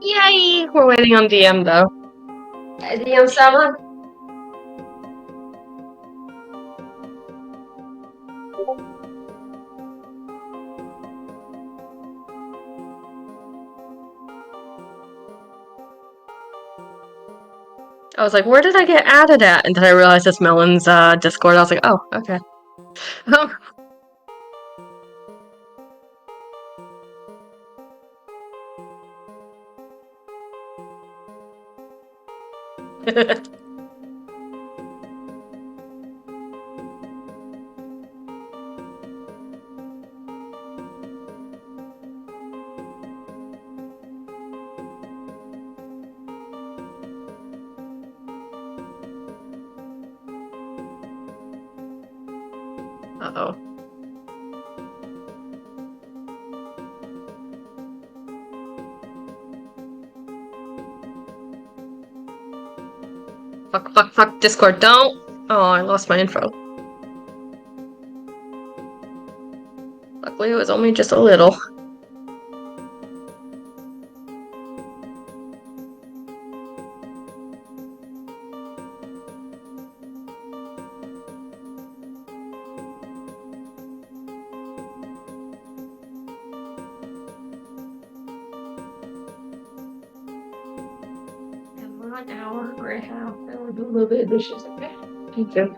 Yay! We're waiting on DM though. DM someone? I was like, where did I get added at? And then I realized it's Melon's Discord. I was like, oh, okay. Uh-oh. Fuck, fuck, fuck, Discord, don't! Oh, I lost my info. Luckily, it was only just a little. And 1 hour or a half. I will do a little bit of dishes, okay? Thank you.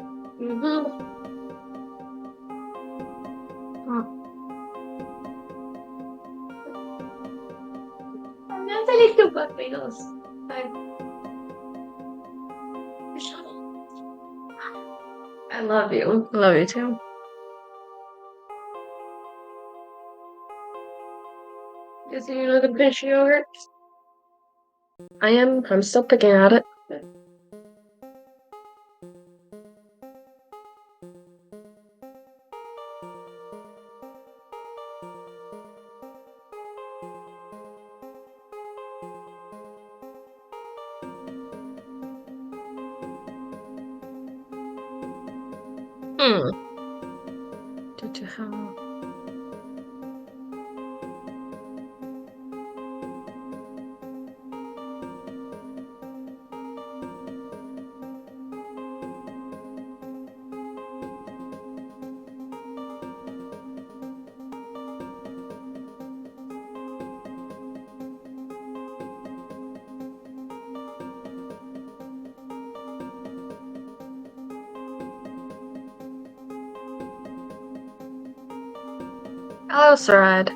I'm not feliz tu papilos. I love you. I love you too. Is you know the fish yogurt? I am. I'm still picking at it. Hmm. Did you have? Hello, Sarad.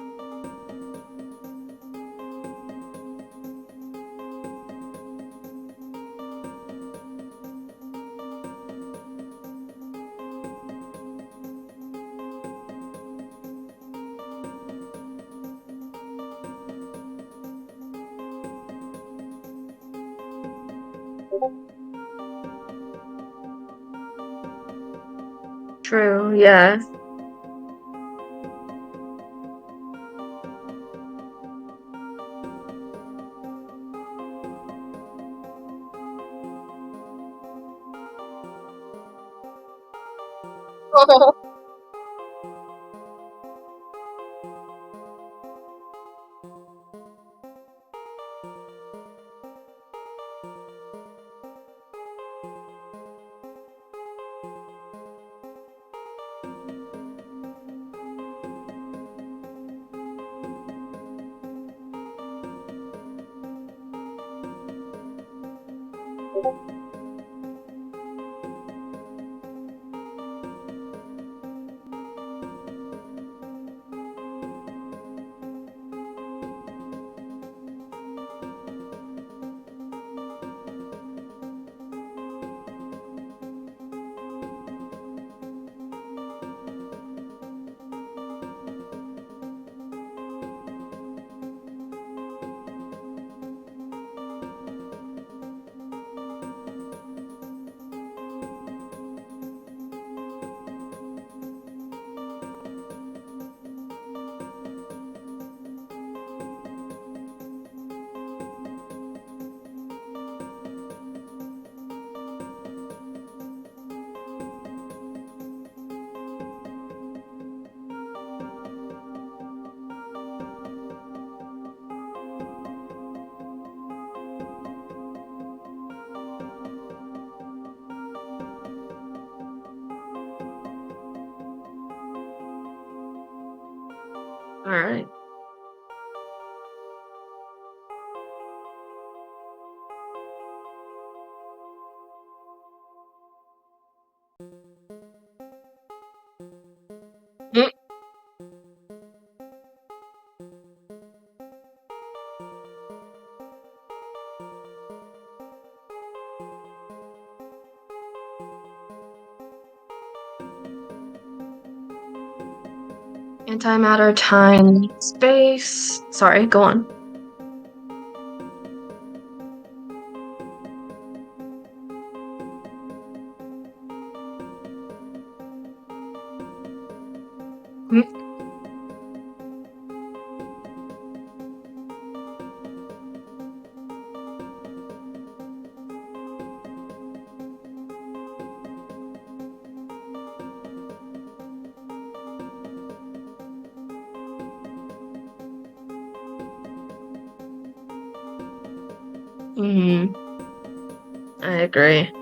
True, yeah. Alright. Mm. Antimatter, time, space. Sorry, go on. Mm. Mm, I agree.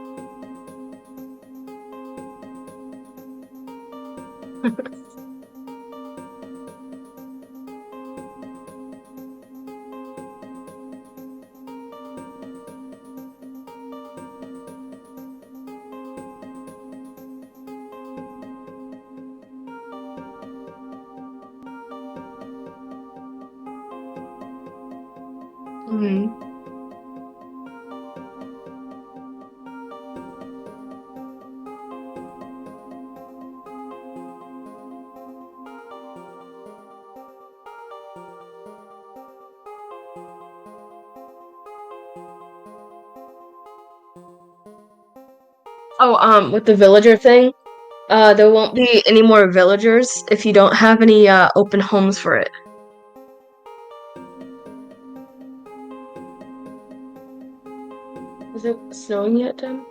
Mm. Oh, with the villager thing, there won't be any more villagers if you don't have any open homes for it. Is it snowing yet, Tim?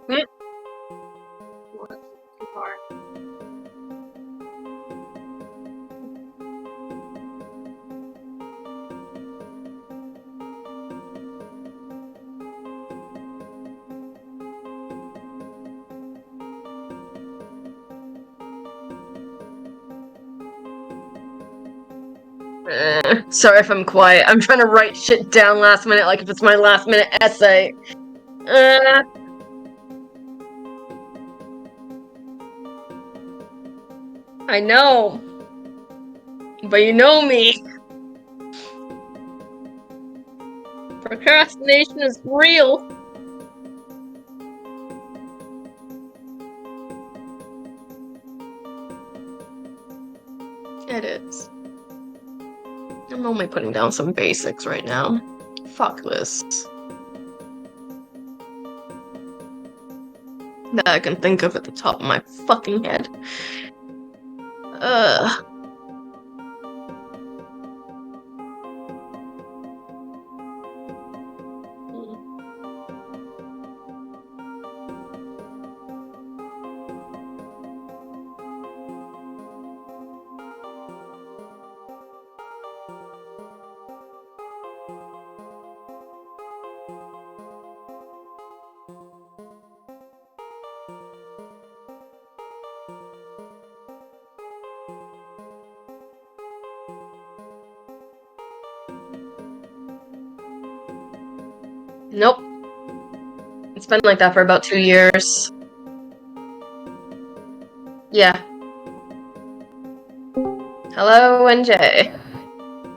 Mm. Too far. Sorry if I'm quiet. I'm trying to write shit down last minute, like if it's my last minute essay. Uh, I know, but you know me. Procrastination is real. It is. I'm only putting down some basics right now. Fuck this. That I can think of at the top of my fucking head. Ugh. Nope. It's been like that for about 2 years. Yeah. Hello, NJ.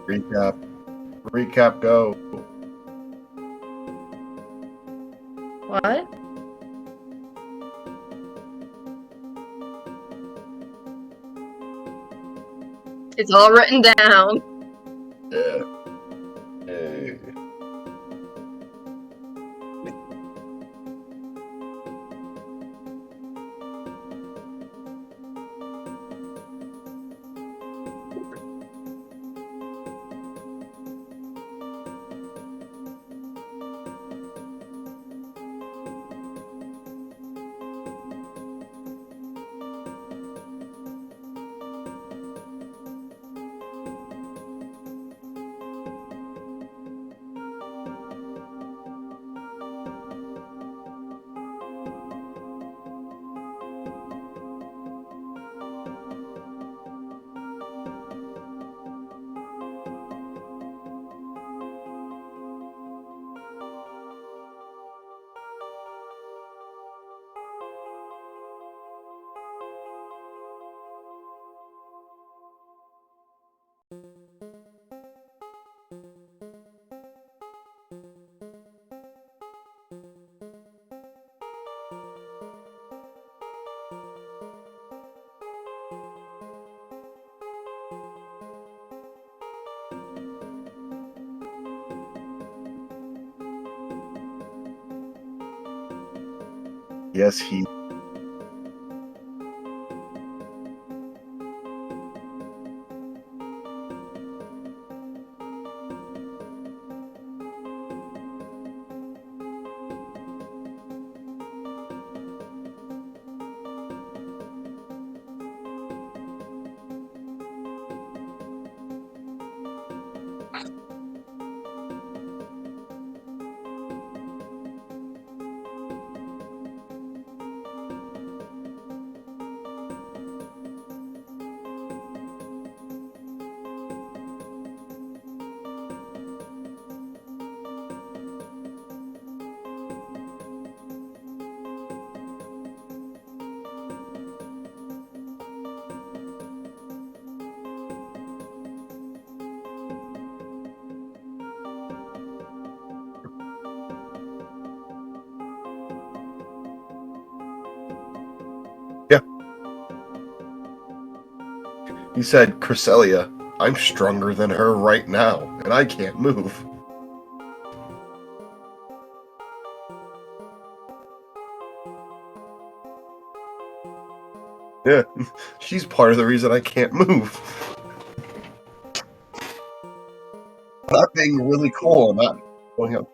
Recap. Recap, go. What? It's all written down. Yeah. Hey. Yes, he. Yeah. He said, Cresselia, I'm stronger than her right now, and I can't move. Yeah. She's part of the reason I can't move. Not being really cool, not going up.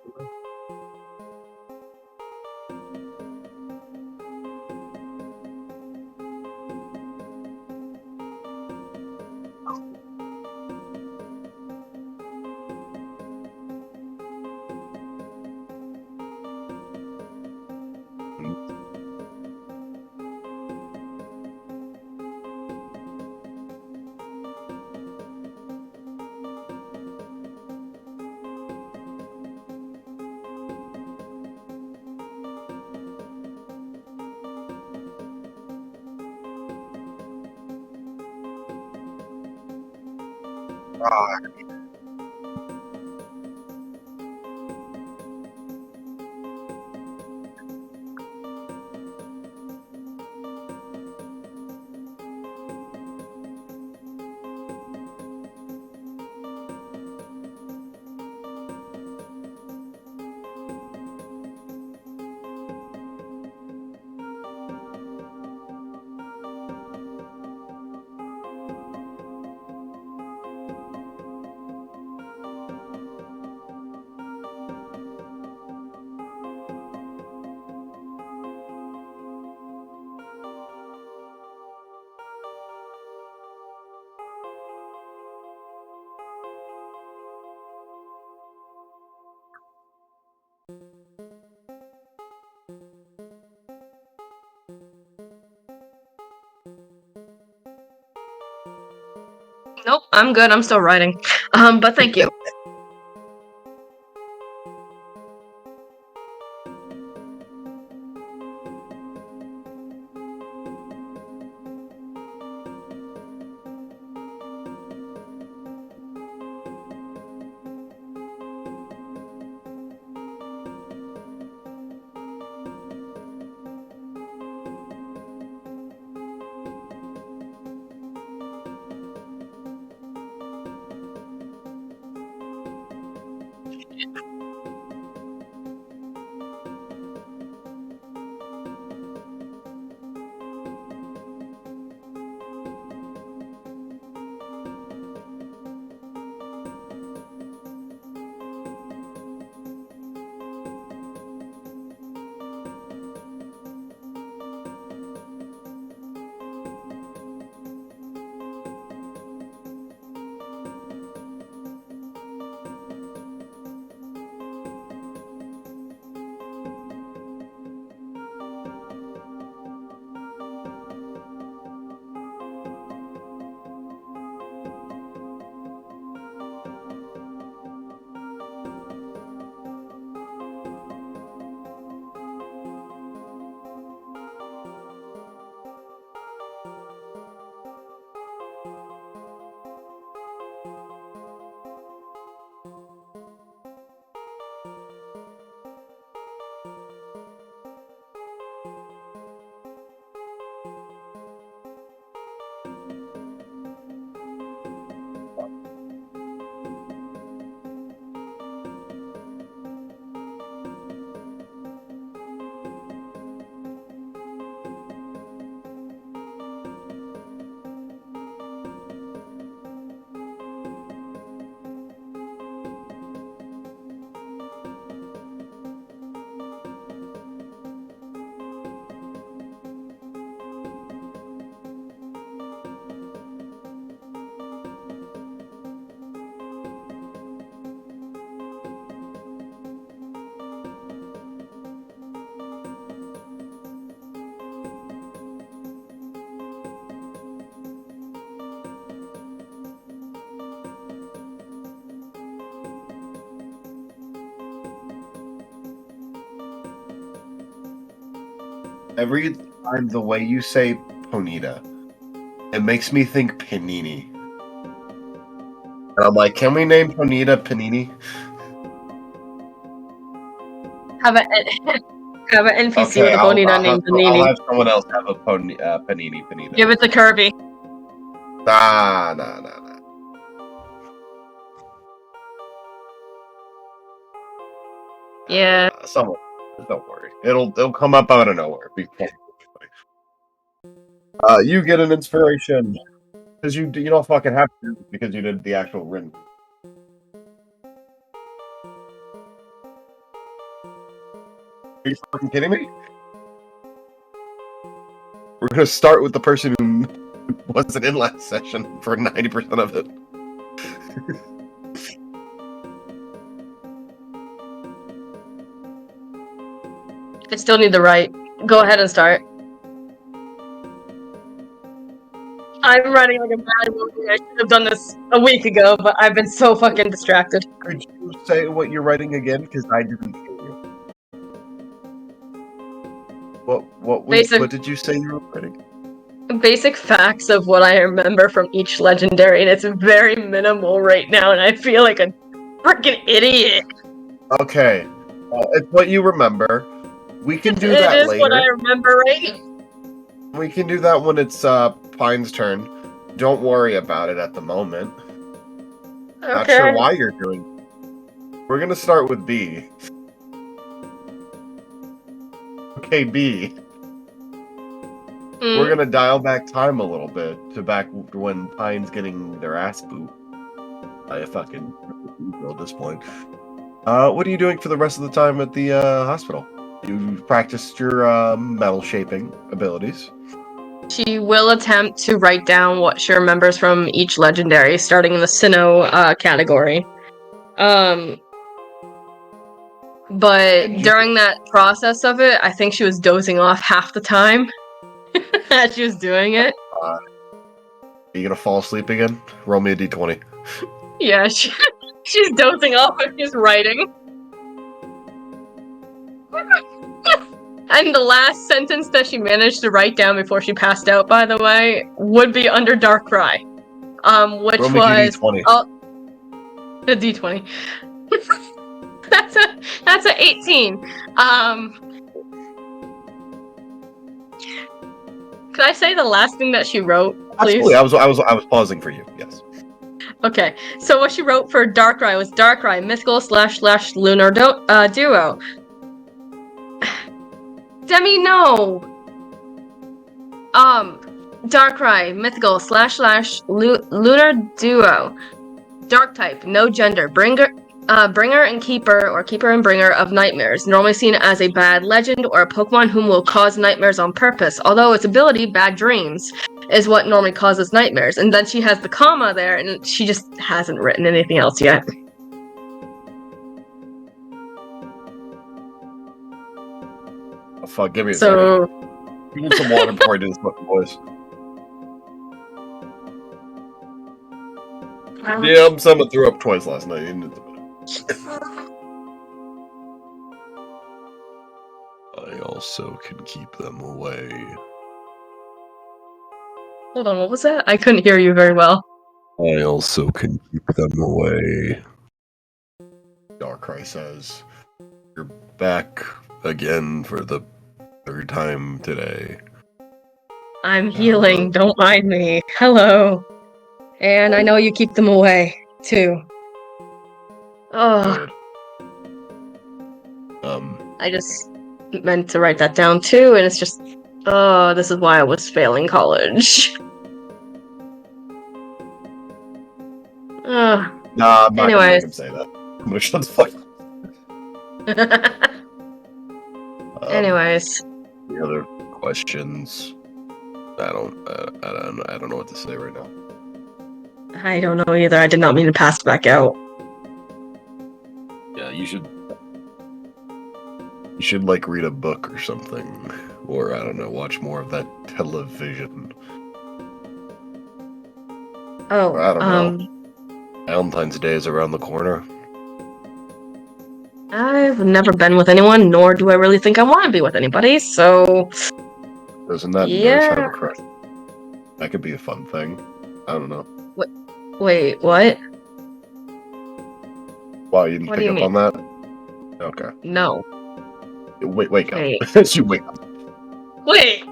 Ah, Nope, I'm good. I'm still writing. But thank you. Every time the way you say Ponita, it makes me think Panini. And I'm like, can we name Ponita Panini? Have an have an NPC with a Bonita named I'll Panini. have someone else have a Panini Panita. Give it to Kirby. Nah. Yeah. Someone, don't worry. It'll come up out of nowhere. You get an inspiration because you don't fucking have to because you did the actual written. Are you fucking kidding me? We're gonna start with the person who wasn't in last session for 90% of it. I still need the right. Go ahead and start. I'm running like a mad movie. I should have done this a week ago, but I've been so fucking distracted. Could you say what you're writing again? Because I didn't hear you. What did you say you were writing? Basic facts of what I remember from each legendary, and it's very minimal right now, and I feel like a freaking idiot. Okay, it's what you remember. We can do that later. It is what I remember, right? We can do that when it's Pine's turn. Don't worry about it at the moment. Okay. Not sure why you're doing. We're gonna start with B. Okay, B. We're gonna dial back time a little bit to back when Pine's getting their ass boot by a fucking at this point. What are you doing for the rest of the time at the hospital? You practiced your metal shaping abilities. She will attempt to write down what she remembers from each legendary, starting in the Sinnoh category. But during that process of it, I think she was dozing off half the time as she was doing it. Are you gonna fall asleep again? Roll me a d20. Yeah, she's dozing off when she's writing. And the last sentence that she managed to write down before she passed out, by the way, would be under Darkrai. Which Roll me was d20. The D20. that's a 18. Can I say the last thing that she wrote, please? Absolutely. I was pausing for you. Yes. Okay. So what she wrote for Darkrai was Darkrai mythical / lunar duo. Demi, no. Darkrai mythical / lunar duo. Dark type, no gender. Bringer and keeper, or keeper and bringer of nightmares, normally seen as a bad legend or a Pokemon whom will cause nightmares on purpose, although its ability, bad dreams, is what normally causes nightmares. And then she has the comma there, and she just hasn't written anything else yet. Oh, fuck, give me a second. Give me some water before I do this fucking voice. Yeah, someone threw up twice last night. I also can keep them away. Hold on, what was that? I couldn't hear you very well. I also can keep them away. Darkrai says, "You're back again for the third time today." I'm healing, don't mind me. Hello. And I know you keep them away, too. Oh. I just meant to write that down, too, and it's just... Oh, this is why I was failing college. Nah, I'm not gonna make him say that. I'm gonna shut the fuck up. Anyways. Any other questions? I don't know what to say right now. I don't know either. I did not mean to pass it back out. Yeah, you should like read a book or something, or I don't know, watch more of that television. Oh, or, I don't know. Valentine's Day is around the corner. I've never been with anyone, nor do I really think I want to be with anybody, so Doesn't that nurse have a crush? That could be a fun thing. I don't know. Wait, what? Wow, you didn't What do pick you up mean? on that? Okay. No. Wake up. Wait. She wake up. Wait.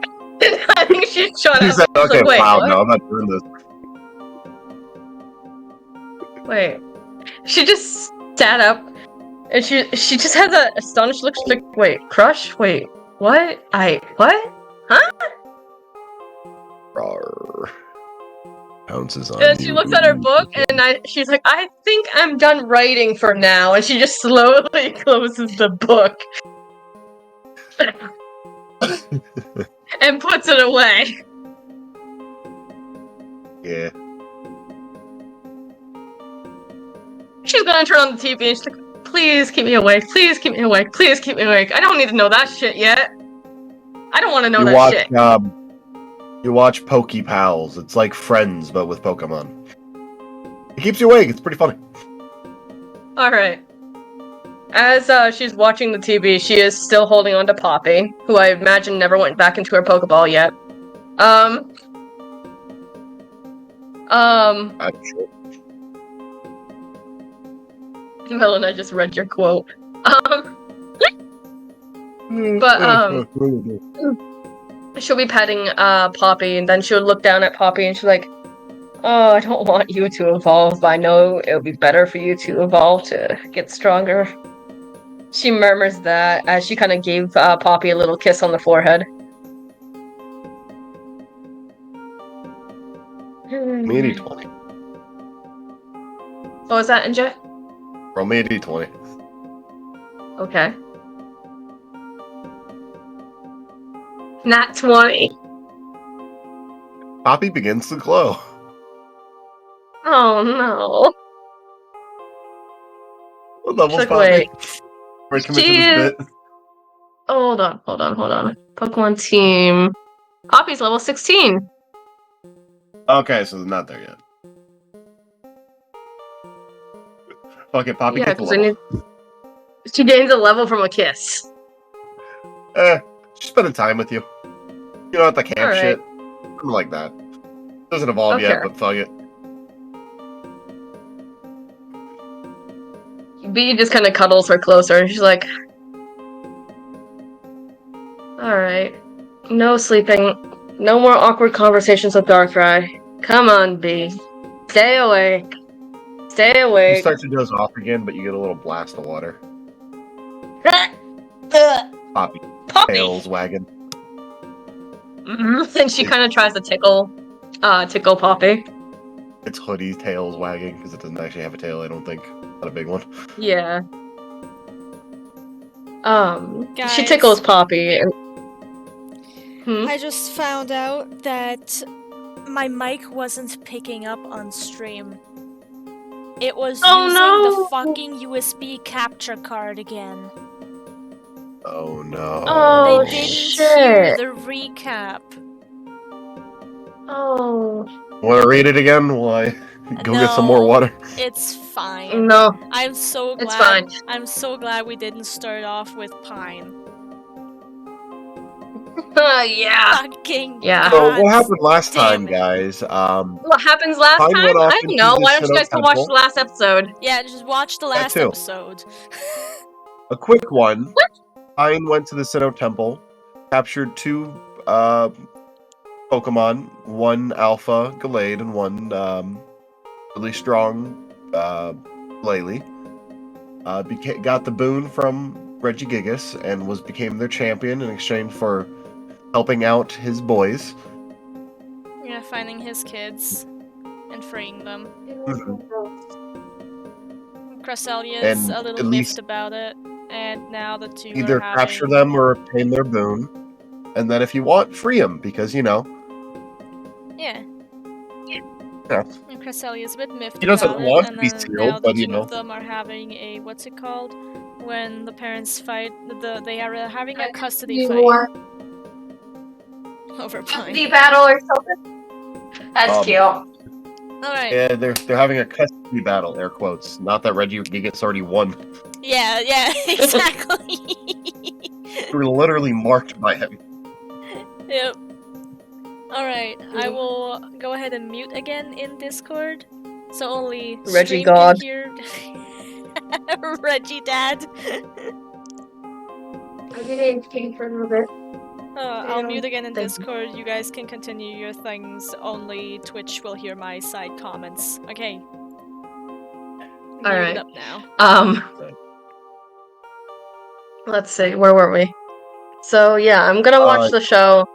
I think she shut She up. said, I was okay, like, wait, wow, what? no, I'm not doing this. Wait. She just sat up and she just has an astonished look. She's like, wait, crush? Wait, what? What? Huh? Rawr. Pounces on And you. she looks at her book and she's like, I think I'm done writing for now. And she just slowly closes the book and puts it away. Yeah. She's gonna turn on the TV and she's like, please keep me awake. Please keep me awake. Please keep me awake. I don't need to know that shit yet. I don't want to know that shit. You watch Poke Pals. It's like Friends, but with Pokemon. It keeps you awake. It's pretty funny. Alright. As she's watching the TV, she is still holding on to Poppy, who I imagine never went back into her Pokeball yet. I'm sure. Melon, I just read your quote. She'll be petting Poppy, and then she'll look down at Poppy and she's like, oh, I don't want you to evolve, but I know it'll be better for you to evolve to get stronger. She murmurs that as she kind of gave Poppy a little kiss on the forehead. Me 80-20. What was that, NJ? Roll me 80-20. Okay. Nat 20. Poppy begins to glow. Oh no. What level's Like, Poppy? wait. We're coming to this bit. Hold on. Pokemon team. Poppy's level 16. Okay, so they're not there yet. Okay, Poppy gets a level. She gains a level from a kiss. She's spending time with you. You know, at the camp Right. shit. Something like that. Doesn't evolve yet, but fuck it. Bee just kind of cuddles her closer, and she's like, alright. No sleeping. No more awkward conversations with Darkrai. Come on, Bee. Stay awake. Stay You awake. start to doze off again, but you get a little blast of water. Poppy. Tails wagging. And she kind of tries to tickle Poppy. It's Hoodie's tails wagging, because it doesn't actually have a tail, I don't think. Not a big one. Yeah. Guys, she tickles Poppy and... I just found out that my mic wasn't picking up on stream. It was using the fucking USB capture card again. Oh no. Oh, they didn't shit. hear the recap. Oh. Want to read it again while I go get some more water? It's fine. No. I'm so glad. It's fine. I'm so glad we didn't start off with Pine. Yeah. Fucking yeah. So what happened last time, it. guys? What happens last Pine time? went off I don't into know. the Why don't you guys go watch Temple. the last episode? Yeah, just watch the last too. episode. A quick one. Pine went to the Sinnoh Temple, captured 2 Pokemon, 1 Alpha Gallade and 1 really strong Glalie. Got the boon from Regigigas and became their champion in exchange for helping out his boys. Yeah, finding his kids and freeing them. Cresselia's And a little at miffed least about it, and now the two either are having... capture them or obtain their boon. And then if you want, free them, because, you know. Yeah. Yeah. And Cresselia's a bit miffed He doesn't about want it, to be and then sealed, now the but, you two know. of them are having a... what's it called? When the parents fight... they are having a custody fight. Over Pine. Custody battle or something? That's cute. Alright. Yeah, they're having a custody battle, air quotes. Not that Regigigas already won. Yeah, exactly. We were literally marked by him. Yep. Alright, I will go ahead and mute again in Discord. So only Reggie stream God. can hear Reggie Dad. I did AFK for a little bit. I'll mute again in Thank Discord. You guys can continue your things. Only Twitch will hear my side comments. Okay. Alright. Up now. Let's see, where were we? So yeah, I'm gonna watch the show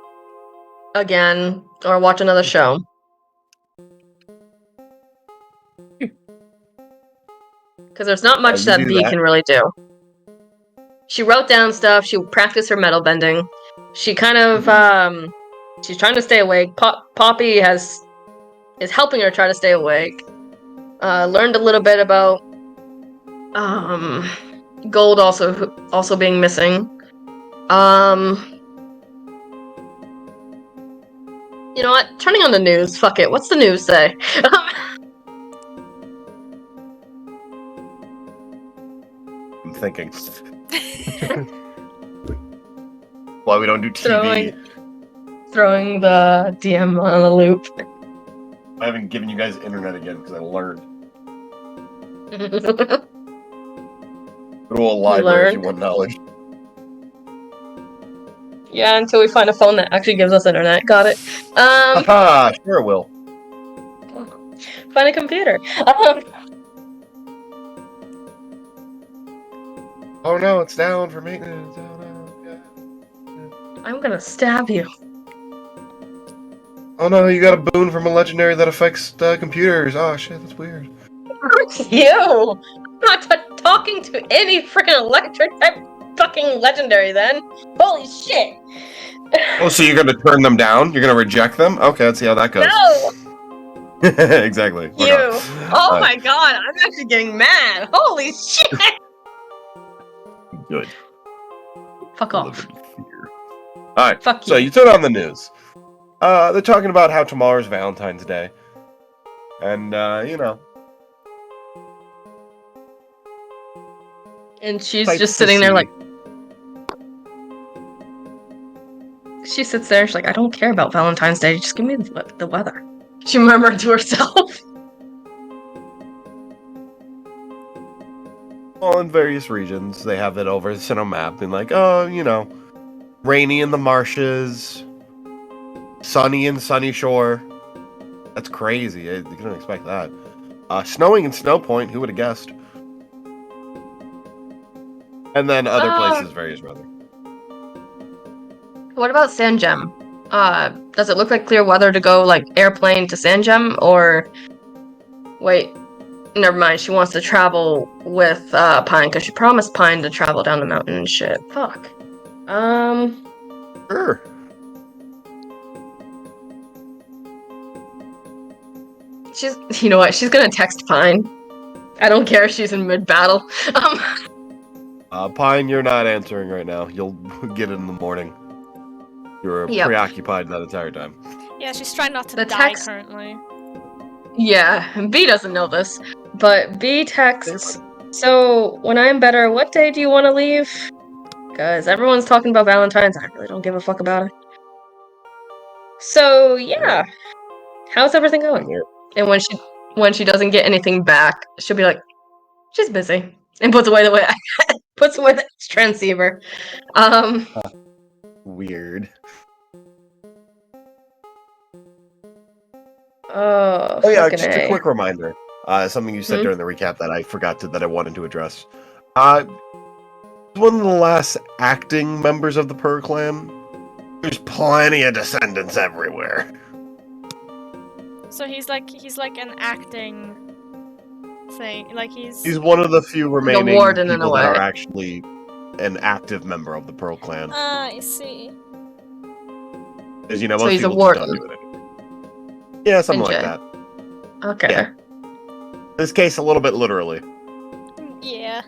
again, or watch another show. Because there's not much that B can really do. She wrote down stuff, she practiced her metal bending. She kind of, she's trying to stay awake. Poppy is helping her try to stay awake. Learned a little bit about, Gold also being missing. You know what? Turning on the news. Fuck it. What's the news say? I'm thinking. Why we don't do TV? Throwing the DM on a loop. I haven't given you guys internet again because I learned. Go to a library if you want knowledge. Yeah, until we find a phone that actually gives us internet. Got it. Haha, sure it will. Find a computer. Oh no, it's down for maintenance. Oh no. Yeah. I'm gonna stab you. Oh no, you got a boon from a legendary that affects computers. Oh shit, that's weird. You! I'm not talking to any freaking electric type fucking legendary then. Holy shit! Oh, so you're gonna turn them down? You're gonna reject them? Okay, let's see how that goes. No! Exactly. You! Oh my god, I'm actually getting mad. Holy shit! Good. Fuck off. Alright, Fuck so you turn on the news. They're talking about how tomorrow's Valentine's Day. And, you know. And she's just sitting there like... She sits there, she's like, I don't care about Valentine's Day, just give me the weather. She murmured to herself. Well, in various regions, they have it over on a map, and like, oh, you know, rainy in the marshes, sunny in Sunny Shore. That's crazy. You couldn't expect that. Snowing in Snow Point, who would have guessed? And then other places, various weather. What about Sandgem? Does it look like clear weather to go, like, airplane to Sandgem, or... Wait, never mind, she wants to travel with, Pine, because she promised Pine to travel down the mountain and shit. Fuck. Sure. You know what, she's gonna text Pine. I don't care if she's in mid-battle. Pine, you're not answering right now. You'll get it in the morning. You're preoccupied that entire time. Yeah, she's trying not to die currently. Yeah, B doesn't know this, but B texts, so when I'm better, what day do you want to leave? Because everyone's talking about Valentine's, I really don't give a fuck about it. So, yeah. How's everything going? And when she doesn't get anything back, she'll be like, she's busy. And puts away the transceiver. Weird. Oh yeah, just a quick reminder. Something you said during the recap that I forgot that I wanted to address. One of the last acting members of the Purr clan. There's plenty of descendants everywhere. So he's like an acting thing. Like he's one of the few remaining warden people that are actually an active member of the Pearl clan. I see. As you know, most people just don't do it anymore. Yeah, something like that. Okay. Yeah. In this case, a little bit literally. Yeah.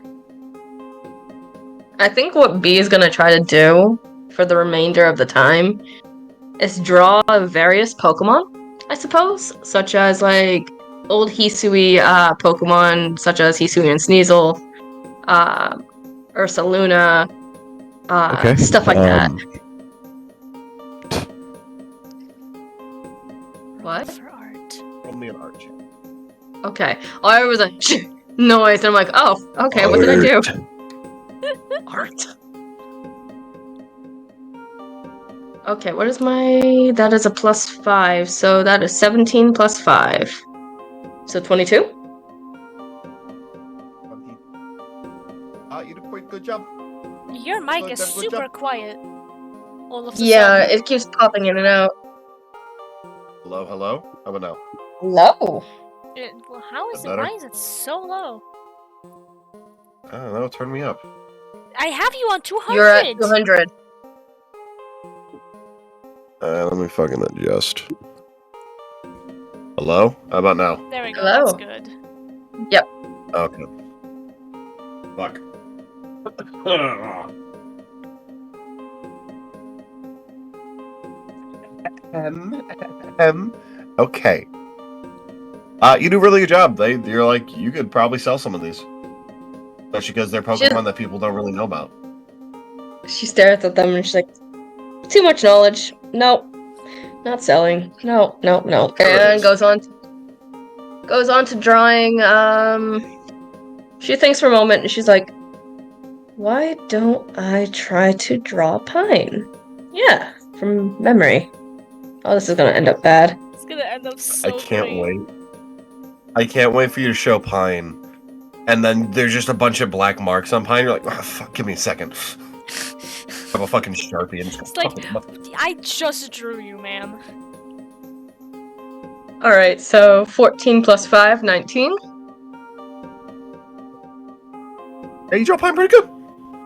I think what B is gonna try to do for the remainder of the time is draw various Pokemon, I suppose, such as like old Hisui Pokemon, such as Hisui and Sneasel, Ursaluna, stuff like that. What? For art. Roll me an art check. Okay. I was a noise, and I'm like, oh, okay, what did I do? Art. Okay, what is my... That is a +5, so that is 17 plus 5. So 22? You did quite good job. Your mic Good is job, good super job. quiet. All of a Yeah, sudden. it keeps popping in and out. Hello, hello? How about now? Hello. Well, how is it? Better? Why is it so low? I don't know, turn me up. I have you on 200! You're at 200. Let me fucking adjust. Hello? How about now? There we go, Hello. that's good. Yep. Okay. Fuck. Okay. You do a really good job. You're like, you could probably sell some of these. Especially because they're Pokemon that people don't really know about. She stares at them and she's like, too much knowledge. Nope. Not selling. No. And goes on to drawing. She thinks for a moment and she's like, why don't I try to draw Pine? Yeah, from memory. Oh, this is gonna end up bad. It's gonna end up so I can't great. wait. I can't wait for you to show Pine. And then there's just a bunch of black marks on Pine. You're like, oh, fuck, give me a second. Have a fucking Sharpie and just It's like, I just drew you, man. Alright, so 14 plus 5, 19. Hey, you draw Pine pretty good.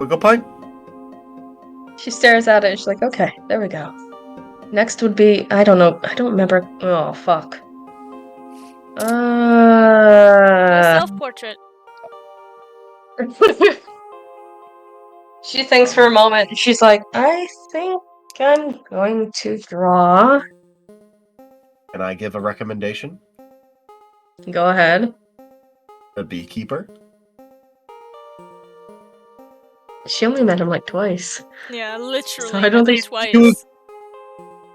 We go Pine. She stares at it and she's like, okay, there we go. Next would be, I don't know, I don't remember. Oh, fuck. Self-portrait. She thinks for a moment and she's like, I think I'm going to draw. Can I give a recommendation? Go ahead. A beekeeper. She only met him like twice. Yeah, literally. So I don't think twice.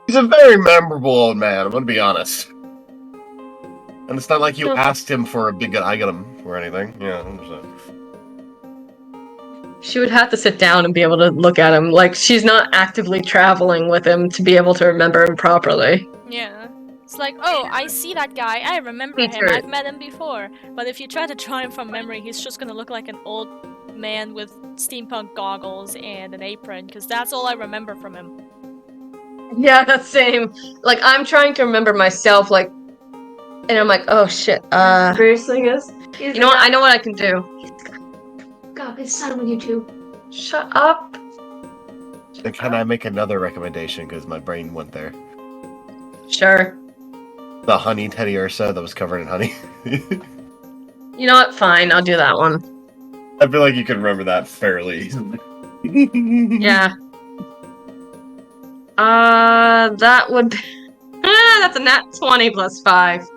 He's a very memorable old man, I'm gonna be honest. And it's not like you asked him for a big item or anything. Yeah, so. She would have to sit down and be able to look at him. Like, she's not actively traveling with him to be able to remember him properly. Yeah. It's like, oh, I see that guy, I remember him, I've met him before. But if you try to draw him from memory, he's just gonna look like an old man with steampunk goggles and an apron, because that's all I remember from him. Yeah, that's same. Like, I'm trying to remember myself, like, and I'm like, oh shit, Seriously, guys? you know what, I know what I can do. God, his son on YouTube. Shut up. And can I make another recommendation, because my brain went there? Sure. The honey Teddy Ursa that was covered in honey. You know what, fine, I'll do that one. I feel like you can remember that fairly easily. Yeah. That would be... that's a nat 20 plus 5.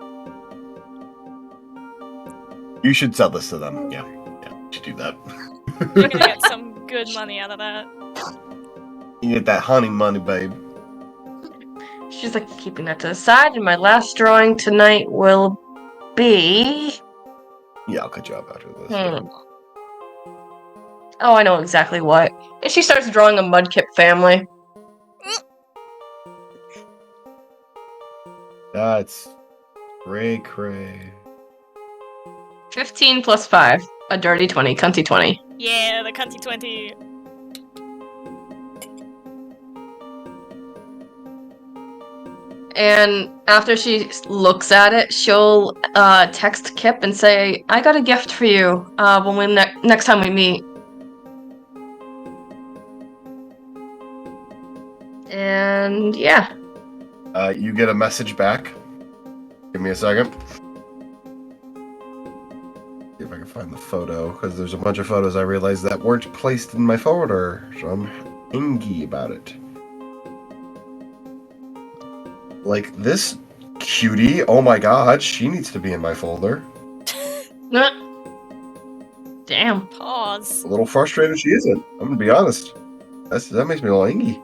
You should sell this to them. Yeah, you should do that. You're gonna get some good money out of that. You get that honey money, babe. She's like keeping that to the side, and my last drawing tonight will be... Yeah, I'll cut you off after this. Oh, I know exactly what. And she starts drawing a Mudkip family. That's cray. 15 plus 5. A dirty 20. Cunty 20. Yeah, the cunty 20. And after she looks at it, she'll text Kip and say, I got a gift for you when we next time we meet. And yeah. You get a message back. Give me a second. See if I can find the photo, because there's a bunch of photos I realized that weren't placed in my folder, so I'm ingy about it. Like this cutie, oh my god, she needs to be in my folder. Damn. Pause. A little frustrated she isn't. I'm gonna be honest. That makes me a little ingy.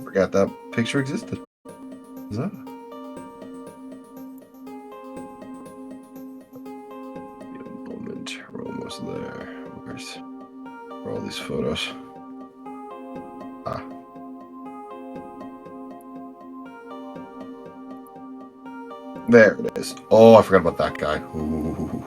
Forgot that picture existed. Is that? Moment. We're almost there. Where are all these photos? Ah. There it is. Oh, I forgot about that guy. Ooh.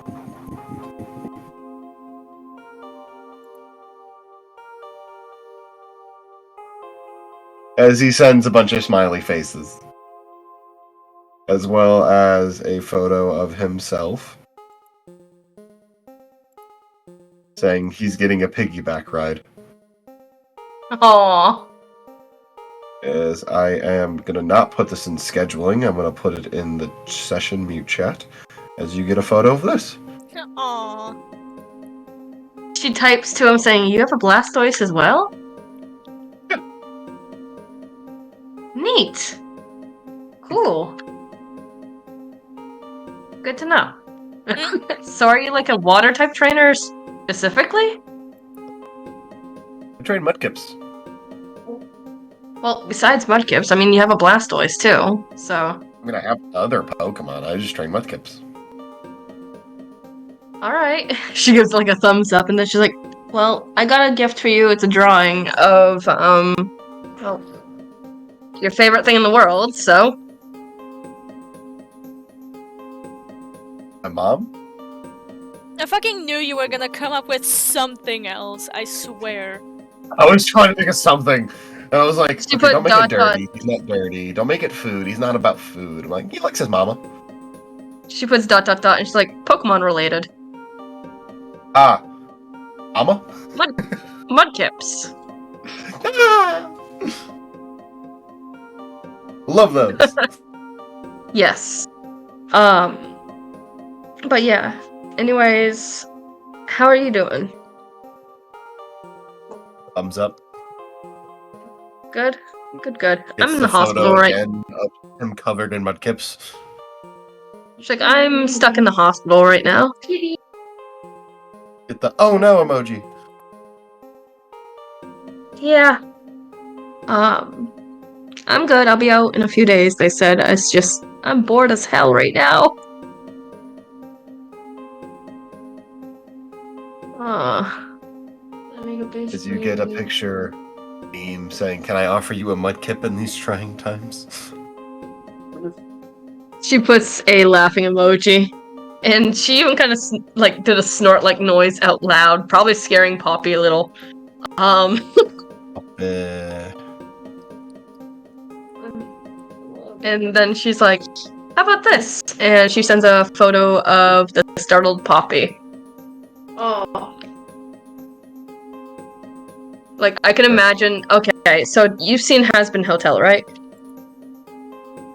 As he sends a bunch of smiley faces. As well as a photo of himself. Saying he's getting a piggyback ride. Aww. As I am going to not put this in scheduling, I'm going to put it in the session mute chat. As you get a photo of this. Aww. She types to him saying, "You have a Blastoise as well?" Yeah. Neat. Cool. Good to know. So are you like a water type trainer specifically? I train Mudkips. Well, besides Mudkips, I mean, you have a Blastoise too, so... I mean, I have other Pokemon. I just train Mudkips. Alright. She gives like a thumbs up, and then she's like, "Well, I got a gift for you. It's a drawing of, well, your favorite thing in the world, so..." My mom? I fucking knew you were gonna come up with something else, I swear. I was trying to think of something. And I was like, She okay, put don't make dot, it dirty. He's not dirty. Don't make it food. He's not about food. I'm like, he likes his mama. She puts ... and she's like, "Pokemon related." Ah. Mama? Mudkips. Love those. Yes. But yeah. Anyways, how are you doing? Thumbs up. Good? Good. It's I'm in the the hospital photo right again of him covered in Mudkips. She's like, "I'm stuck in the hospital right now." Get the oh no emoji. Yeah. I'm good. I'll be out in a few days, they said. It's just, I'm bored as hell right now. As you get a picture meme saying, "Can I offer you a Mudkip in these trying times?" She puts a laughing emoji. And she even kind of like did a snort like noise out loud, probably scaring Poppy a little. And then she's like, "How about this?" And she sends a photo of the startled Poppy. Oh. Like, I can imagine... Okay, so you've seen Hazbin Hotel, right?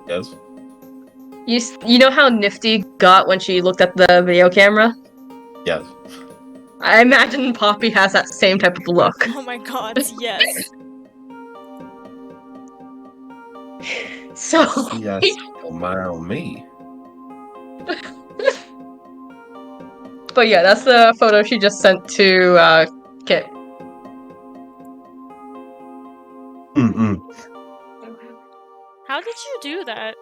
Yes. You know how Nifty got when she looked at the video camera? Yes. I imagine Poppy has that same type of look. Oh my god, yes. So... Yes, allow me. But yeah, that's the photo she just sent to, Kit. Mm-mm. How did you do that?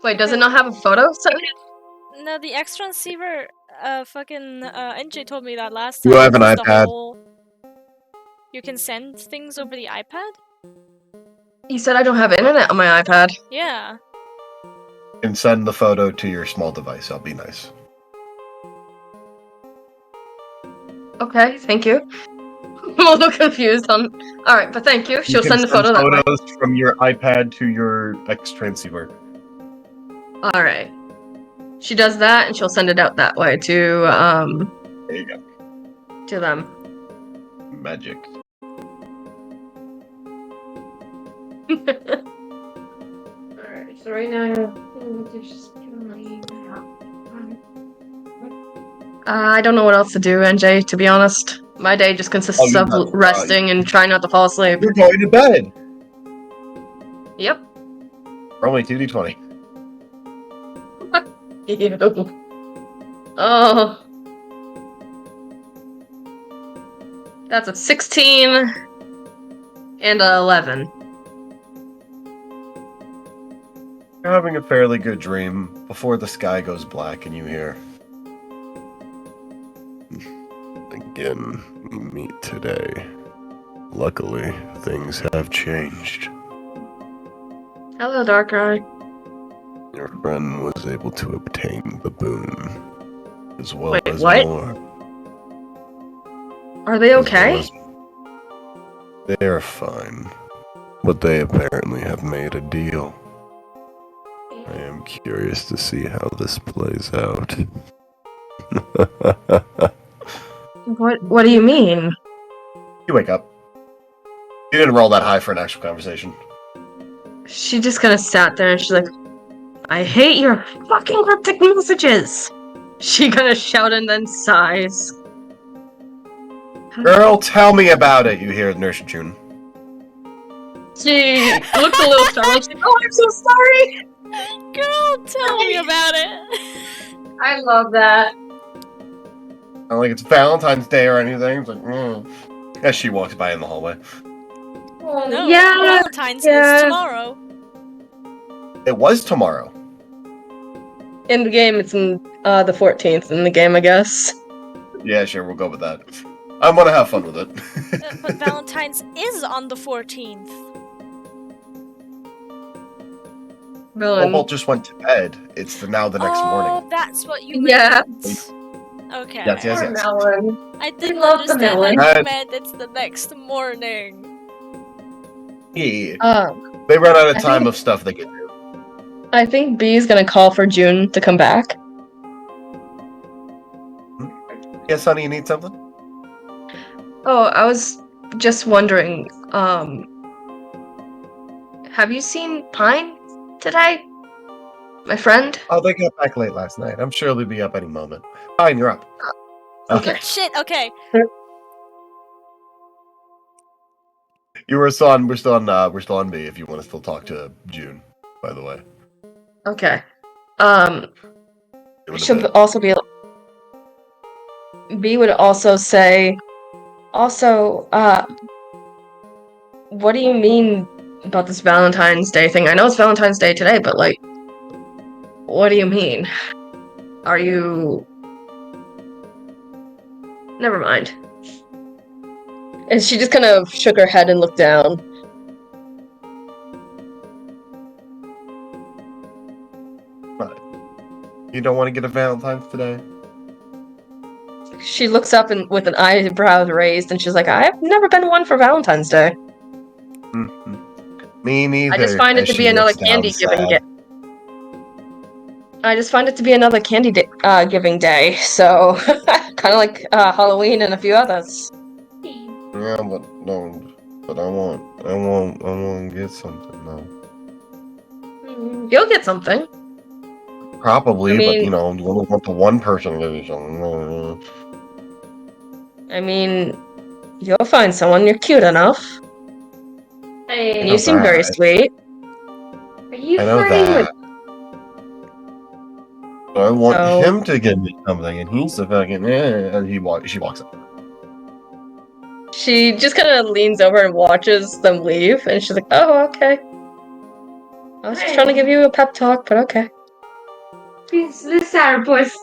Wait, does it not have a photo set? No, the X transceiver, NJ told me that last time. You have an It's the iPad. You can send things over the iPad? You said I don't have internet on my iPad. Yeah. And send the photo to your small device. I'll be nice. Okay, thank you. I'm a little confused on... Alright, but thank you. She'll send the photo that way. photos from your iPad to your X transceiver. Alright. She does that, and she'll send it out that way to, There you go. to them. Magic. Alright, so right now, I don't know what else to do, NJ, to be honest. My day just consists of resting and trying not to fall asleep. You're going to bed! Yep. Only 2d20. Ew. Oh. That's a 16 and a 11. You're having a fairly good dream before the sky goes black and you hear. Again, we meet today. Luckily, things have changed. Hello, Darkrai. Your friend was able to obtain the boon, as well Wait, as what? more. Are they okay? They are fine, but they apparently have made a deal. I am curious to see how this plays out. What do you mean? You wake up. You didn't roll that high for an actual conversation. She just kind of sat there and she's like, I hate your fucking cryptic messages! She kind of shouted and then sighs. Girl, tell me about it, you hear Nurse June. She looks a little startled. She's like, oh, I'm so sorry! Girl, tell me about it. I love that. Not like it's Valentine's Day or anything. It's like, as she walks by in the hallway. No, Yeah, Valentine's is tomorrow. It was tomorrow. In the game, it's in the 14th in the game, I guess. Yeah, sure, we'll go with that. I'm gonna have fun with it. But Valentine's is on the 14th. Bolt just went to bed. It's now the next morning. Oh, that's what you Yeah. meant. Okay. Yes. Melon. I didn't love the understand melon. how you meant it's the next morning. Yeah. They run out of time of stuff they can do. I think B's gonna call for June to come back. Yes, honey, you need something? Oh, I was just wondering, have you seen Pine today? My friend? Oh, they got back late last night. I'm sure they'll be up any moment. Fine, you're up. Okay. Shit, okay. We're still on B if you want to still talk to June, by the way. Okay. Doing a She'll bit. also be. B would also say, also, what do you mean about this Valentine's Day thing? I know it's Valentine's Day today, but like, what do you mean? Are you... Never mind. And she just kind of shook her head and looked down. But you don't want to get a Valentine's today? She looks up and with an eyebrow raised, and she's like, I've never been one for Valentine's Day. Mm-hmm. Me neither. I just find it to be another candy-giving day. I just find it to be another candy-giving day, so kind of like Halloween and a few others. Yeah, but no, but I want to get something though. You'll get something. Probably, I mean, but you only want the one person to give you something. I mean, you'll find someone. You're cute enough. Hey, And you seem very sweet. Are you I know flirting with? that. I want him to give me something, and he's the fucking and she walks up. She just kind of leans over and watches them leave, and she's like, "Oh, okay. I was just trying to give you a pep talk, but okay." He's the sourpuss.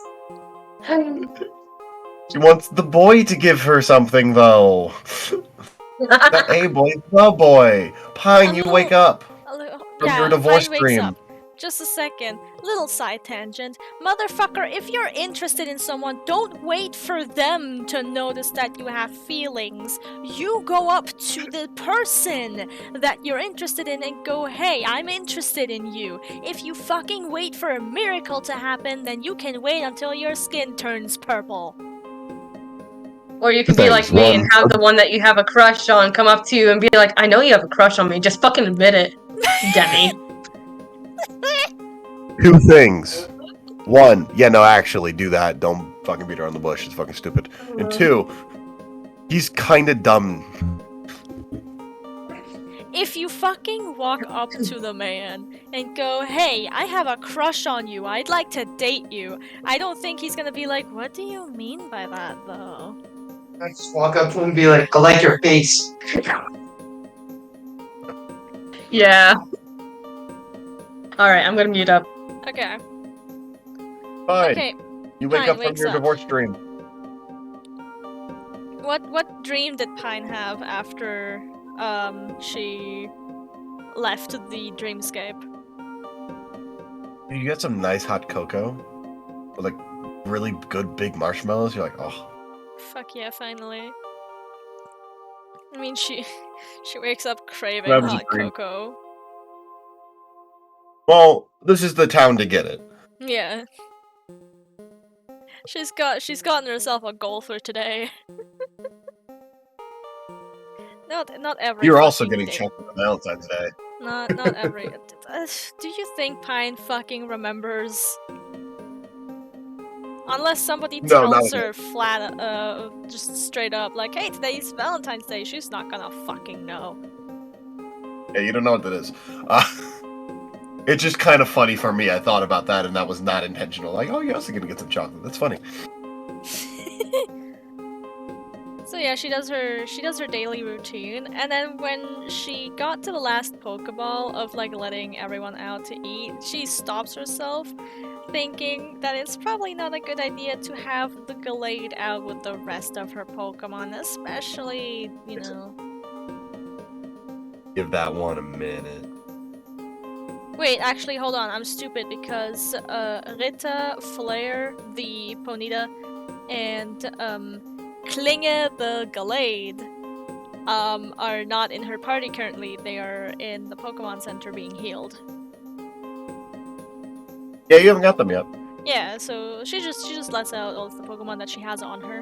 She wants the boy to give her something, though. Not a boy, the boy. Pine, you wake up from your divorce dream. Just a second. Little side tangent. Motherfucker, if you're interested in someone, don't wait for them to notice that you have feelings. You go up to the person that you're interested in and go, hey, I'm interested in you. If you fucking wait for a miracle to happen, then you can wait until your skin turns purple. Or you could be like me and have the one that you have a crush on come up to you and be like, I know you have a crush on me, just fucking admit it, Demi. Two things. One, actually do that. Don't fucking beat around the bush. It's fucking stupid. And two, he's kinda dumb. If you fucking walk up to the man and go, hey, I have a crush on you, I'd like to date you, I don't think he's gonna be like, what do you mean by that, though? I just walk up to him and be like, I like your face. Yeah. Alright, I'm gonna mute up. Okay. Fine. Okay. You wake Pine up from wakes your up. divorce dream. What dream did Pine have after she left the dreamscape? You get some nice hot cocoa with like really good big marshmallows. You're like, oh. Fuck yeah, finally. I mean, she wakes up craving That was a hot dream. cocoa. Well, this is the town to get it. Yeah. She's gotten herself a goal for today. Not every. You're also fucking getting day. chocolate on Valentine's Day. Not every. Do you think Pine fucking remembers? Unless somebody No, not tells at her flat, just straight up, like, hey, today's Valentine's Day, she's not gonna fucking know. Yeah, you don't know what that is. It's just kind of funny for me. I thought about that, and that was not intentional. Like, oh, you're also gonna get some chocolate. That's funny. So yeah, she does her daily routine, and then when she got to the last Pokeball of like letting everyone out to eat, she stops herself, thinking that it's probably not a good idea to have the Gallade out with the rest of her Pokemon, especially, you know. Give that one a minute. Wait, actually, hold on, I'm stupid because Rita, Flare, the Ponyta, and Klinge the Gallade are not in her party currently. They are in the Pokemon Center being healed. Yeah, you haven't got them yet. Yeah, so she just lets out all of the Pokemon that she has on her.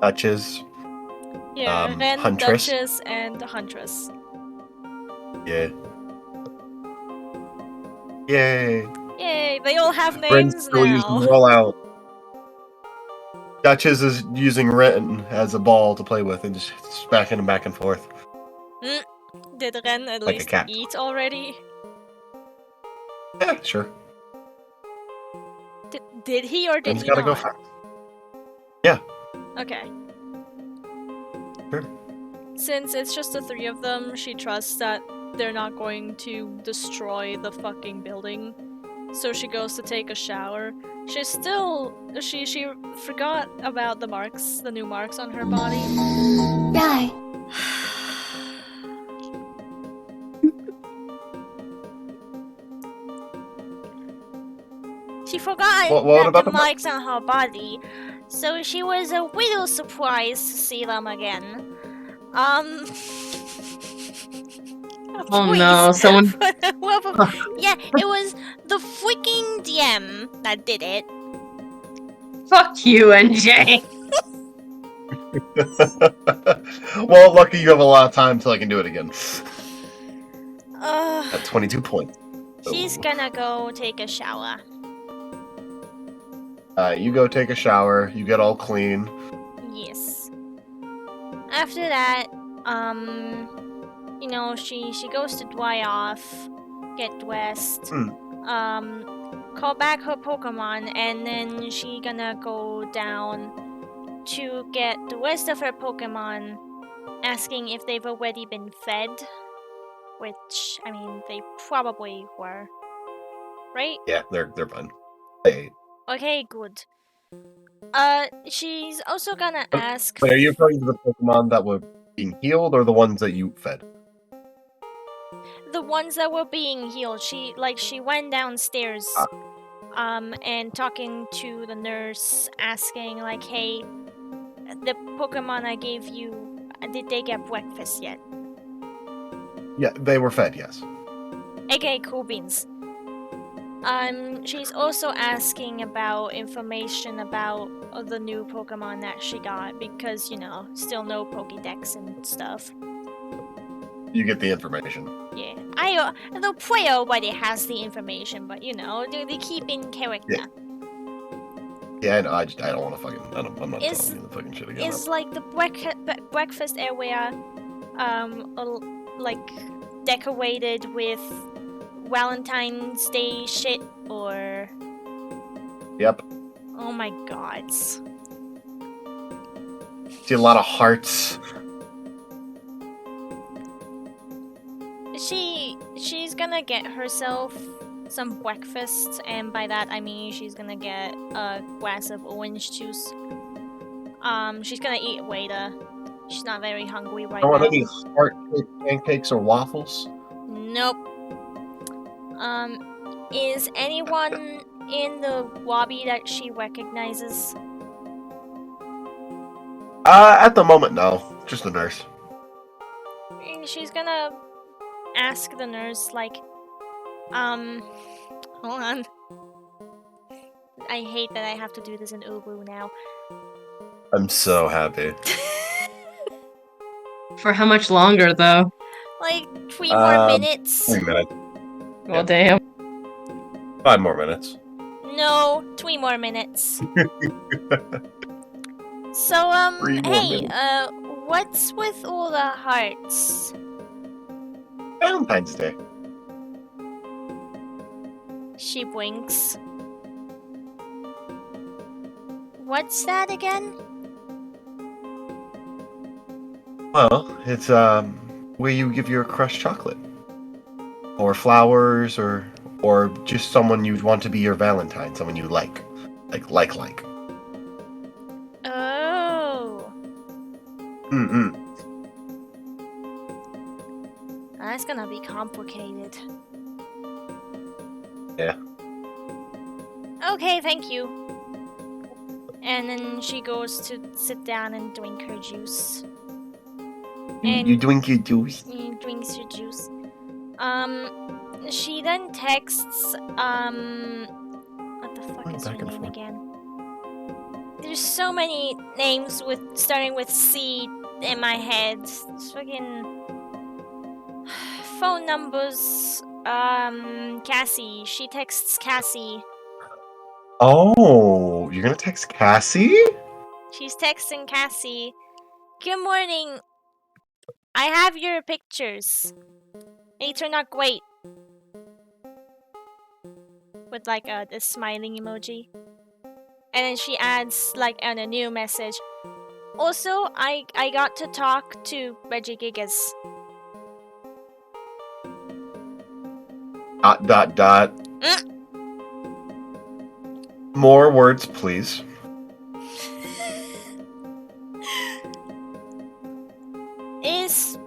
Duchess. Yeah, Ren, Huntress. Duchess, and Huntress. Yeah. Yay. Yay, they all have Ren's names still using now. rollout. Duchess is using Ren as a ball to play with and just smacking him back and forth. Did Ren at Like a least cat. eat already? Yeah, sure. Did he or did Ren's he gotta not? go fast. Yeah. Okay. Sure. Since it's just the three of them, she trusts that they're not going to destroy the fucking building. So she goes to take a shower. She forgot about the marks, the new marks on her body. Right. She forgot What about the the marks on her body, so she was a little surprised to see them again. Oh no, someone. Yeah, it was the freaking DM that did it. Fuck you, NJ. Well, lucky you have a lot of time till I can do it again. At 22 points. She's gonna go take a shower. You go take a shower, you get all clean. Yes. After that, you know, she goes to dry off, get dressed, call back her Pokemon, and then she gonna go down to get the rest of her Pokemon, asking if they've already been fed. Which, I mean, they probably were. Right? Yeah, they're fine. Hey. Okay, good. She's also gonna ask. Wait, are you referring to the Pokemon that were being healed or the ones that you fed? The ones that were being healed. She went downstairs, and talking to the nurse, asking like, "Hey, the Pokemon I gave you, did they get breakfast yet?" Yeah, they were fed. Yes. Okay, cool beans. She's also asking about information about the new Pokemon that she got because, you know, still no Pokédex and stuff. You get the information. Yeah, the player already has the information, but you know, they keep in character. Yeah, no, I don't want to fucking. I'm not Is- telling you the fucking shit again. Is like the breakfast area, like decorated with Valentine's Day shit or? Yep. Oh my god. See a lot of hearts. She gonna get herself some breakfast, and by that I mean she's gonna get a glass of orange juice. She's gonna eat later. She's not very hungry right I don't want now. any heart-shaped pancakes or waffles. Nope. Is anyone in the lobby that she recognizes? At the moment, no. Just the nurse. She's gonna ask the nurse, like, hold on. I hate that I have to do this in Ubu now. I'm so happy. For how much longer, though? Like, 3 more minutes? 3 minutes. Well, damn. 5 more minutes. No, 3 more minutes. So, 3 more hey, minutes. what's with all the hearts? Valentine's Day. She blinks. What's that again? Well, it's where you give your crush chocolate, or flowers, or just someone you want to be your Valentine, someone you like. Oh. That's gonna be complicated. Yeah. Okay, thank you. And then she goes to sit down and drink her juice. And You drink your juice. drinks her juice. She then texts, what the fuck is her Back and name forth. again? There's so many names starting with C in my head. It's fucking phone numbers. Cassie. She texts Cassie. Oh, you're gonna text Cassie? She's texting Cassie. Good morning. I have your pictures. They turn out great. With like a smiling emoji. And then she adds like a new message. Also, I got to talk to Reggie Gigas. Dot. More words, please. It's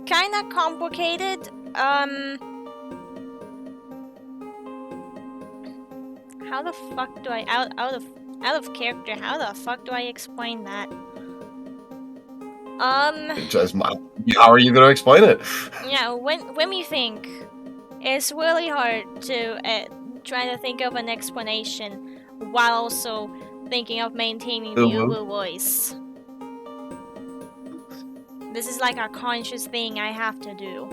kind of complicated. How the fuck do I out of character? How the fuck do I explain that? How are you gonna explain it? Yeah, when we think, it's really hard to try to think of an explanation while also thinking of maintaining the Uwu voice. This is like a conscious thing I have to do.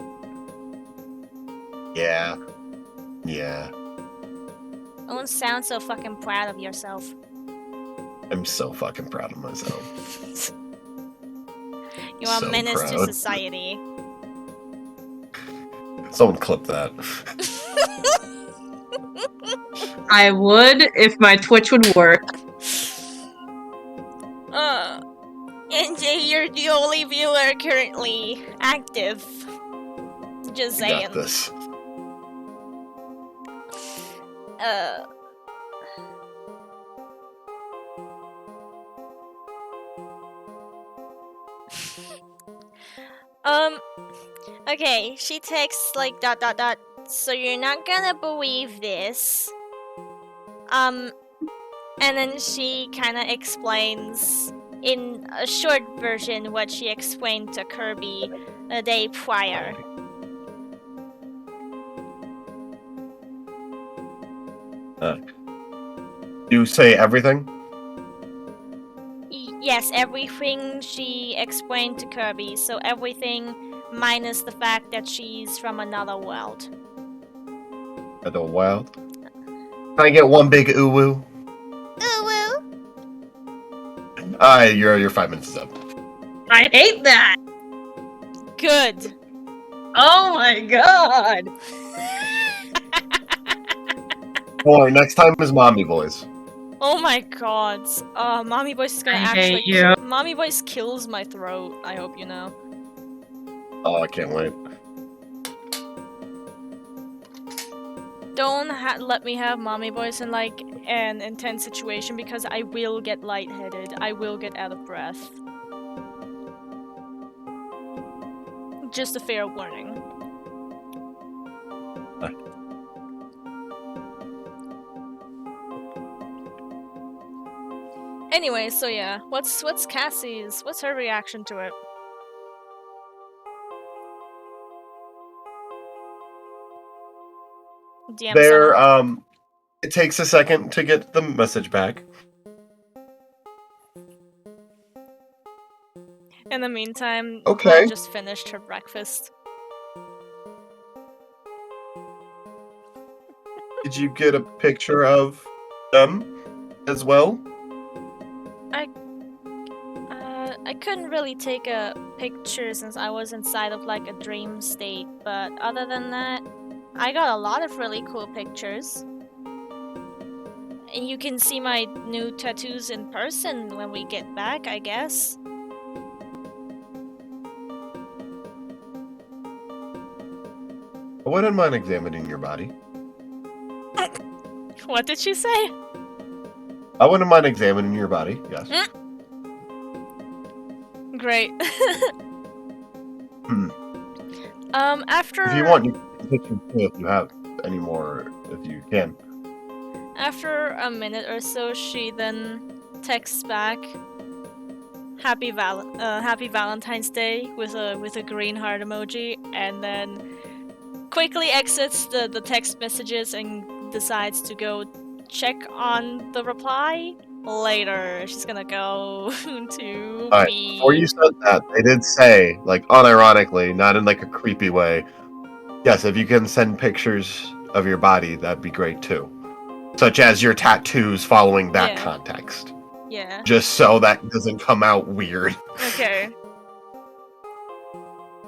Yeah. Don't sound so fucking proud of yourself. I'm so fucking proud of myself. You are So a menace to proud. society. Someone clip that. I would if my Twitch would work. NJ, you're the only viewer currently active. Just You saying. got this. Okay, she texts like ... So you're not gonna believe this. And then she kinda explains in a short version what she explained to Kirby a day prior. You say everything? Yes, everything she explained to Kirby, so everything minus the fact that she's from another world. Another wild? Can I get one big uwu? Uwu! Your 5 minutes is up. I hate that! Good. Oh my god! Or next time is mommy voice. Oh my god. Mommy voice is gonna I actually hate you. Mommy voice kills my throat, I hope you know. Oh, I can't wait. Don't let me have mommy voice in like an intense situation because I will get lightheaded. I will get out of breath. Just a fair warning. Anyway, so yeah, what's Cassie's? What's her reaction to it? DM There, Senna. it takes a second to get the message back. In the meantime, Okay. Mom just finished her breakfast. Did you get a picture of them as well? I couldn't really take a picture since I was inside of like a dream state, but other than that, I got a lot of really cool pictures. And you can see my new tattoos in person when we get back, I guess. I wouldn't mind examining your body. What did she say? I wouldn't mind examining your body, yes. Great. After... If you want, you can take some too if you have any more, if you can. After a minute or so, she then texts back, Happy Valentine's Day with a green heart emoji, and then quickly exits the text messages and decides to go check on the reply later. She's gonna go to B. Before you said that, they did say, like, unironically, not in like a creepy way, yes, if you can send pictures of your body, that'd be great too. Such as your tattoos following that context. Yeah. Just so that doesn't come out weird. Okay.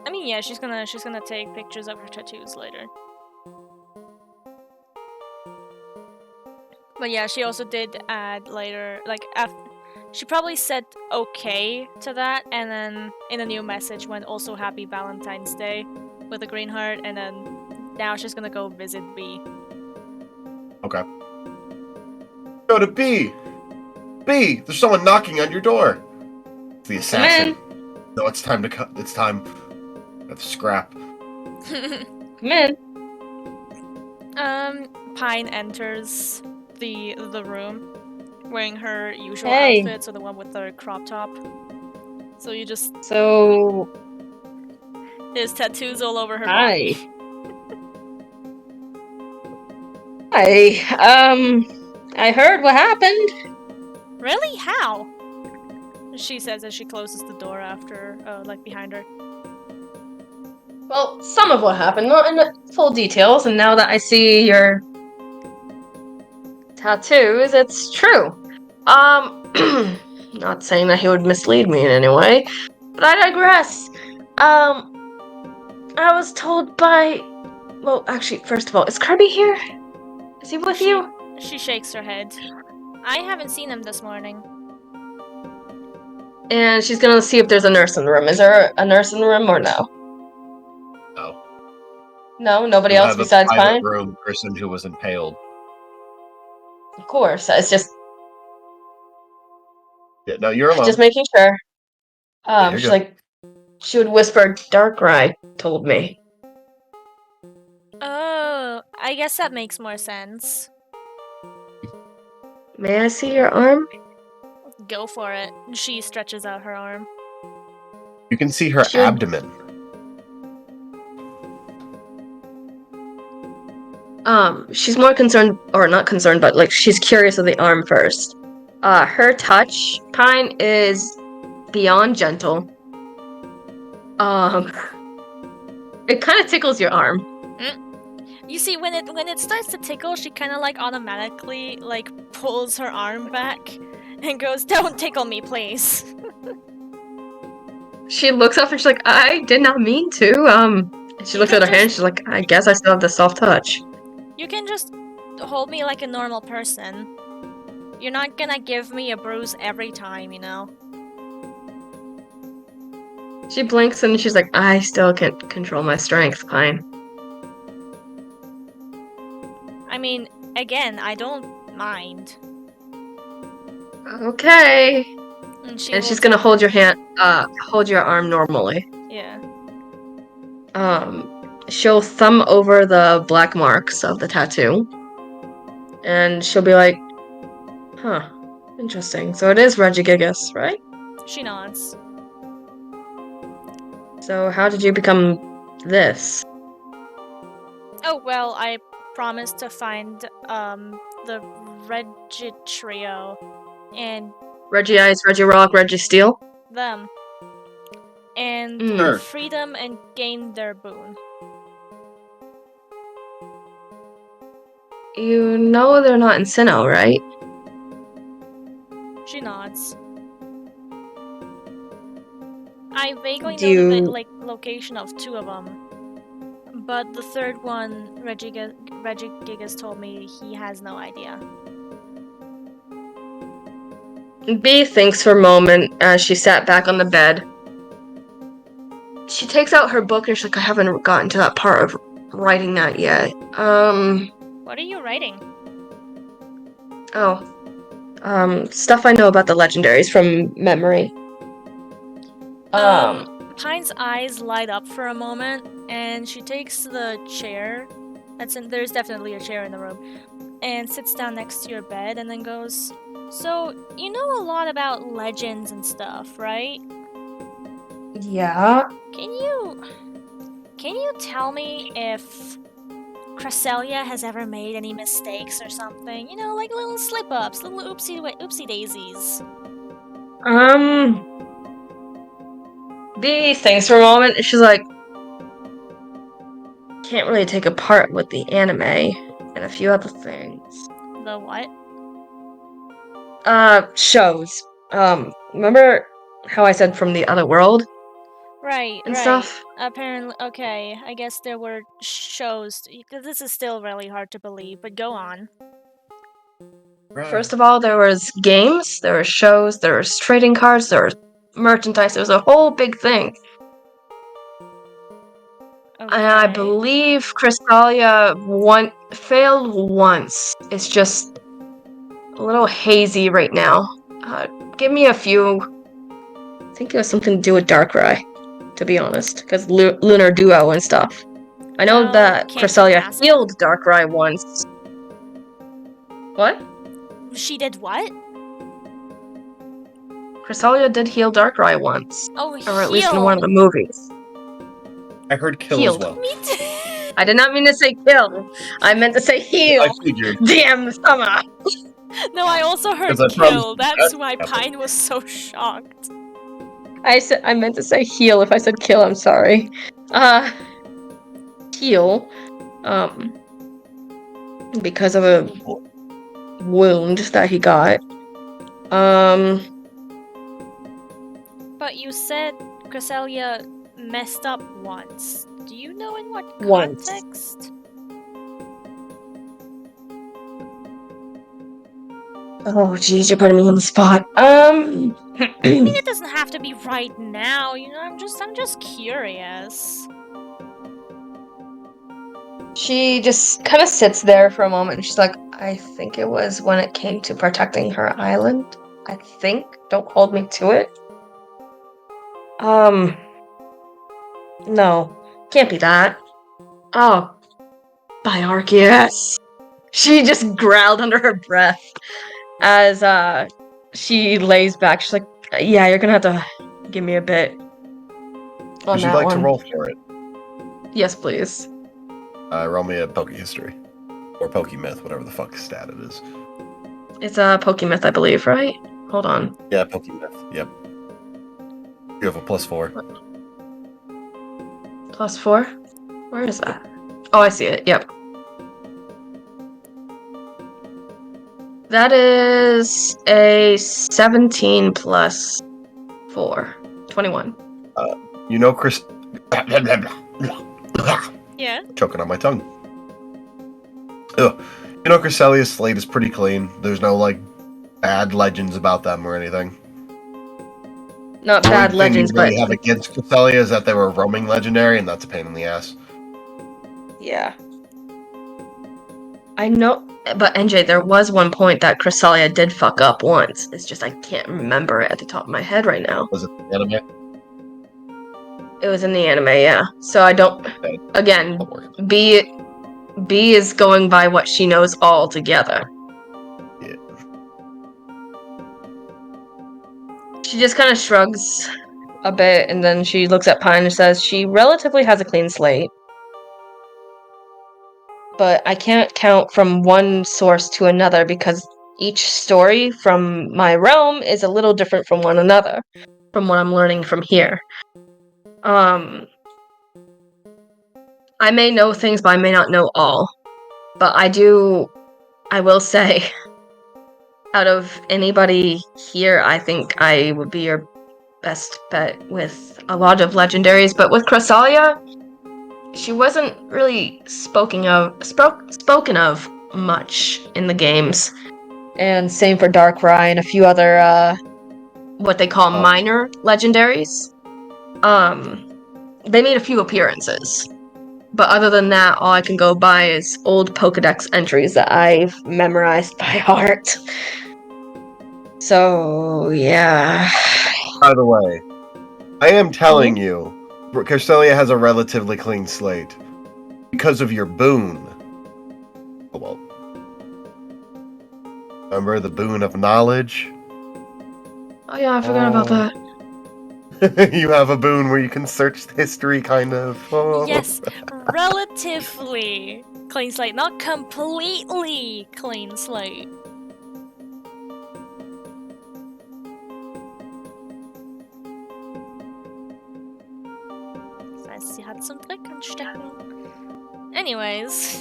I mean, yeah, she's gonna take pictures of her tattoos later. But yeah, she also did add later, like, she probably said okay to that, and then in a new message went also Happy Valentine's Day with a green heart, and then now she's gonna go visit B. Okay. Go to B! B! There's someone knocking on your door! It's the assassin. No, it's time to cut. It's time. Let's scrap. Come in. Pine enters the room wearing her usual outfit, so the one with the crop top. So you just... So... There's tattoos all over her body. Hi. I heard what happened. Really? How? She says as she closes the door after, like, behind her. Well, some of what happened, not in full details, and now that I see your tattoos, it's true. Not saying that he would mislead me in any way, but I digress. I was told by... Well, actually, first of all, is Kirby here? Is he with you? She shakes her head. I haven't seen him this morning. And she's gonna see if there's a nurse in the room. Is there a nurse in the room or no? No. No? Nobody else besides Pine? Room person who was impaled. Of course. It's just... Yeah, no, you're alone. Just making sure. She's good. like... She would whisper, Darkrai told me. Oh, I guess that makes more sense. May I see your arm? Go for it. She stretches out her arm. You can see her abdomen. She's more concerned, or not concerned, but like she's curious of the arm first. Her touch, Pine, is beyond gentle. It kind of tickles your arm. You see, when it starts to tickle, she kind of like automatically like pulls her arm back and goes, "Don't tickle me, please." She looks up and she's like, "I did not mean to." And she looks at her hand. She's like, "I guess I still have the soft touch." You can just hold me like a normal person. You're not gonna give me a bruise every time, you know? She blinks and she's like, "I still can't control my strength, Pine." Again, I don't mind. Okay. And she's gonna hold your hand, hold your arm normally. Yeah. She'll thumb over the black marks of the tattoo. And she'll be like, huh, interesting. So it is Regigigas, right? She nods. So how did you become this? Oh, well, I promised to find, the Regitrio and Reggie Ice, Reggie Rock, Reggie Steel? them. And Sure. free them and gain their boon. You know they're not in Sinnoh, right? She nods. I vaguely Do know the you- location of 2 of them. But the third one, Regigigas told me he has no idea. Bee thinks for a moment as she sat back on the bed. She takes out her book and she's like, I haven't gotten to that part of writing that yet. What are you writing? Stuff I know about the legendaries from memory. Pine's eyes light up for a moment, and she takes the chair. There's definitely a chair in the room, and sits down next to your bed, and then goes, "So you know a lot about legends and stuff, right? Yeah. Can you tell me if Cresselia has ever made any mistakes or something? You know, like little slip-ups, little oopsie daisies." Bee thinks for a moment and she's like, can't really take apart with the anime and a few other things. The what? Shows. Remember how I said from the other world? Right, And right. stuff? Apparently, okay, I guess there were shows. This is still really hard to believe, but go on. Right. First of all, there was games, there were shows, there was trading cards, there was merchandise. It was a whole big thing. Okay. And I believe Cresselia failed once. It's just a little hazy right now. Give me a few. I think it was something to do with Darkrai, to be honest, because Lunar Duo and stuff. I know Well, that can't you Cresselia ask healed Darkrai once. What? She did what? Cresselia did heal Darkrai once. Oh, Or at least in one of the movies. I heard kill Healed. as well. Me too. I did not mean to say kill. I meant to say heal. I figured. Damn, Summer. No, I also heard 'Cause I promised kill. you That's that why happened. Pine was so shocked. I meant to say heal. If I said kill, I'm sorry. Heal. Because of a wound that he got. But you said Cresselia messed up once. Do you know in what Once. context? Oh, geez, you're putting me on the spot. I mean, it doesn't have to be right now. You know, I'm just curious. She just kind of sits there for a moment and she's like, I think it was when it came to protecting her island. I think. Don't hold me to it. No. Can't be that. Oh. By Arceus. She just growled under her breath as, she lays back. She's like, yeah, you're gonna have to give me a bit on Would you that like one. to roll for it? Yes, please. Roll me a Poke History. Or Poke Myth, whatever the fuck stat it is. It's a Pokemyth, I believe, right? Hold on. Yeah, Poke Myth. Yep. You have a +4. +4? Where is that? Oh, I see it. Yep. That is a 17 plus 4. 21. You know Chris... Yeah. Choking on my tongue. Ugh. You know Cresselia's slate is pretty clean. There's no, like, bad legends about them or anything. Not The bad only legends, thing you really but have against Cresselia is that they were a roaming legendary, and that's a pain in the ass. yeah. I know But NJ, there was one point that Cresselia did fuck up once. It's just I can't remember it at the top of my head right now. Was it the anime? It was in the anime, yeah. So I don't. Okay. Again, Don't worry. B is going by what she knows altogether. Yeah. She just kind of shrugs a bit, and then she looks at Pine and says she relatively has a clean slate. But I can't count from one source to another because each story from my realm is a little different from one another, from what I'm learning from here. I may know things, but I may not know all. But I will say, out of anybody here, I think I would be your best bet with a lot of legendaries. But with Cresselia, she wasn't really spoken of much in the games. And same for Darkrai and a few other, what they call minor legendaries. They made a few appearances. But other than that, all I can go by is old Pokedex entries that I've memorized by heart. So, yeah. By the way, I am telling you, Cresselia has a relatively clean slate. Because of your boon. Oh, well. Remember the boon of knowledge? Oh yeah, I forgot about that. You have a boon where you can search history, kind of. Oh. Yes, relatively clean slate, not completely clean slate. Sie hat zum Drücken stecken. Anyways.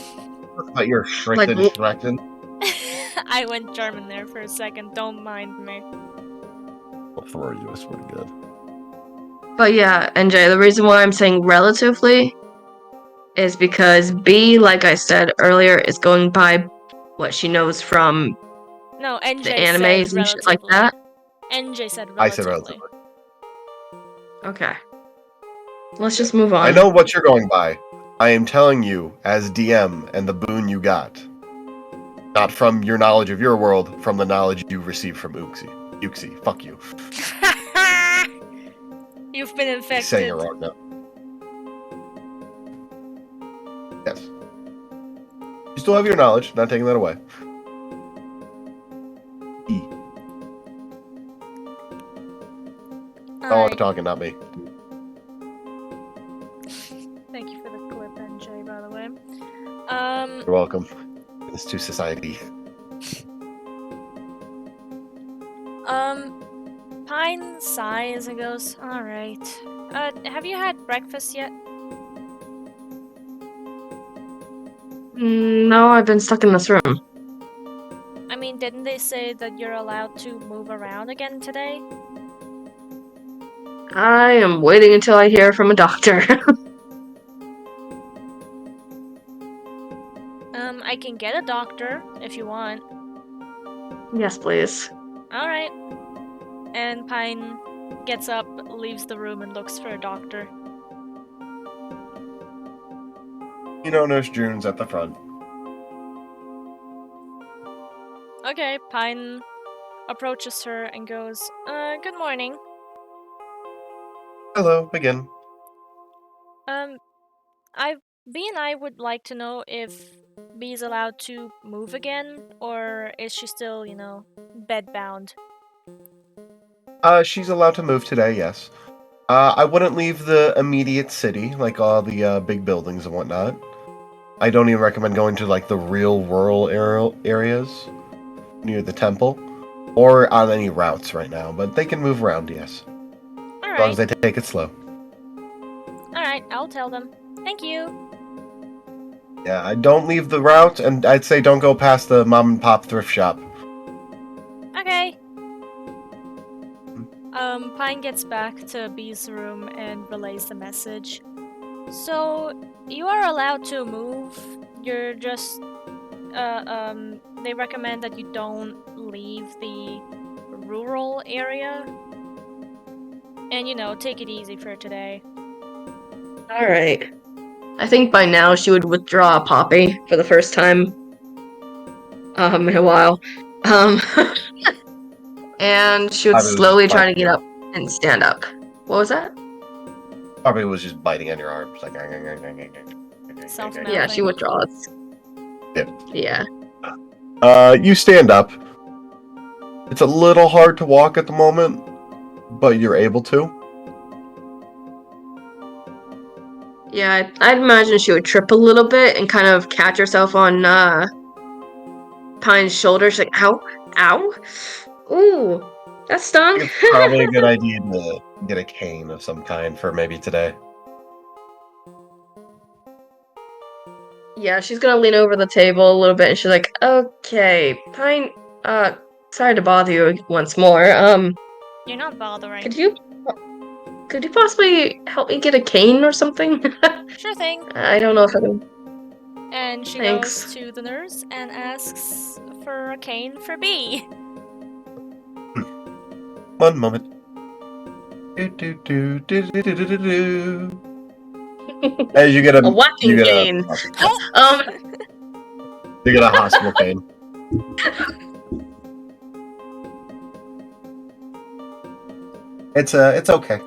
But you're Schrecken. I went German there for a second, don't mind me. I'll throw you, I swear to God. But yeah, NJ, the reason why I'm saying relatively is because B, like I said earlier, is going by what she knows from NJ the animes and shit like that. NJ said relatively. I said relatively. Okay. Let's just move on. I know what you're going by. I am telling you as DM and the boon you got. Not from your knowledge of your world, from the knowledge you received from Uxie. Fuck you. You've been infected. Saying it wrong now. Yes. You still have your knowledge, not taking that away. E. Oh, I'm talking, not me. Thank you for the clip, NJ, by the way. You're welcome. It's to society. Pine sighs and goes, alright. Have you had breakfast yet? No, I've been stuck in this room. I mean, didn't they say that you're allowed to move around again today? I am waiting until I hear from a doctor. I can get a doctor if you want. Yes, please. Alright. And Pine gets up, leaves the room, and looks for a doctor. You know, Nurse June's at the front. Okay, Pine approaches her and goes, good morning. Hello, again. B and I would like to know if B is allowed to move again, or is she still, bedbound? She's allowed to move today, yes. I wouldn't leave the immediate city, like all the big buildings and whatnot. I don't even recommend going to like the real rural areas near the temple, or on any routes right now. But they can move around, yes. All right. As long as they take it slow. All right, I'll tell them. Thank you. Yeah, I don't leave the route, and I'd say don't go past the mom and pop thrift shop. Okay. Pine gets back to B's room and relays the message. So, you are allowed to move. You're just, they recommend that you don't leave the rural area. And, take it easy for today. Alright. I think by now she would withdraw a Poppy for the first time. in a while. And she would Probably was slowly just try to biting get you. up and stand up. What was that? Probably was just biting on your arms, like. Self-mouthing. Yeah, she withdraws. Yeah. Yeah. You stand up. It's a little hard to walk at the moment, but you're able to. Yeah, I'd imagine she would trip a little bit and kind of catch herself on Pine's shoulder. She's like, ow, ow. Ooh, that stung. It's probably a good idea to get a cane of some kind for maybe today. Yeah, she's gonna lean over the table a little bit and she's like, okay, Pine, sorry to bother you once more. You're not bothering. Could you possibly help me get a cane or something? Sure thing. I don't know if I can. And she Thanks. goes to the nurse and asks for a cane for B. One moment. As you get A whacking cane. You get a hospital cane. It's okay.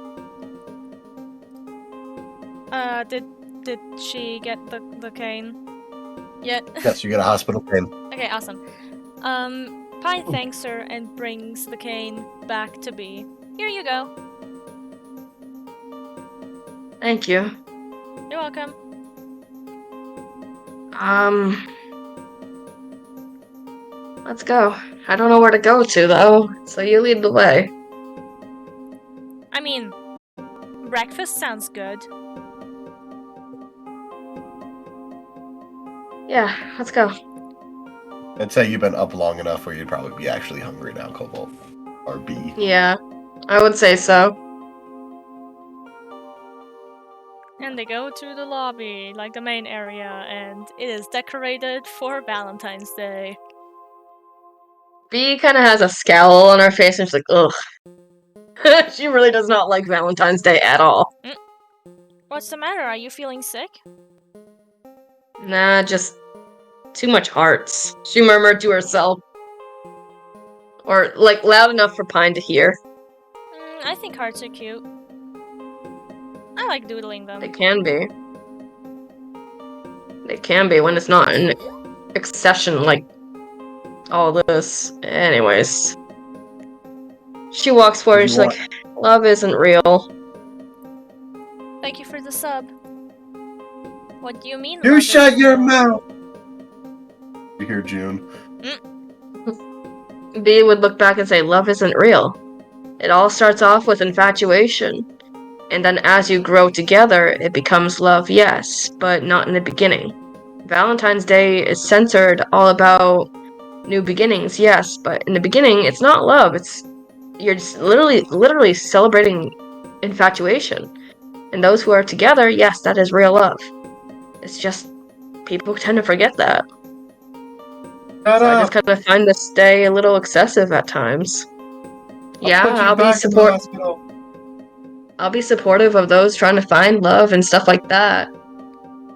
Did she get the cane yet? Yes, you get a hospital cane. Okay, awesome. Pine thanks her and brings the cane back to B. Here you go. Thank you. You're welcome. Let's go. I don't know where to go to though, so you lead the way. I mean, breakfast sounds good. Yeah, let's go. I'd say you've been up long enough where you'd probably be actually hungry now, Cobalt. Or B. Yeah, I would say so. And they go to the lobby, like the main area, and it is decorated for Valentine's Day. B kind of has a scowl on her face and she's like, ugh. She really does not like Valentine's Day at all. What's the matter? Are you feeling sick? Nah, just too much hearts, she murmured to herself. Or, like, loud enough for Pine to hear. I think hearts are cute. I like doodling them. They can be. They can be when it's not an accession like all this. Anyways. She walks forward and she's like, love isn't real. Thank you for the sub. What do you mean? You shut your mouth! You hear June. B would look back and say, love isn't real. It all starts off with infatuation. And then as you grow together, it becomes love, yes, but not in the beginning. Valentine's Day is centered all about new beginnings, yes, but in the beginning, it's not love. You're just literally celebrating infatuation. And those who are together, yes, that is real love. It's just people tend to forget that. So I just kind of find this day a little excessive at times. I'll be supportive of those trying to find love and stuff like that.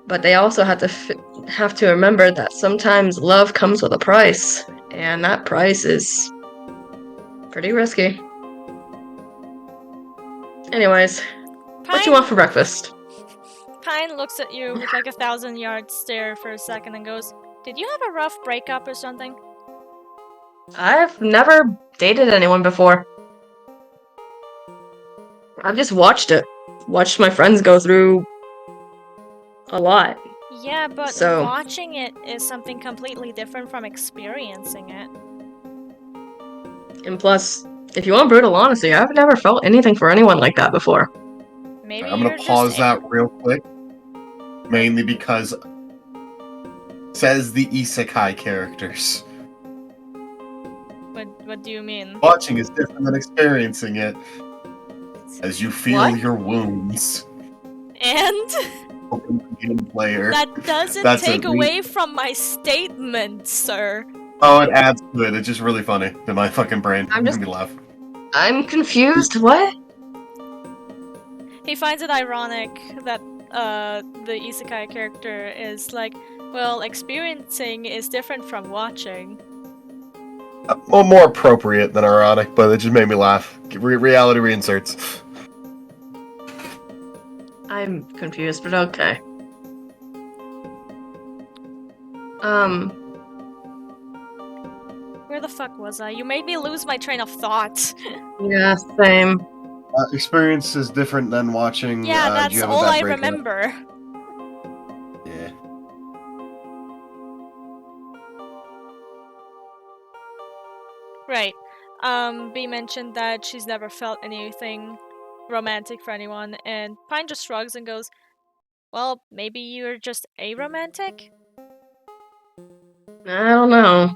But they also have to remember that sometimes love comes with a price, and that price is pretty risky. Anyways, what you want for breakfast? Pine looks at you with like 1,000-yard stare for a second and goes, did you have a rough breakup or something? I've never dated anyone before. I've just watched it. Watched my friends go through a lot. Yeah, but watching it is something completely different from experiencing it. And plus, if you want brutal honesty, I've never felt anything for anyone like that before. Maybe I'm gonna pause that real quick. Mainly because says the isekai characters. What do you mean? Watching is different than experiencing it. As you feel your wounds. And? Player. That doesn't take away from my statement, sir. Oh, it adds to it. It's just really funny to my fucking brain. Made me laugh. I'm confused. What? He finds it ironic that the isekai character is like, Well, experiencing is different from watching. Well, more appropriate than ironic, but it just made me laugh. Reality reinserts. I'm confused, but okay. Where the fuck was I? You made me lose my train of thought. Yeah, same. Experience is different than watching. Yeah, do that's you have a all bad I breakup? remember. Yeah. Right. B mentioned that she's never felt anything romantic for anyone, and Pine just shrugs and goes, well, maybe you're just aromantic? I don't know.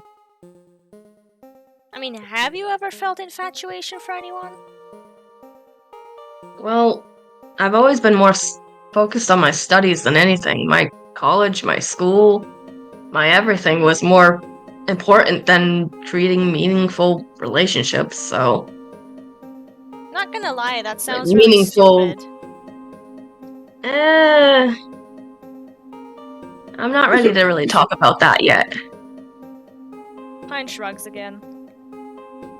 I mean, have you ever felt infatuation for anyone? Well, I've always been more focused on my studies than anything. My college, my school, my everything was more important than creating meaningful relationships, so... Not gonna lie, that like, sounds really meaningful... stupid. I'm not ready to really talk about that yet. Pine shrugs again.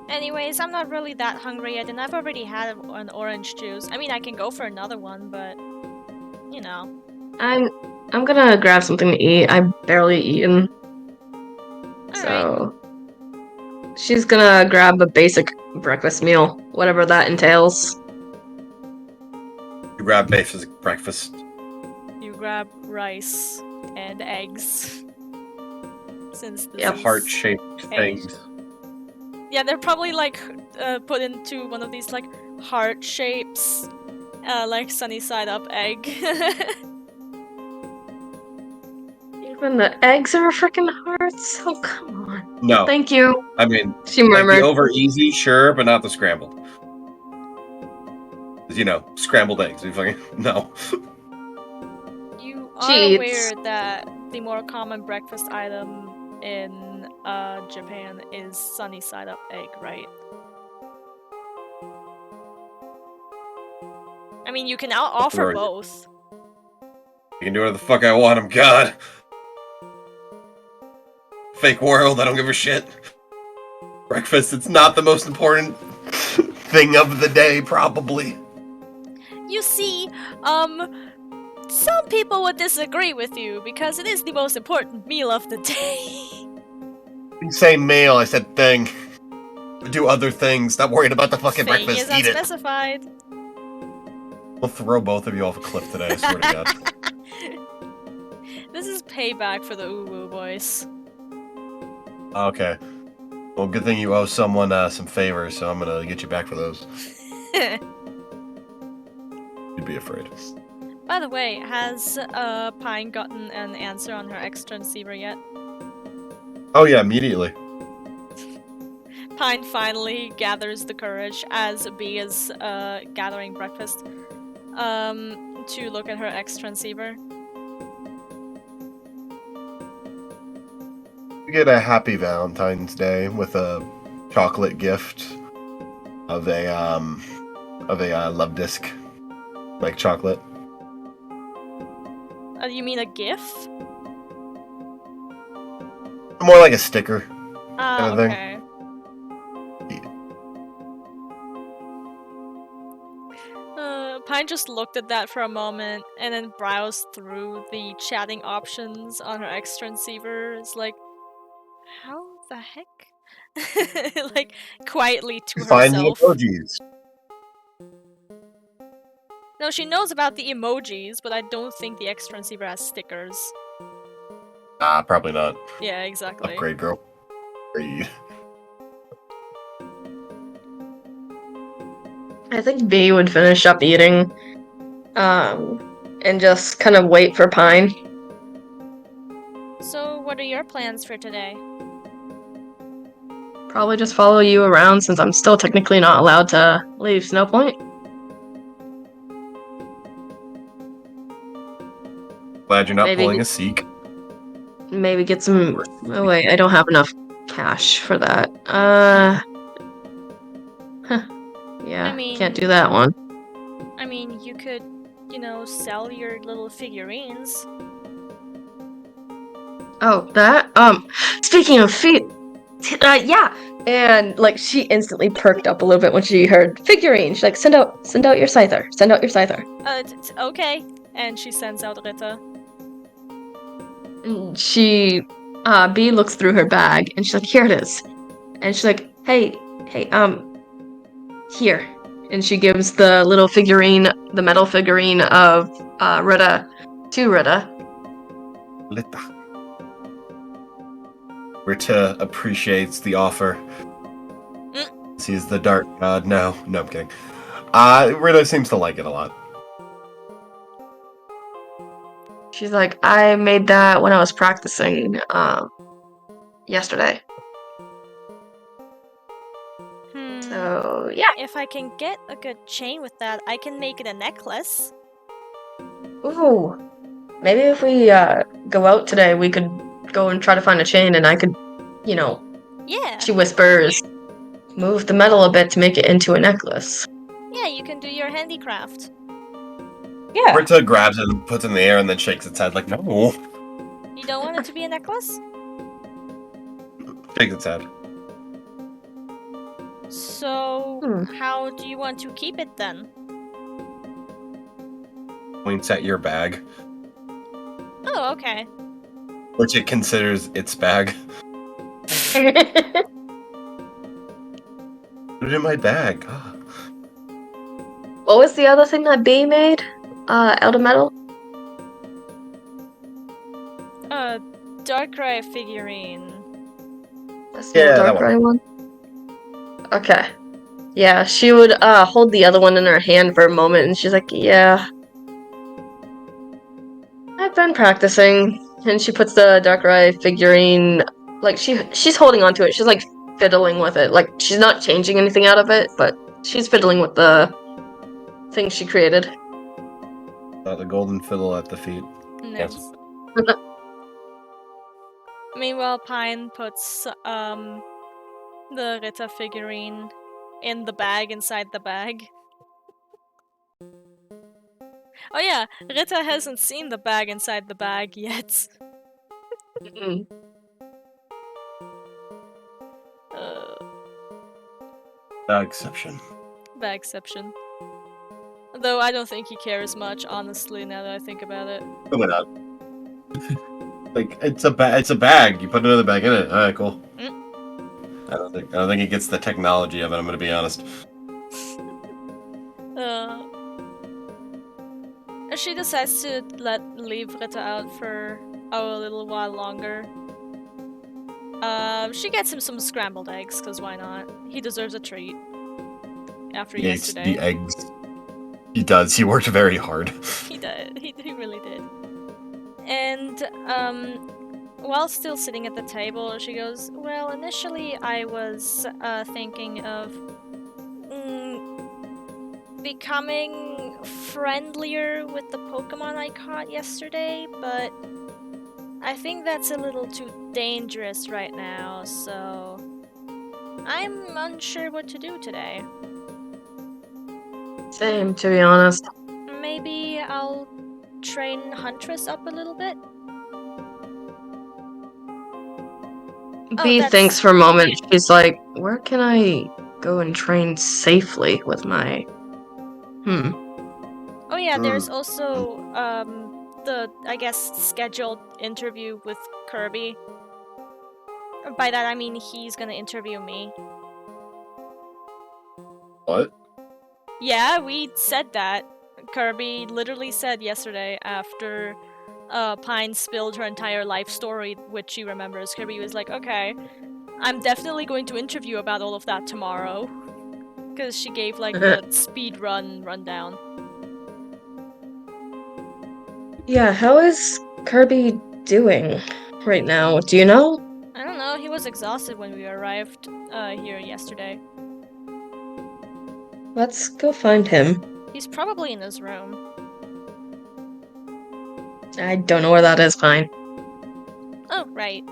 Anyways, I'm not really that hungry yet, and I've already had an orange juice. I mean, I can go for another one, but... you know. I'm gonna grab something to eat. I've barely eaten. So... she's gonna grab a basic breakfast meal, whatever that entails. You grab basic breakfast. You grab rice and eggs. Since this Yeah, is heart-shaped things. Yeah, they're probably like put into one of these like heart shapes, like sunny side up egg. Even the eggs are freaking hearts? Oh, come on. No. Thank you. I mean, She like murmured. the over easy, sure, but not the scrambled. 'Cause, you know, scrambled eggs. You fucking no. You She are eats. aware that the more common breakfast item in Japan is sunny side up egg, right? I mean, you can offer Right. both. You can do whatever the fuck I want. I'm God. Fake world. I don't give a shit. Breakfast. It's not the most important thing of the day, probably. You see, some people would disagree with you because it is the most important meal of the day. Same meal. I said thing. Do other things. Stop worrying about the fucking Thing breakfast. is Eat it. unspecified. We'll throw both of you off a cliff today. I swear to God. This is payback for the uwu boys. Okay. Well, good thing you owe someone some favors, so I'm gonna get you back for those. You'd be afraid. By the way, has Pine gotten an answer on her X transceiver yet? Oh yeah, immediately. Pine finally gathers the courage as B is gathering breakfast to look at her X transceiver. You get a happy Valentine's Day with a chocolate gift of a love disc, like chocolate. You mean a GIF? More like a sticker kind of thing. Okay. Pine just looked at that for a moment and then browsed through the chatting options on her X transceiver. It's like, how the heck? Like, quietly to Find the herself. emojis. No, she knows about the emojis, but I don't think the X transceiver has stickers. Probably not. Yeah, exactly. Upgrade, girl. Upgrade. I think B would finish up eating, and just kind of wait for Pine. So, what are your plans for today? Probably just follow you around since I'm still technically not allowed to leave Snowpoint. Glad you're not Maybe- pulling a Seek. Maybe get some... Oh wait, I don't have enough cash for that. Yeah, I mean- can't do that one. I mean, you could, you know, sell your little figurines. Oh, that? Speaking of feet, yeah. And, like, she instantly perked up a little bit when she heard figurine. She's like, send out your scyther. Send out your scyther. Okay. And she sends out Rita. And she, B looks through her bag, and she's like, here it is. And she's like, hey, here. And she gives the little figurine, the metal figurine of Rita to Rita. Rita appreciates the offer. Sees the dark god now. No, I'm kidding. Rita seems to like it a lot. She's like, I made that when I was practicing yesterday. So, yeah. If I can get a good chain with that, I can make it a necklace. Ooh. Maybe if we go out today, we could go and try to find a chain, and I could, Yeah. She whispers, move the metal a bit to make it into a necklace. Yeah, you can do your handicraft. Yeah. Rita grabs it and puts it in the air and then shakes its head like, no. You don't want it to be a necklace? Shakes its head. So, how do you want to keep it then? Points at your bag. Oh, okay. Which it considers its bag. Put it in my bag. What was the other thing that B made? Out of metal? Darkrai figurine. That's the Darkrai one? Okay. Yeah, she would hold the other one in her hand for a moment, and she's like, yeah. I've been practicing. And she puts the Darkrai figurine, like, she's holding onto it. She's, like, fiddling with it. Like, she's not changing anything out of it, but she's fiddling with the thing she created. The golden fiddle at the feet. Nice. Meanwhile, Pine puts the Rita figurine in the bag inside the bag. Oh yeah, Rita hasn't seen the bag inside the bag yet. Bagception. Bagception. Though I don't think he cares much, honestly, now that I think about it. Probably not. Like, it's a bag. You put another bag in it. Alright, cool. I don't think he gets the technology of it, I'm gonna be honest. She decides to leave Rita out for a little while longer. She gets him some scrambled eggs, cause why not? He deserves a treat. After yesterday. He eats the eggs. He does. He worked very hard. He did. He really did. And, while still sitting at the table, she goes, well, initially I was, thinking of, becoming friendlier with the Pokemon I caught yesterday, but I think that's a little too dangerous right now, so I'm unsure what to do today. Same, to be honest. Maybe I'll train Huntress up a little bit? B thinks for a moment. She's like, where can I go and train safely with my... Oh yeah, there's also, the, I guess, scheduled interview with Kirby. By that I mean he's gonna interview me. What? Yeah, we said that. Kirby literally said yesterday after Pine spilled her entire life story, which she remembers. Kirby was like, okay, I'm definitely going to interview about all of that tomorrow. Because she gave, like, the speed rundown. Yeah, how is Kirby doing right now? Do you know? I don't know, he was exhausted when we arrived here yesterday. Let's go find him. He's probably in his room. I don't know where that is, Pine. Oh, right.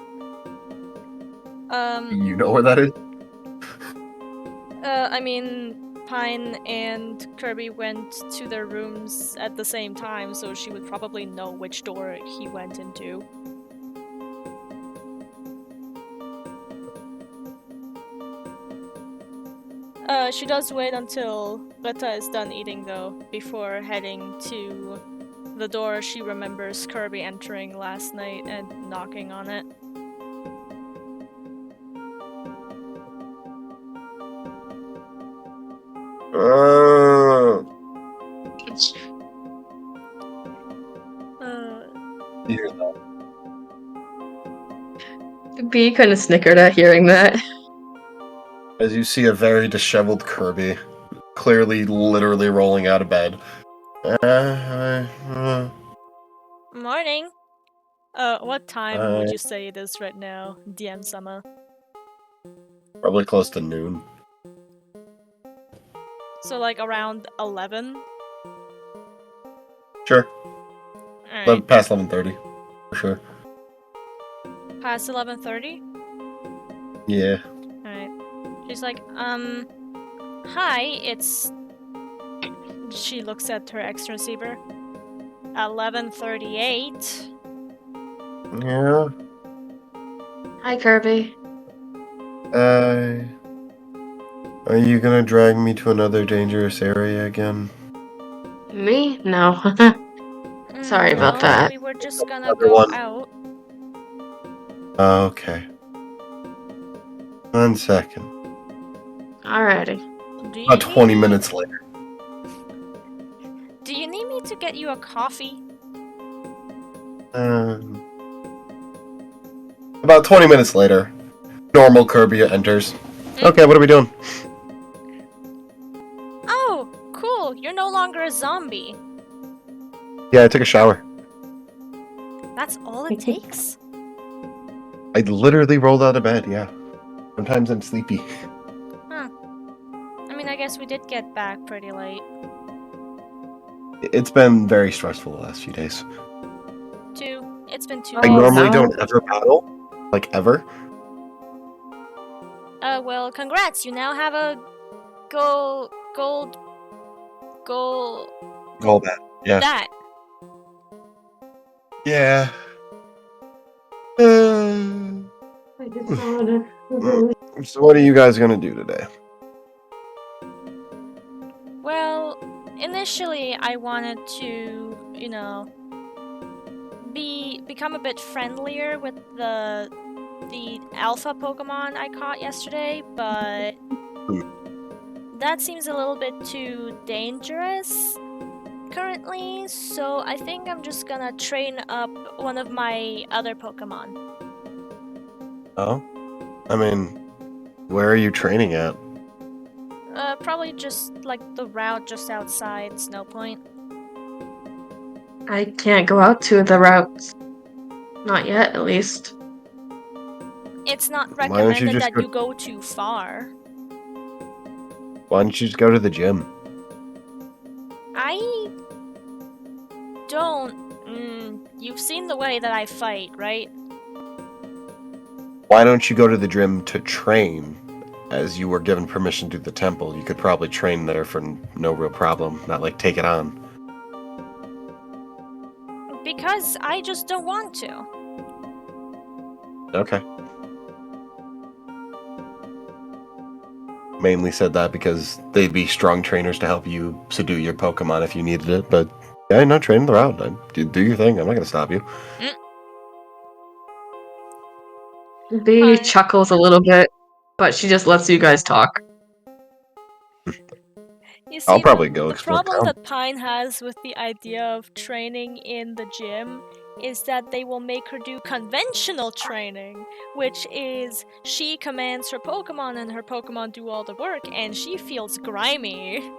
You know where that is? I mean, Pine and Kirby went to their rooms at the same time, so she would probably know which door he went into. She does wait until Rita is done eating, though, before heading to the door she remembers Kirby entering last night and knocking on it. You hear that? B kind of snickered at hearing that. As you see a very disheveled Kirby, clearly, literally rolling out of bed. Morning! What time would you say it is right now, DM-sama? Probably close to noon. So, like, around 11? Sure. Alright. Past 11:30, for sure. Past 11:30? Yeah. Alright. She's like, hi, it's... She looks at her X receiver. 11:38. Yeah. Hi, Kirby. Are you gonna drag me to another dangerous area again? Me? No. Sorry about No, that. we were just gonna Another go one. out. Okay. 1 second. Alrighty. Do you About 20 need- minutes later. Do you need me to get you a coffee? About 20 minutes later, normal Kirby enters. Okay, what are we doing? Oh, cool. You're no longer a zombie. Yeah, I took a shower. That's all it takes? I literally rolled out of bed, yeah. Sometimes I'm sleepy. Huh. I mean, I guess we did get back pretty late. It's been very stressful the last few days. It's been 2 I days. normally no. don't ever battle. Like, ever. Well, congrats. You now have a gold All that. Yeah. that. Yeah. I just wanna. So what are you guys gonna do today? Well, initially I wanted to, become a bit friendlier with the alpha Pokemon I caught yesterday, but that seems a little bit too dangerous currently, so I think I'm just gonna train up one of my other Pokemon. Oh? I mean, where are you training at? Probably just like the route just outside Snow Point. I can't go out to the routes. Not yet, at least. It's not Why don't you recommended just that go- you go too far. Why don't you just go to the gym? I don't. You've seen the way that I fight, right? Why don't you go to the gym to train? As you were given permission to the temple, you could probably train there for no real problem, not like take it on. Because I just don't want to. Okay. Mainly said that because they'd be strong trainers to help you subdue your Pokemon if you needed it, but yeah, not training the route. Do your thing. I'm not gonna stop you. B Fine. chuckles a little bit, but she just lets you guys talk. You see, I'll probably go the explore problem town. that Pine has with the idea of training in the gym is that they will make her do conventional training, which is she commands her Pokemon and her Pokemon do all the work, and she feels grimy.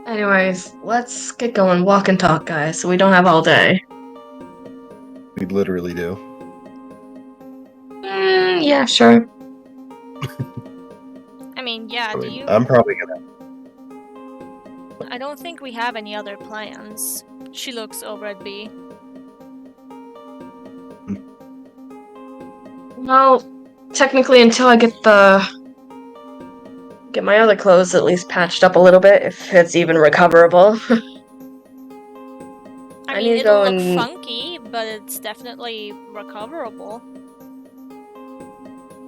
Anyways, let's get going. Walk and talk, guys, so we don't have all day. We literally do. Yeah, sure. I mean, yeah, I do mean, you? I'm probably gonna. I don't think we have any other plans. She looks over at B. Well, technically, until I get my other clothes at least patched up a little bit, if it's even recoverable. I mean, need to it'll go look and funky, but it's definitely recoverable.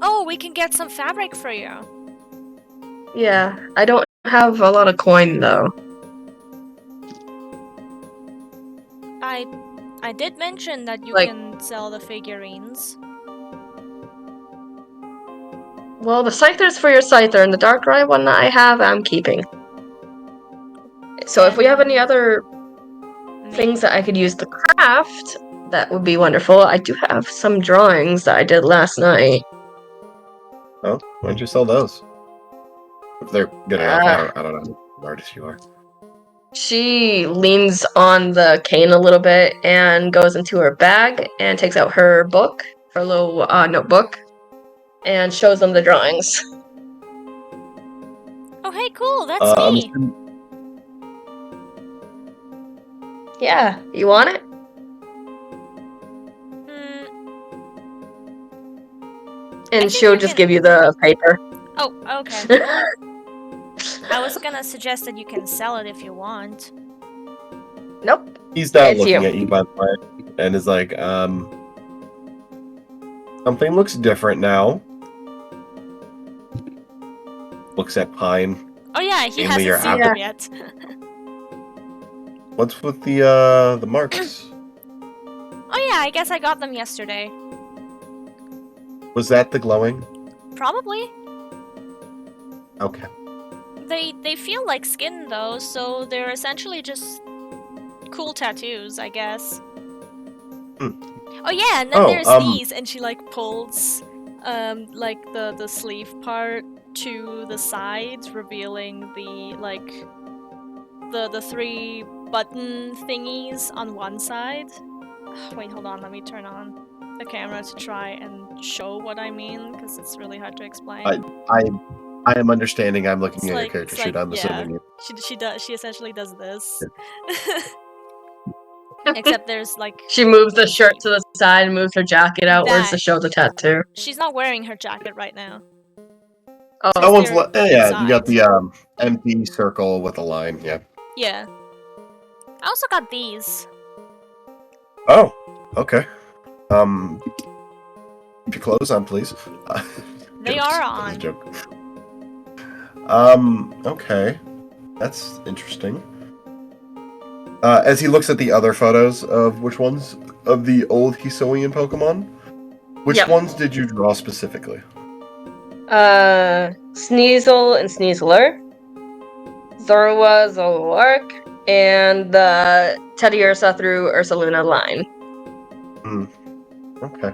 Oh, we can get some fabric for you. yeah. I don't have a lot of coin though. I did mention that you Like- can sell the figurines. Well, the Scyther's for your Scyther, and the Darkrai one that I have, I'm keeping. So if we have any other things that I could use to craft, that would be wonderful. I do have some drawings that I did last night. Oh, why don't you sell those? If they're good enough, I don't know what artist you are. She leans on the cane a little bit and goes into her bag and takes out her book, her little notebook, and shows them the drawings. Oh, hey, cool, that's me! Yeah, you want it? And think she'll you just can- give you the paper. Oh, okay. I was gonna suggest that you can sell it if you want. Nope. He's not It's looking you. at you, by the way, and is like, something looks different now. Looks at Pine. Oh yeah, he Mainly your hasn't seen them yet. What's with the marks? Oh yeah, I guess I got them yesterday. Was that the glowing? Probably. Okay. They feel like skin though, so they're essentially just cool tattoos, I guess. Oh yeah, and then there's these, and she like pulls like the sleeve part to the sides, revealing the like the 3 button thingies on one side. Wait, hold on, let me turn on the camera to try and show what I mean, because it's really hard to explain. I am understanding. I'm looking It's at like- your character it's sheet. like- I'm yeah. assuming you. She essentially does this. Except there's like She moves the shirt to the side and moves her jacket outwards to That. show the tattoo. she's not wearing her jacket right now. Oh, That one's they're yeah. You got inside. the empty circle with a line. Yeah. Yeah. I also got these. Oh. Okay. Keep your clothes on, please. They Jokes. are That was a on. joke. Okay. That's interesting. As he looks at the other photos of which ones of the old Hisuian Pokemon, which Yep. ones did you draw specifically? Sneasel and Sneasler, Zorua, Zoroark, and the Teddiursa through Ursaluna line. Okay.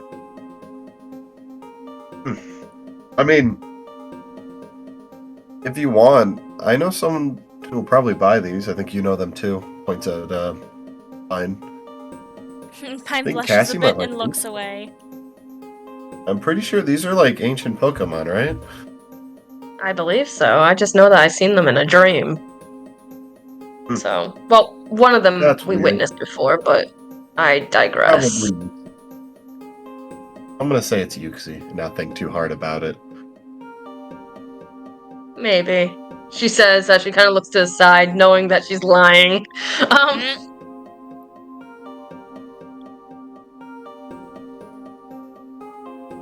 I mean, if you want, I know someone who will probably buy these. I think you know them too. Points out, Pine. Pine think blushes Cassie a might bit like and these. looks away. I'm pretty sure these are like ancient Pokemon, right? I believe so. I just know that I've seen them in a dream. So, well, one of them That's we weird. witnessed before, but I digress. Probably. I'm gonna say it's Yuxi and not think too hard about it. Maybe. She says that she kind of looks to the side, knowing that she's lying.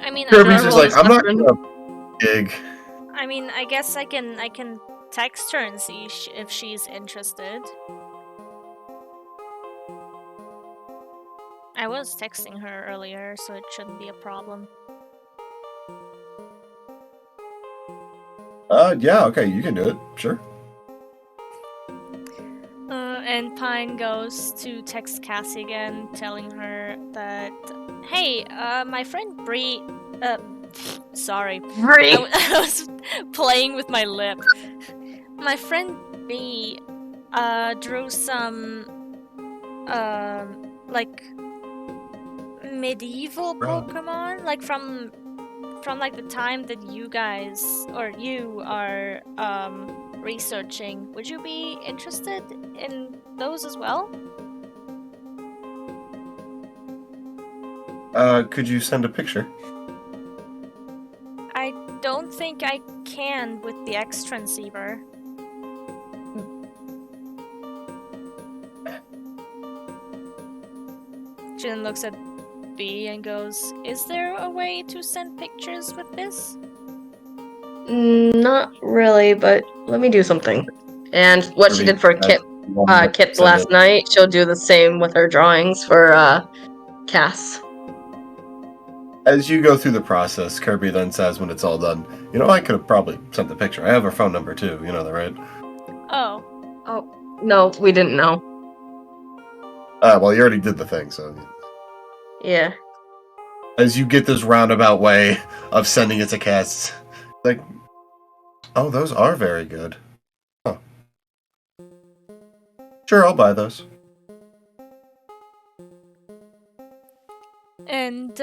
I mean, Kirby's I just will like, I'm not discussion. gonna dig. I mean, I guess I can text her and see if she's interested. I was texting her earlier, so it shouldn't be a problem. Yeah, okay, you can do it. Sure. And Pine goes to text Cassie again, telling her that, hey, my friend Bree, sorry. Bree! I was playing with my lip. My friend Bree, drew some, like, medieval Pokemon, like from like the time that you guys, or you are, researching. Would you be interested in those as well? Could you send a picture? I don't think I can with the X transceiver. picture and looks at B and goes, "Is there a way to send pictures with this?" Not really, but let me do something. And what she did for Kit last night, she'll do the same with her drawings for Cass. As you go through the process, Kirby then says when it's all done, "You know, I could have probably sent the picture. I have her phone number too. You know that, right?" Oh. No, we didn't know. Well, you already did the thing, so... Yeah. As you get this roundabout way of sending it to Cass, like, oh, those are very good. Huh. Sure, I'll buy those. And,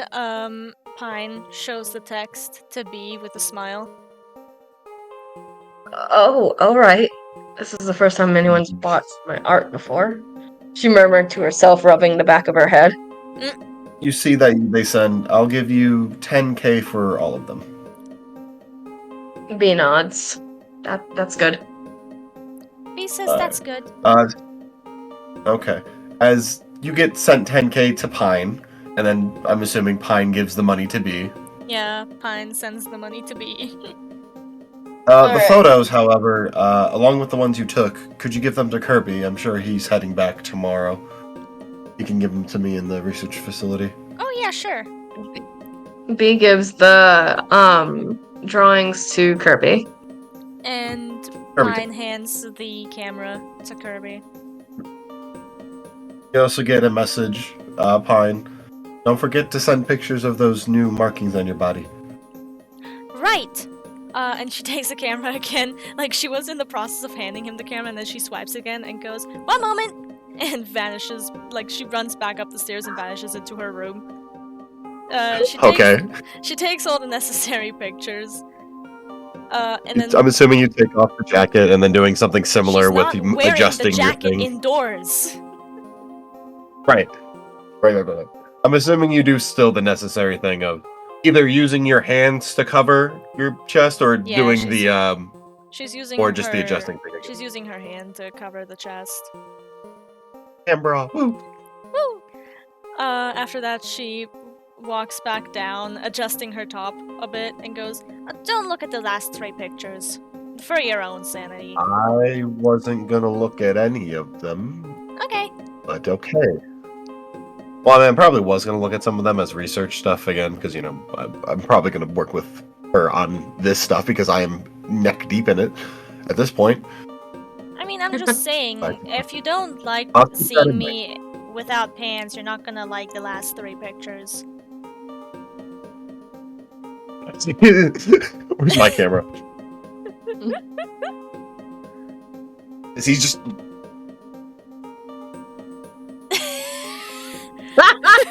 Pine shows the text to B with a smile. Oh, alright. This is the first time anyone's bought my art before. She murmured to herself, rubbing the back of her head. You see that they send, "I'll give you 10K for all of them." B nods. That's good. B says that's good. Okay. As you get sent 10K to Pine, and then I'm assuming Pine gives the money to B. Yeah, Pine sends the money to B. The photos, however, along with the ones you took, could you give them to Kirby? I'm sure he's heading back tomorrow. You can give them to me in the research facility. Oh yeah, sure. B gives the drawings to Kirby. And Kirby. Pine hands the camera to Kirby. You also get a message, Pine. "Don't forget to send pictures of those new markings on your body." Right! And she takes the camera again. Like, she was in the process of handing him the camera, and then she swipes again and goes, "One moment!" And vanishes. Like, she runs back up the stairs and vanishes into her room. She takes all the necessary pictures. And then I'm assuming you take off the jacket and then doing something similar with adjusting the jacket your thing. indoors. Right. I'm assuming you do still the necessary thing of either using your hands to cover your chest or doing the She's using or just the adjusting thing. She's using her hand to cover the chest. Canberra. Woo. Woo! After that, she walks back down, adjusting her top a bit, and goes, "Don't look at the last 3 pictures. For your own sanity." I wasn't gonna look at any of them. Okay. But okay. Well, I mean, I probably was gonna look at some of them as research stuff again, because, you know, I'm probably gonna work with her on this stuff because I am neck deep in it at this point. I mean, I'm just saying, if you don't like seeing me without pants, you're not gonna like the last 3 pictures. Where's my camera? Is he just...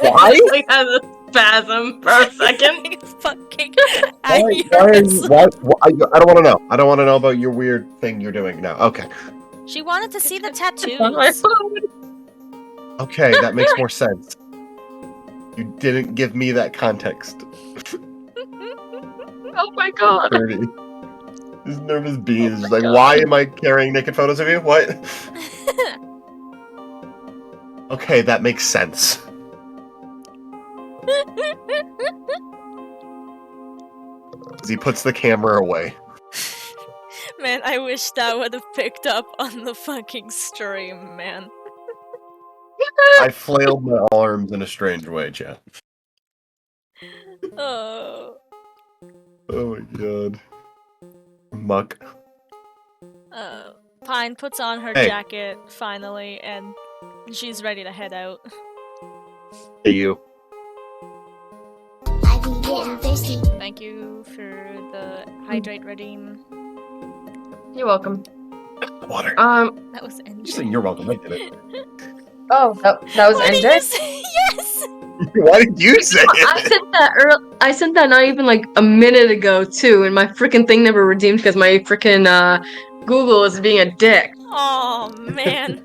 Why? Like has a spasm for a second. Fucking why, I don't want to know. I don't want to know about your weird thing you're doing now. Okay. She wanted to see the tattoos. Okay, that makes more sense. You didn't give me that context. Oh my god. This nervous being is like, why am I carrying naked photos of you? What? Okay, that makes sense. He puts the camera away. Man, I wish that would have picked up on the fucking stream, man. I flailed my arms in a strange way, chat. Oh. Oh my god. Muck. Pine puts on her jacket, finally, and she's ready to head out. Hey, you. I be getting thirsty. Thank you for the hydrate redeem. You're welcome. Water. That was NJ. You saying you're welcome, I did it. Oh, that was Why NJ? did you say yes? Why did you say it? I sent that not even like a minute ago too, and my freaking thing never redeemed because my freaking Google is being a dick. Oh man.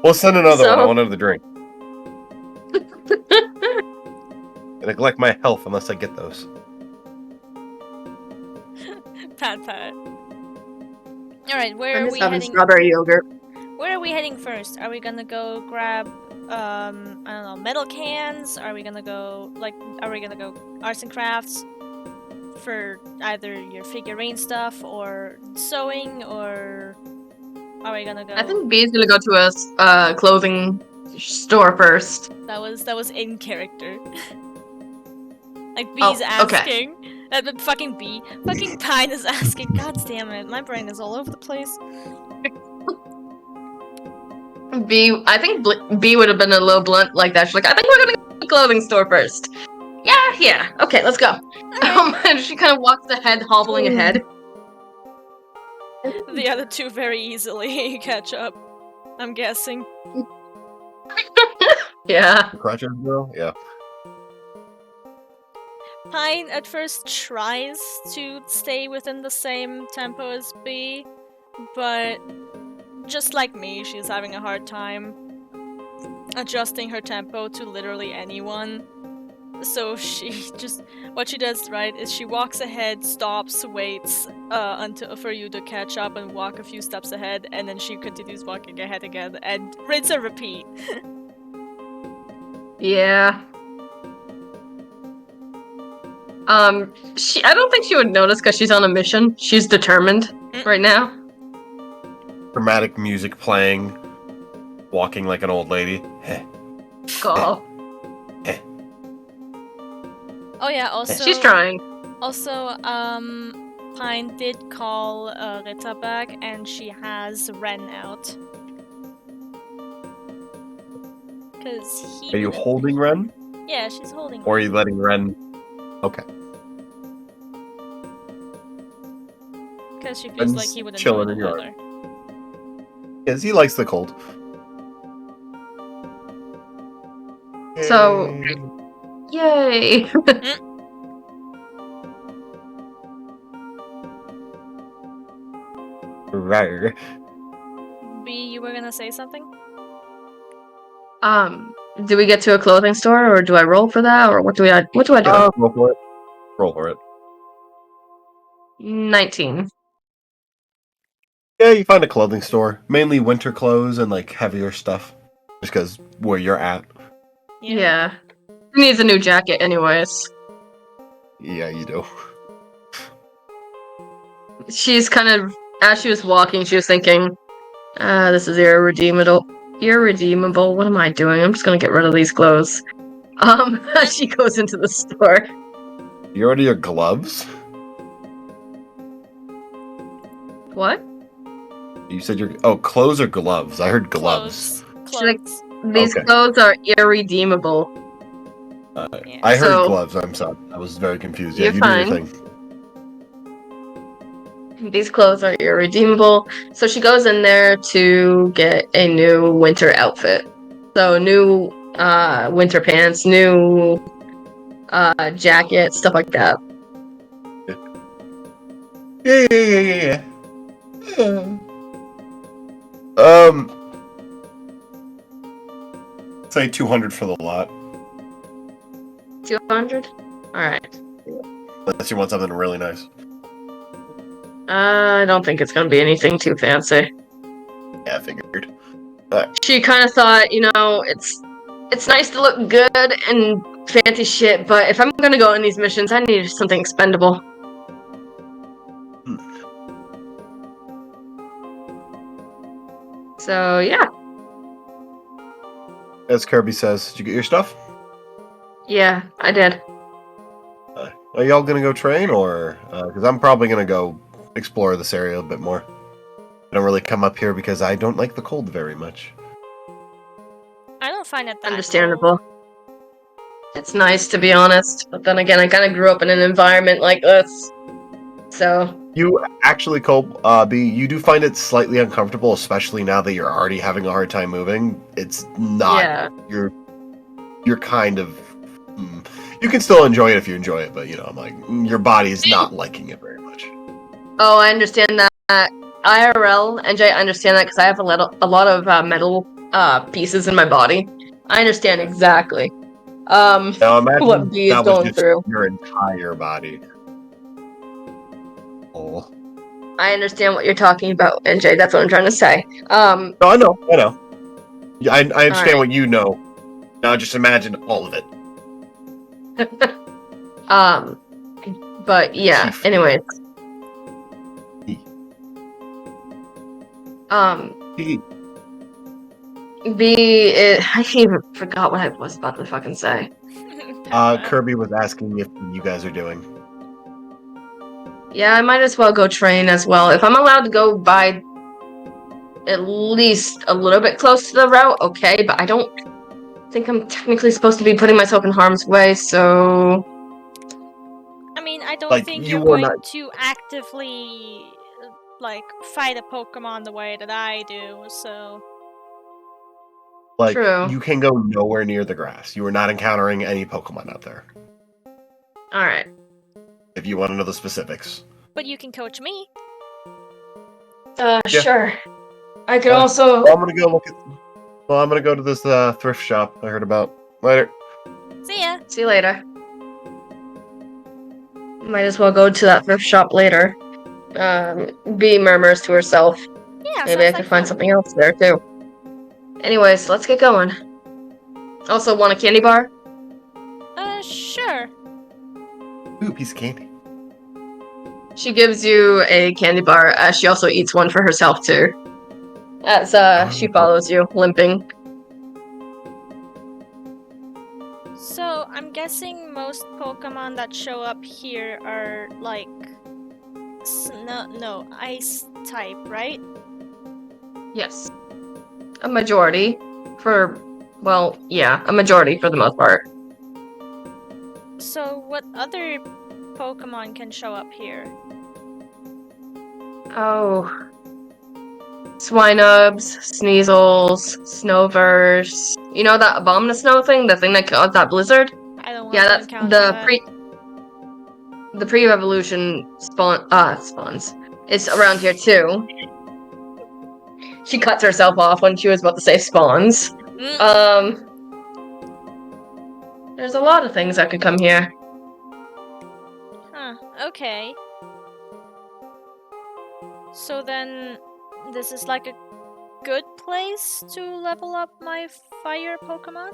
We'll send another one. I want another drink. I neglect my health unless I get those. Pat. Alright, where I'm are just we having heading? strawberry yogurt. Where are we heading first? Are we gonna go grab I don't know, metal cans? Are we gonna go arts and crafts for either your figurine stuff or sewing, or are we gonna go? I think B's gonna go to a clothing store first. That was in character. Like B's asking. But fucking B. Fucking Pine is asking. God damn it, my brain is all over the place. I think B would have been a little blunt like that. She's like, I think we're gonna go to the clothing store first. Yeah. Okay, let's go. And she kind of walks ahead, hobbling ahead. The other two very easily catch up, I'm guessing. Yeah. Crotch girl? Yeah. Pine at first tries to stay within the same tempo as B, but just like me, she's having a hard time adjusting her tempo to literally anyone. So what she does, right, is she walks ahead, stops, waits for you to catch up and walk a few steps ahead, and then she continues walking ahead again, and rinse and repeat. Yeah. I don't think she would notice because she's on a mission. She's determined right now. Dramatic music playing, walking like an old lady. God. Oh yeah, also She's trying. Also, Pine did call Rita back, and she has Ren out. Are you holding Ren? Yeah, she's holding Or are Ren. you letting Ren? Okay. Because she feels Ren's like he would enjoy chilling the in your weather. Yes, he likes the cold. So, yay! Right. B, you were gonna say something? Do we get to a clothing store, or do I roll for that, or what do I do? Roll for it. Roll for it. 19. Yeah, you find a clothing store. Mainly winter clothes and, like, heavier stuff. Just because where you're at. Yeah. She needs a new jacket anyways. Yeah, you do. She's kind of, as she was walking, she was thinking, this is irredeemable. What am I doing? I'm just gonna get rid of these clothes. She goes into the store. You order your gloves? What? You said clothes or gloves? I heard gloves. Clothes. These clothes are irredeemable. Yeah. I heard gloves. I'm sorry. I was very confused. Yeah, you do your thing. These clothes are irredeemable. So she goes in there to get a new winter outfit. So new winter pants, new jacket, stuff like that. Yeah. Say 200 for the lot. 200? Alright. Unless you want something really nice. I don't think it's gonna be anything too fancy. Yeah, I figured. Right. She kind of thought, it's nice to look good and fancy shit, but if I'm gonna go on these missions, I need something expendable. So, yeah. As Kirby says, did you get your stuff? Yeah, I did. Are y'all gonna go train, or... Because I'm probably gonna go explore this area a bit more. I don't really come up here because I don't like the cold very much. I don't find it that understandable. It's nice, to be honest. But then again, I kind of grew up in an environment like this. So... You actually, Cole, you do find it slightly uncomfortable, especially now that you're already having a hard time moving. It's not... Yeah. You're kind of... You can still enjoy it if you enjoy it, but, I'm like, your body's not liking it very much. Oh, I understand that. IRL, NJ, I understand that because I have a lot of metal pieces in my body. I understand exactly Now imagine what B is going through. Your entire body. Oh. I understand what you're talking about, NJ. That's what I'm trying to say. No, I know. I understand Alright. what you know. Now just imagine all of it. But yeah, Chief. anyways. He- I even forgot what I was about to fucking say. Kirby was asking if you guys are doing. Yeah, I might as well go train as well. If I'm allowed to go by at least a little bit close to the route, okay, but I don't think I'm technically supposed to be putting myself in harm's way, so... I mean, I don't Like, think you you're were going not- to actively, like, fight a Pokemon the way that I do, so... Like, True. you can go nowhere near the grass. You are not encountering any Pokemon out there. Alright. If you want to know the specifics. But you can coach me. Yeah. Sure. I could Well, also... I'm gonna go look at... Well, I'm gonna go to this thrift shop I heard about. Later. See ya. See you later. Might as well go to that thrift shop later. B murmurs to herself. Yeah, Maybe I sounds could like find fun. something else there, too. Anyways, let's get going. Also, want a candy bar? Sure. Ooh, piece of candy. She gives you a candy bar, as she also eats one for herself, too. As, she follows you, limping. So, I'm guessing most Pokemon that show up here are, like... No, ice type, right? Yes. A majority. Well, yeah, a majority for the most part. So, what other Pokemon can show up here? Oh. Swinubs, Sneasels, Snovers. You know that Abominous Snow thing? The thing that caused that blizzard? I don't want Yeah, to that's encounter the that. the pre-revolution spawns. It's around here too. She cuts herself off when she was about to say spawns. There's a lot of things that could come here. Huh, okay. So then, this is like a good place to level up my fire Pokemon?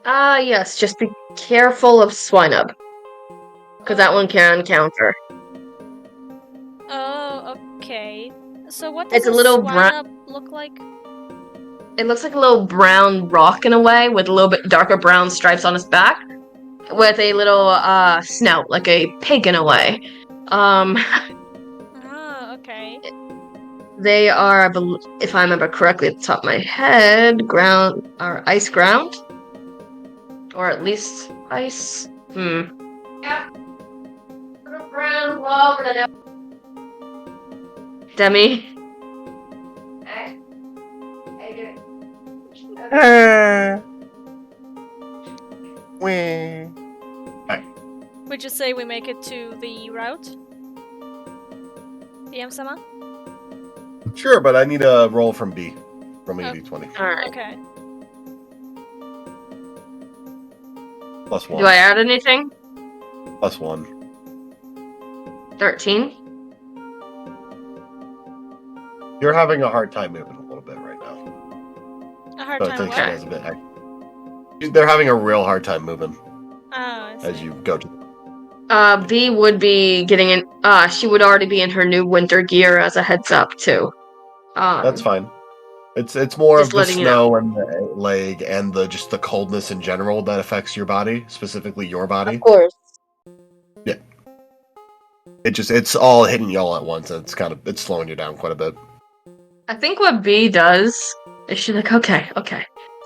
Yes, just be careful of Swinub. Because that one can counter. Oh, okay. So what does It's a little Swinub look like? It looks like a little brown rock in a way, with a little bit darker brown stripes on its back. With a little, snout, like a pig in a way. Oh, okay. They are, if I remember correctly at the top of my head, ice ground? Or at least ice? Yeah. Demi? Would you say we make it to the route? DM-sama? Sure, but I need a roll from B. From a D20. Alright. Okay. +1. Do I add anything? +1. 13? You're having a hard time moving a little bit right now. A hard So it time takes you what? guys a bit. They're having a real hard time moving Oh, I see. as you go to. B would be getting in. She would already be in her new winter gear as a heads up too. That's fine. It's more of just the letting you snow and the leg and just the coldness in general that affects your body, specifically your body. Of course. Yeah. It's all hitting y'all at once, and it's slowing you down quite a bit. I think what B does is she's like, okay.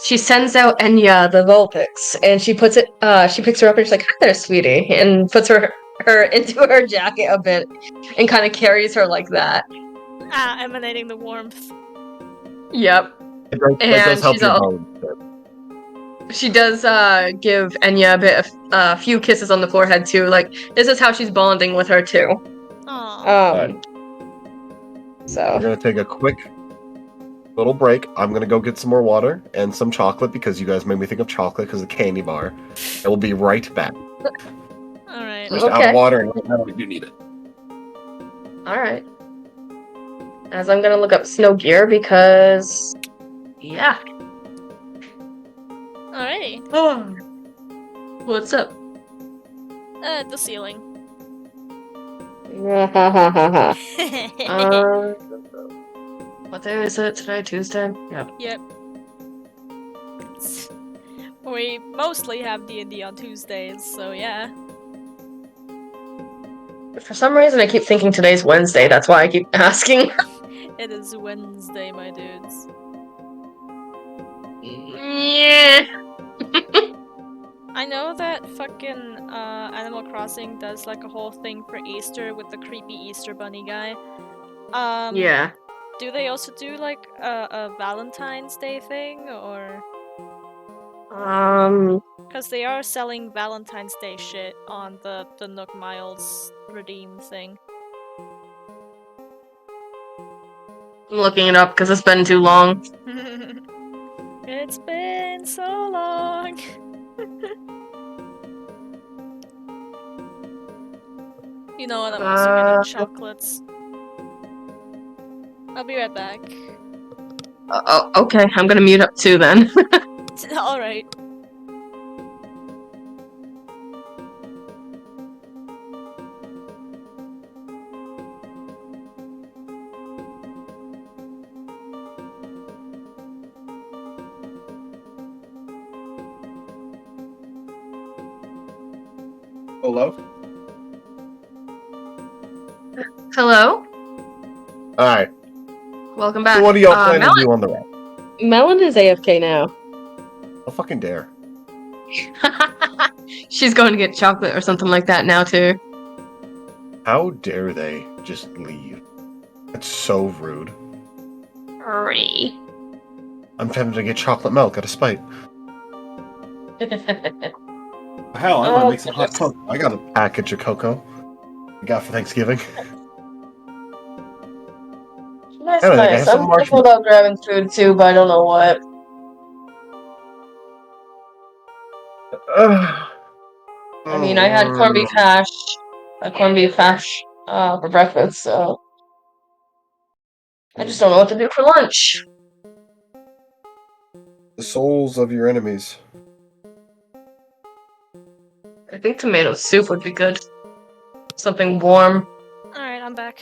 She sends out Enya the Vulpix, and she picks her up and she's like, hi there, sweetie, and puts her into her jacket a bit, and kind of carries her like that. Emanating the warmth. Yep. It does help your bones. She does give Enya a few kisses on the forehead too. Like, this is how she's bonding with her too. Aww. So we're gonna take a quick little break. I'm gonna go get some more water and some chocolate because you guys made me think of chocolate because of the candy bar. I will be right back. Alright. Just out of water and right now we do need it. Alright. As I'm gonna look up snow gear because, yeah. Alrighty. Oh. What's up? The ceiling. What day is it today? Tuesday? Yep. Yep. We mostly have D&D on Tuesdays, so yeah. For some reason, I keep thinking today's Wednesday. That's why I keep asking. It is Wednesday, my dudes. Yeah. I know that fucking Animal Crossing does like a whole thing for Easter with the creepy Easter bunny guy. Yeah. Do they also do like a Valentine's Day thing, or? Because they are selling Valentine's Day shit on the Nook Miles redeem thing. I'm looking it up because it's been too long. It's been so long. You know what? I'm also getting chocolates. I'll be right back. Oh, okay. I'm gonna mute up too then. Alright. Hello? Hello? Alright. Welcome back. So what do y'all plan to do on the route? Melon is AFK now. I'll fucking dare. She's going to get chocolate or something like that now too. How dare they just leave? That's so rude. Hurry. I'm tempted to get chocolate milk out of spite. Hell, I want to make some hot cocoa. I got a package of cocoa. I got for Thanksgiving. That's I don't think I nice. have some I'm marshmallows. thinking about grabbing food too, but I don't know what. I mean, I had corned beef hash. For breakfast, so I just don't know what to do for lunch. The souls of your enemies. I think tomato soup would be good. Something warm. Alright, I'm back.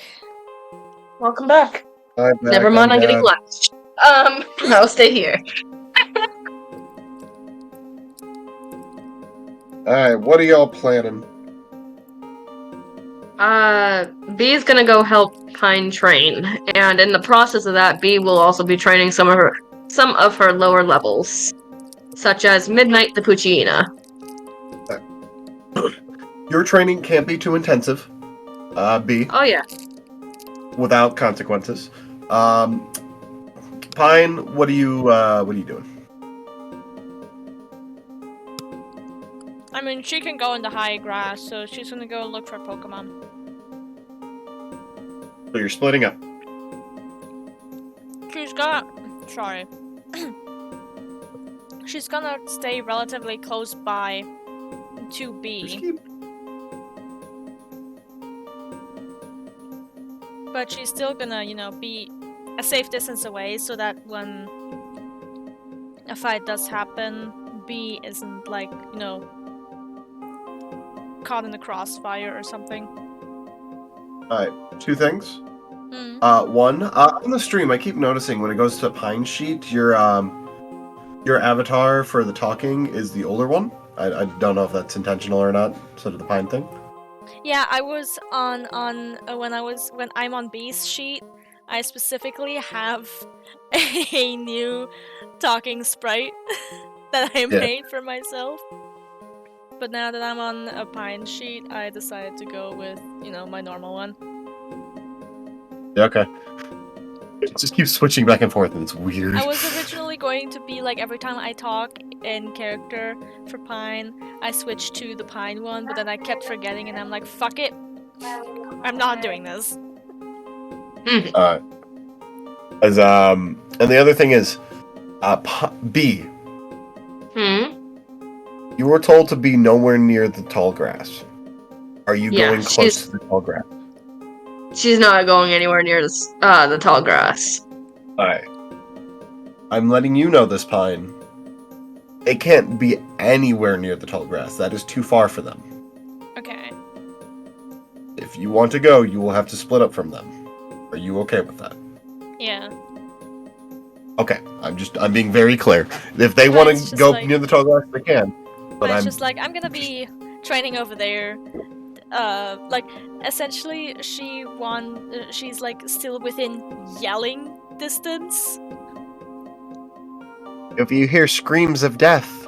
Welcome back. I'm back, Never mind, I'm getting back. lunch. I'll stay here. Alright, what are y'all planning? Bee's gonna go help Pine train, and in the process of that, Bee will also be training some of her lower levels, such as Midnight the Puccina. Your training can't be too intensive. B. Oh yeah. Without consequences. Pine, what are you doing? I mean, she can go in the high grass, so she's gonna go look for Pokemon. So you're splitting up. Sorry. She's gonna stay relatively close by to B. But she's still gonna, be a safe distance away so that when a fight does happen, B isn't like, caught in the crossfire or something. Alright, two things. Mm. One, on the stream, I keep noticing when it goes to Pine Sheet, your avatar for the talking is the older one. I don't know if that's intentional or not, sort of the Pine thing. Yeah, I was when I'm on B's sheet, I specifically have a new talking sprite that I made for myself. But now that I'm on a Pine sheet, I decided to go with, my normal one. Yeah, okay. It just keeps switching back and forth, and it's weird. I was originally going to be like, every time I talk in character for Pine, I switched to the Pine one, but then I kept forgetting, and I'm like, fuck it. I'm not doing this. And the other thing is, B. You were told to be nowhere near the tall grass. Are you going close to the tall grass? She's not going anywhere near the tall grass. Alright. I'm letting you know this, Pine. It can't be anywhere near the tall grass. That is too far for them. Okay. If you want to go, you will have to split up from them. Are you okay with that? Yeah. Okay, I'm being very clear. If they want to go near the tall grass, they can. But I'm just like, I'm gonna be training over there. Like, essentially, she's like still within yelling distance. If you hear screams of death.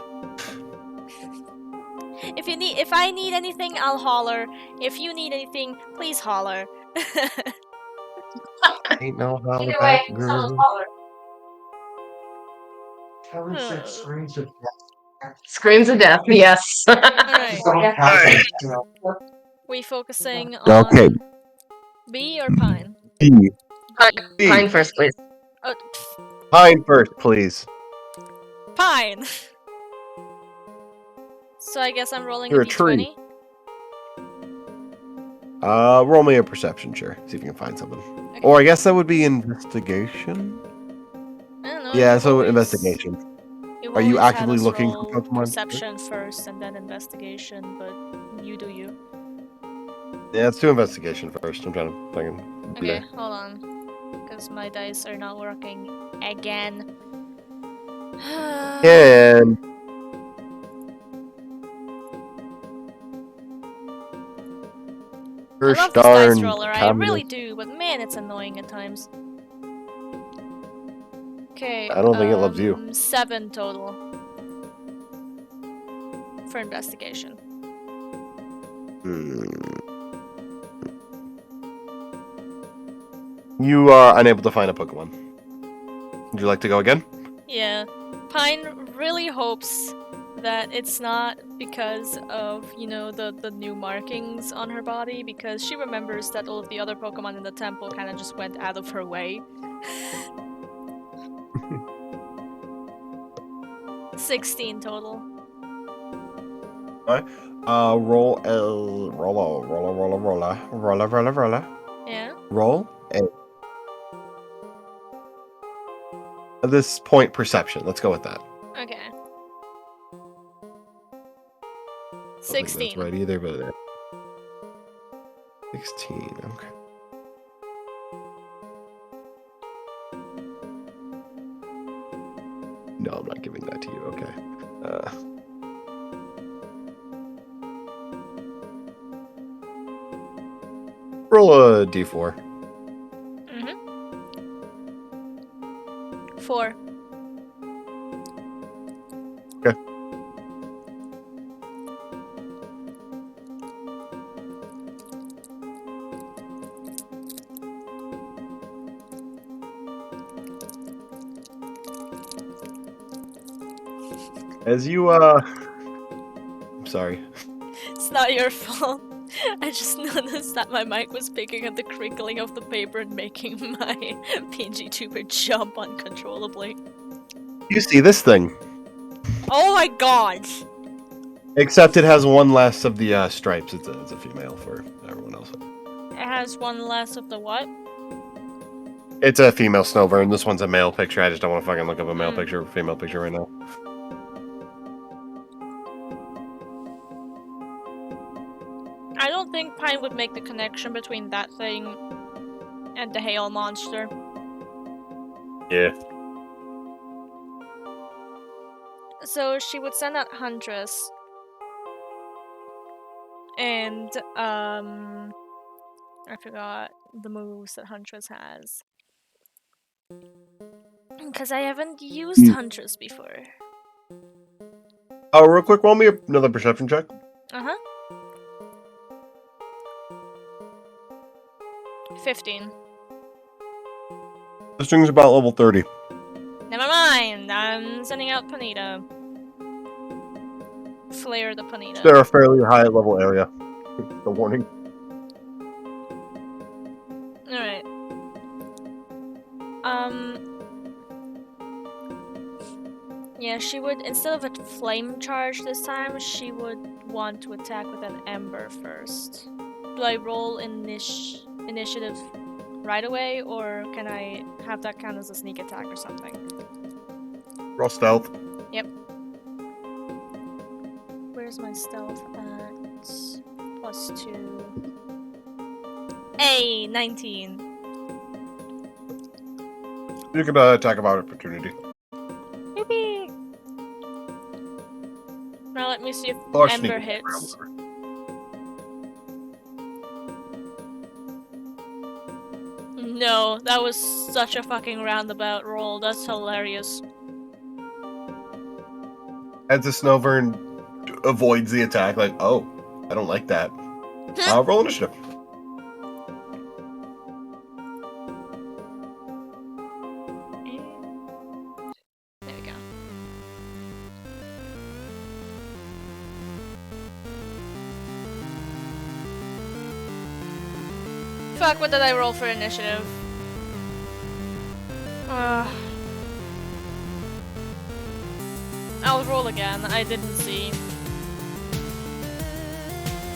If I need anything, I'll holler. If you need anything, please holler. Ain't no holler Either way, back, girl. Kevin said screams of death. Screams of death, yes. Alright. We focusing on Okay. B or Pine? B. Pine first, please. Oh, Pine first, please. Pine! So I guess I'm rolling You're a a tree. d20? Roll me a perception, sure. See if you can find something. Okay. Or I guess that would be investigation? I don't know. Yeah, so investigation. Are you actively looking for Pokemon? Perception first and then investigation, but you do you. Yeah, let's do investigation first. I'm trying to fucking... Okay, hold on. Because my dice are not working again. And... I love this dice roller, I really do, but man, it's annoying at times. Okay, I don't think it loves you. 7 total. For investigation. You are unable to find a Pokemon. Would you like to go again? Yeah. Pine really hopes that it's not because of, you know, the new markings on her body, because she remembers that all of the other Pokemon in the temple kind of just went out of her way. 16 total. Alright. Roll roller. Yeah? Roll a... At this point, perception. Let's go with that. Okay. I don't think 16. that's right either, but... 16, okay. No, I'm not giving that to you, okay. Roll a d4. 4. Okay. As you, I'm sorry. It's not your fault. I just noticed that my mic was picking up the crinkling of the paper and making my PNG tuber jump uncontrollably. You see this thing. Oh my god! Except it has one less of the stripes. It's a female for everyone else. It has one less of the what? It's a female Snowbird. This one's a male picture. I just don't want to fucking look up a male picture or female picture right now. I don't think Pine would make the connection between that thing and the hail monster. Yeah. So she would send out Huntress. And, I forgot the moves that Huntress has. Because I haven't used Huntress before. Oh, real quick, roll me another perception check. Uh-huh. 15. This thing's about level 30. Never mind, I'm sending out Panita. Flare the Panita. They're a fairly high level area. The warning. Alright. Yeah, she would, instead of a flame charge this time, she would want to attack with an ember first. Do I roll initiative right away, or can I have that count as a sneak attack or something? Roll stealth. Yep. Where's my stealth at? +2. Hey, 19. You can attack of opportunity. Yippee! Now let me see if Or Ember sneak hits. No, that was such a fucking roundabout roll. That's hilarious. As the Snowvern avoids the attack, like, oh, I don't like that. Roll initiative. There we go. Fuck, what did I roll for initiative? I'll roll again, I didn't see.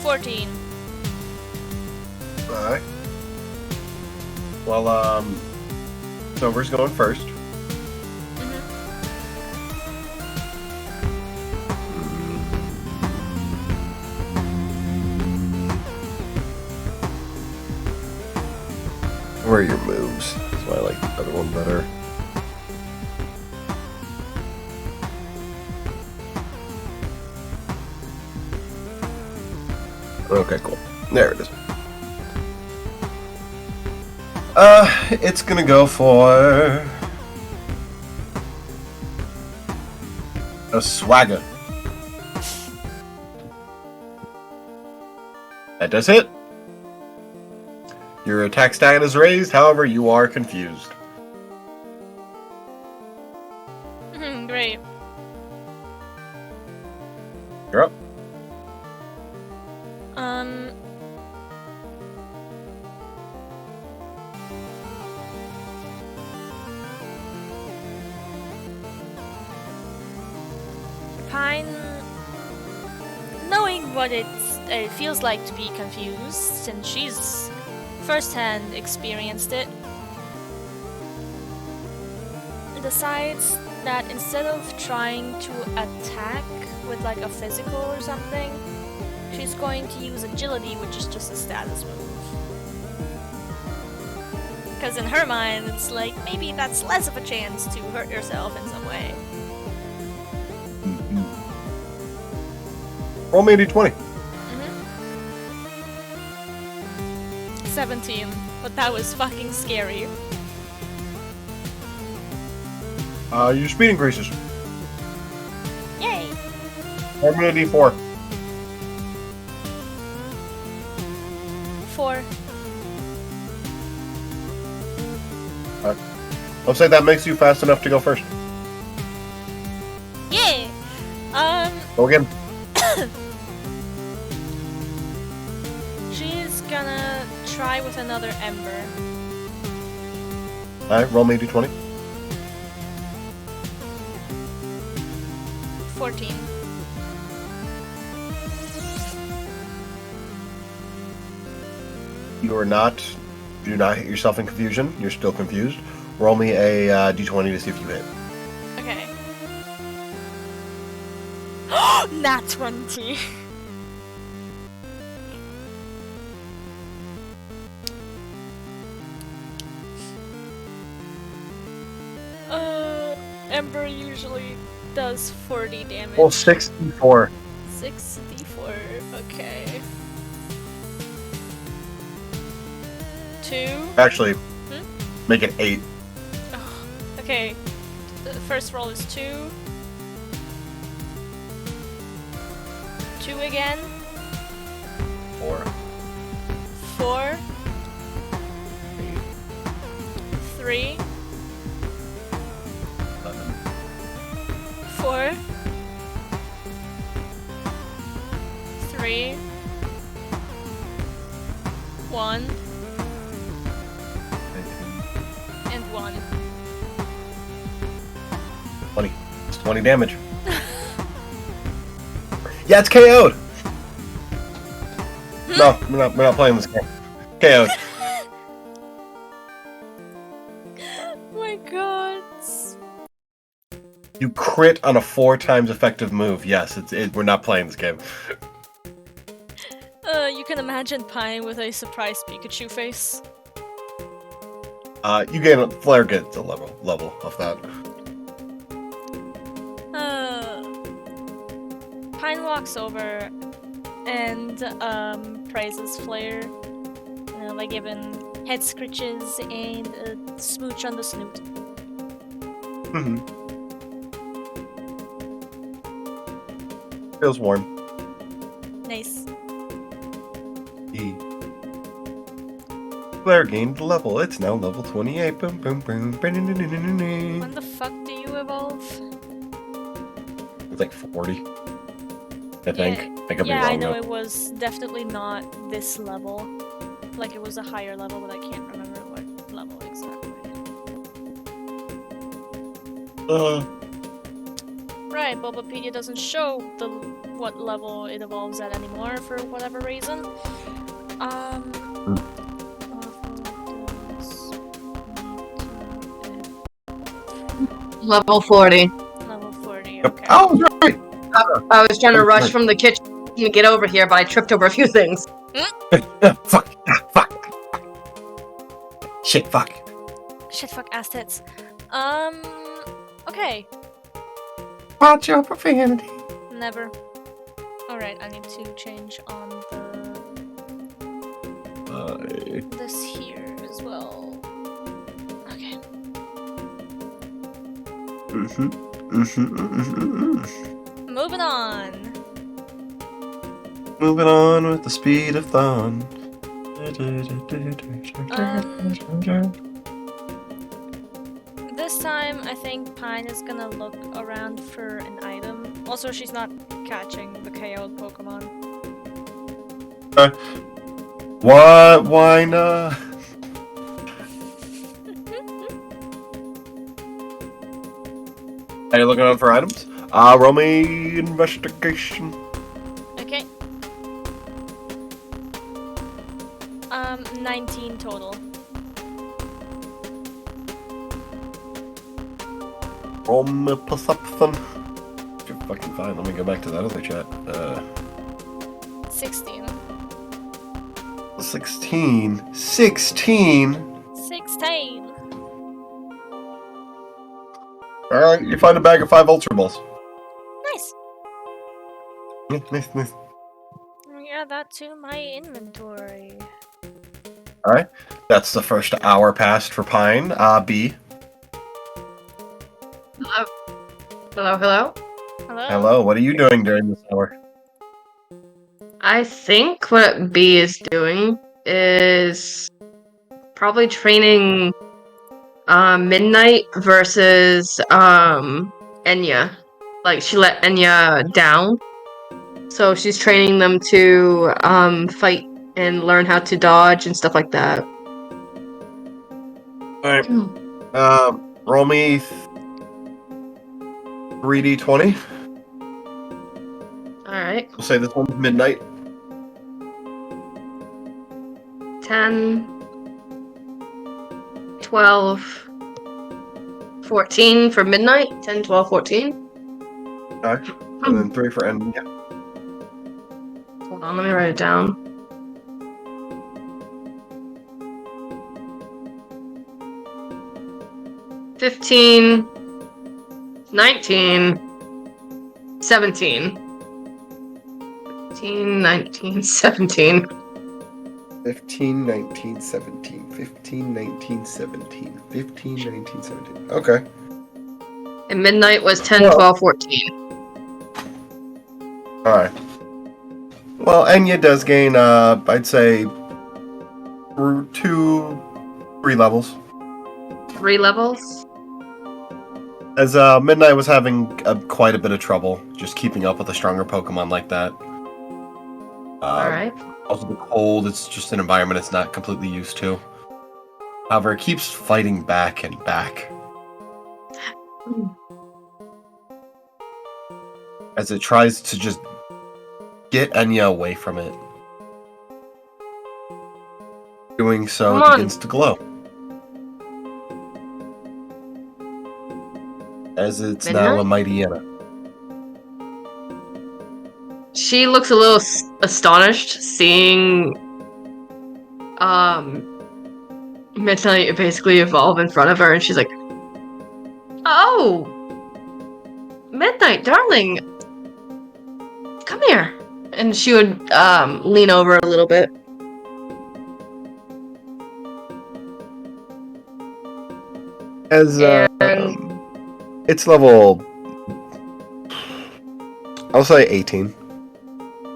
14. Alright. Well, Snowver's going first. Where are your moves? That's why I like the other one better. Okay, cool. There it is. It's gonna go for a swagger. That does hit. Your attack stat is raised, however, you are confused. Great. You're up. Pine, knowing what it feels like to be confused, since she's first-hand experienced it, decides that instead of trying to attack with like a physical or something, she's going to use agility, which is just a status move. Because in her mind, it's like, maybe that's less of a chance to hurt yourself in some way. Roll me a d20. 17, but that was fucking scary. Your speed increases. Yay! Roll me a d4. 4. I'll say that makes you fast enough to go first. Yay! Go again. She's gonna try with another ember. Alright, roll me a d20. 14. Do not hit yourself in confusion. You're still confused. Roll me a d20 to see if you hit. Okay. Nat 20. Ember usually does 40 damage. Well, 64. 6d4, okay. 2. Actually, make it 8. Oh, okay, the first roll is 2. 2 again. 4. 4. 3. 11. 4. 3. 1. And 1. 20. It's 20 damage. Yeah, it's KO'd. No, we're not playing this game. KO'd. You crit on a 4 times effective move. Yes, we're not playing this game. You can imagine Pine with a surprised Pikachu face. Flare gets a level of that. Pine walks over and praises Flare by giving head scritches and a smooch on the snoot. Feels warm. Nice. Flare gained level. It's now level 28. Boom, boom, boom. When the fuck do you evolve? It's like 40. I think. I could be Yeah, wrong, I know though. it was definitely not this level. Like, it was a higher level, but I can't remember what level exactly. Right, Bulbapedia doesn't show what level it evolves at anymore for whatever reason. Level 40. Level 40, Yep. okay. Oh, right! I was trying to rush from the kitchen to get over here, but I tripped over a few things. Fuck! Fuck! Shit! Fuck! Shit, fuck, ass tits. Okay. Watch your profanity. Never. Alright, I need to change on this here as well. Okay. Moving on. Moving on with the speed of thought. This time, I think Pine is gonna look around for an item. Also, she's not catching the KO'd Pokemon. What? Why not? Are you looking out for items? Roll me investigation. Okay. 19 total. Roll me perception. You're fucking fine. Let me go back to that other chat. 16. 16. 16? 16! Alright, you find a bag of 5 Ultra Balls. Nice! Nice. Add that to my inventory. Alright. That's the first hour passed for Pine. B. Hello? Hello, what are you doing during this hour? I think what B is doing is probably training Midnight versus Enya. Like, she let Enya down. So she's training them to fight and learn how to dodge and stuff like that. Alright. Roll me 3d20. Alright. We'll say this one's Midnight. 10, 12, 14 for Midnight. 10, 12, 14. Okay. And then 3 for Enya. Hold on, let me write it down. $15, 19, 17. 15, 19, 17. 15, 19, 17. 15, 19, 17. 15, 19, 17. Okay. And Midnight was 10, 12, 14. Alright. Well, Enya does gain, I'd say, 3 levels. 3 levels? As Midnight was having quite a bit of trouble just keeping up with a stronger Pokemon like that. Alright. Also, the cold, it's just an environment it's not completely used to. However, it keeps fighting back and back. As it tries to just get Enya away from it. Doing so, it begins to glow. as it's Midnight? now a mighty Anna. She looks a little astonished seeing Midnight basically evolve in front of her, and she's like, "Oh, Midnight, darling, come here." And she would lean over a little bit. As And it's level, I'll say 18.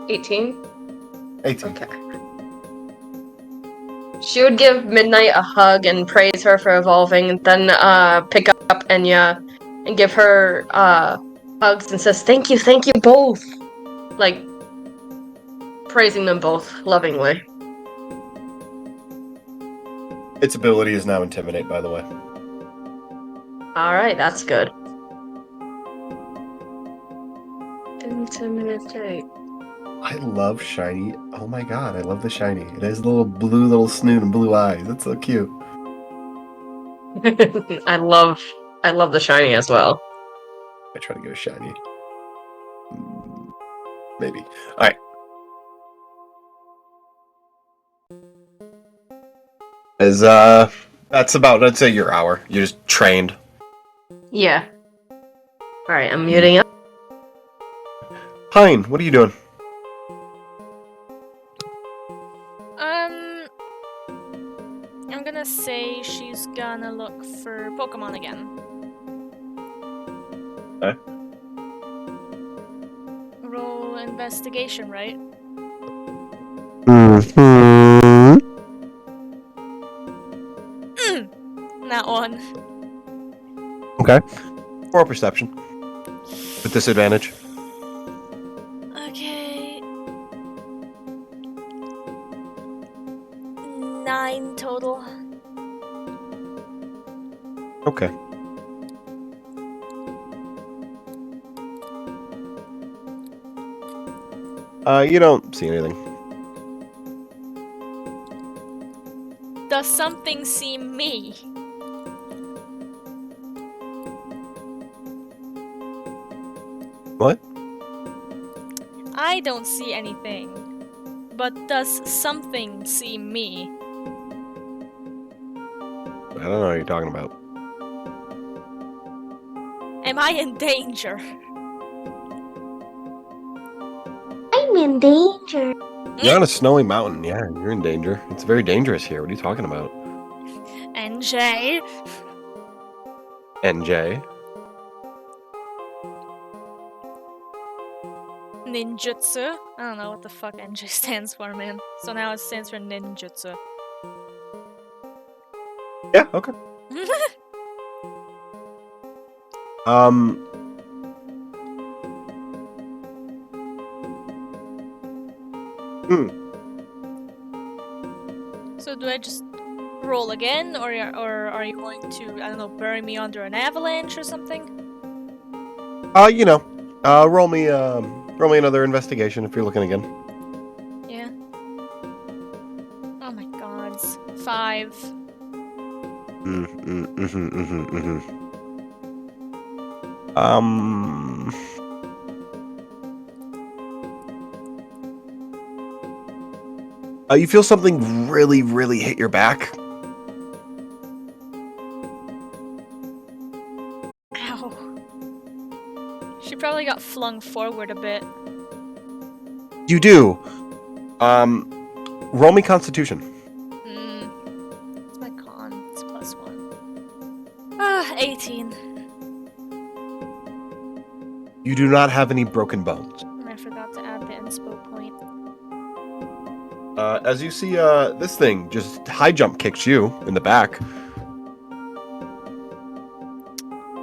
18? 18. Okay. She would give Midnight a hug and praise her for evolving, and then pick up Enya and give her hugs and says, thank you both. Like, praising them both lovingly. Its ability is now Intimidate, by the way. Alright, that's good. Intimidate. I love shiny. Oh my god, I love the shiny. It has a little snoot and blue eyes. That's so cute. I love the shiny as well. I try to get a shiny. Maybe. Alright. As that's about, I'd say, your hour. You're just trained. Yeah. Alright, I'm muting up. Pine, what are you doing? I'm gonna say she's gonna look for Pokemon again. Okay. Roll investigation, right? Mm-hmm. That one. Okay. Or perception. With disadvantage. Okay. 9 total. Okay. You don't see anything. Does something see me? What? I don't see anything. But does something see me? I don't know what you're talking about. Am I in danger? I'm in danger. You're on a snowy mountain. Yeah, you're in danger. It's very dangerous here. What are you talking about? NJ? NJ? Ninjutsu? I don't know what the fuck NJ stands for, man. So now it stands for ninjutsu. Yeah, okay. So do I just roll again, or are you going to, I don't know, bury me under an avalanche or something? Roll me another investigation if you're looking again. Yeah. Oh my gods. 5. You feel something really, really hit your back. Ow. She probably got flung forward a bit. You do. Roll me Constitution. It's my con. It's +1. 18. You do not have any broken bones. I forgot to add the inspo point. As you see, this thing just high jump kicks you in the back.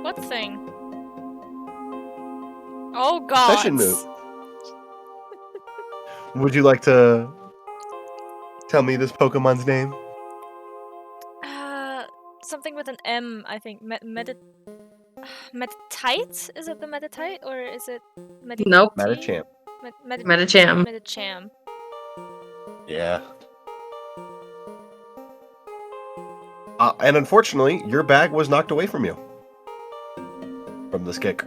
What thing? Oh god. Session move. Would you like to tell me this Pokemon's name? Something with an M, I think. Meditite? Is it the Meditite? Or is it Nope. Medicham. Medicham. Medicham. Yeah. And unfortunately, your bag was knocked away from you. From from this kick.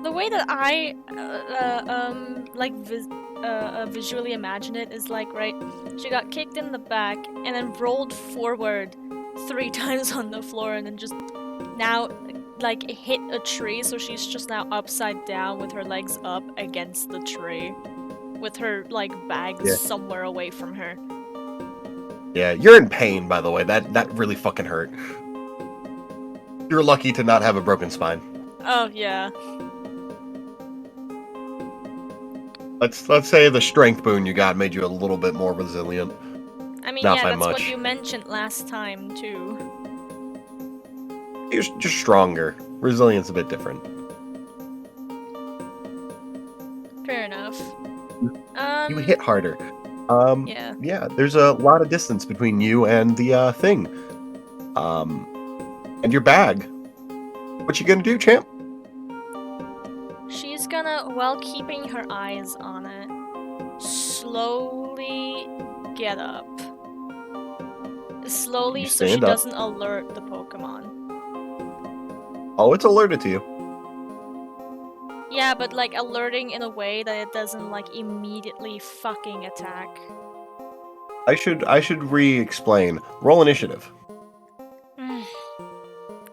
The way that I visually imagine it is like, right, she got kicked in the back and then rolled forward 3 times on the floor and then just now like hit a tree, so she's just now upside down with her legs up against the tree with her like bag somewhere away from her. Yeah, you're in pain, by the way. That really fucking hurt. You're lucky to not have a broken spine. Oh yeah. Let's say the strength boon you got made you a little bit more resilient. I mean, Not yeah, by that's much. what you mentioned last time too. You're just stronger. Resilience a bit different. Fair enough. You hit harder. Yeah. Yeah, there's a lot of distance between you and the thing. And your bag. What you gonna do, champ? She's gonna, while keeping her eyes on it, slowly get up. Slowly, You so she stand up. doesn't alert the Pokemon. Oh, it's alerted to you. Yeah, but like alerting in a way that it doesn't like immediately fucking attack. I should re-explain. Roll initiative.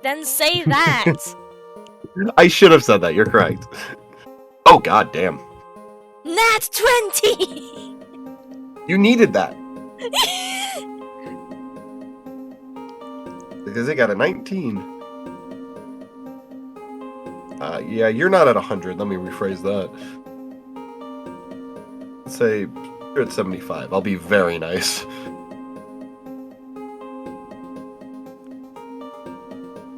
Then say that! I should have said that. You're correct. Oh god damn. Nat 20! You needed that. Because it got a 19. Yeah, you're not at 100. Let me rephrase that. Let's say you're at 75. I'll be very nice.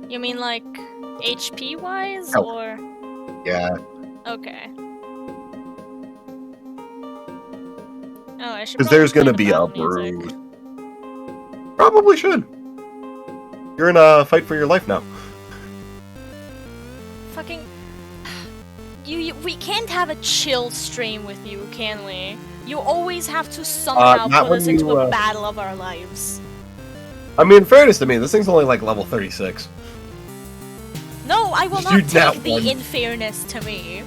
You mean like HP wise, Health. or? Yeah. Okay. Oh, I should. Because there's probably gonna play be the a battle music. brood. Probably should. You're in a fight for your life now. Fucking. We can't have a chill stream with you, can we? You always have to somehow not put when us into you, a battle of our lives. I mean, in fairness to me, this thing's only like level 36. No, I will not Dude, that take the one. in fairness to me.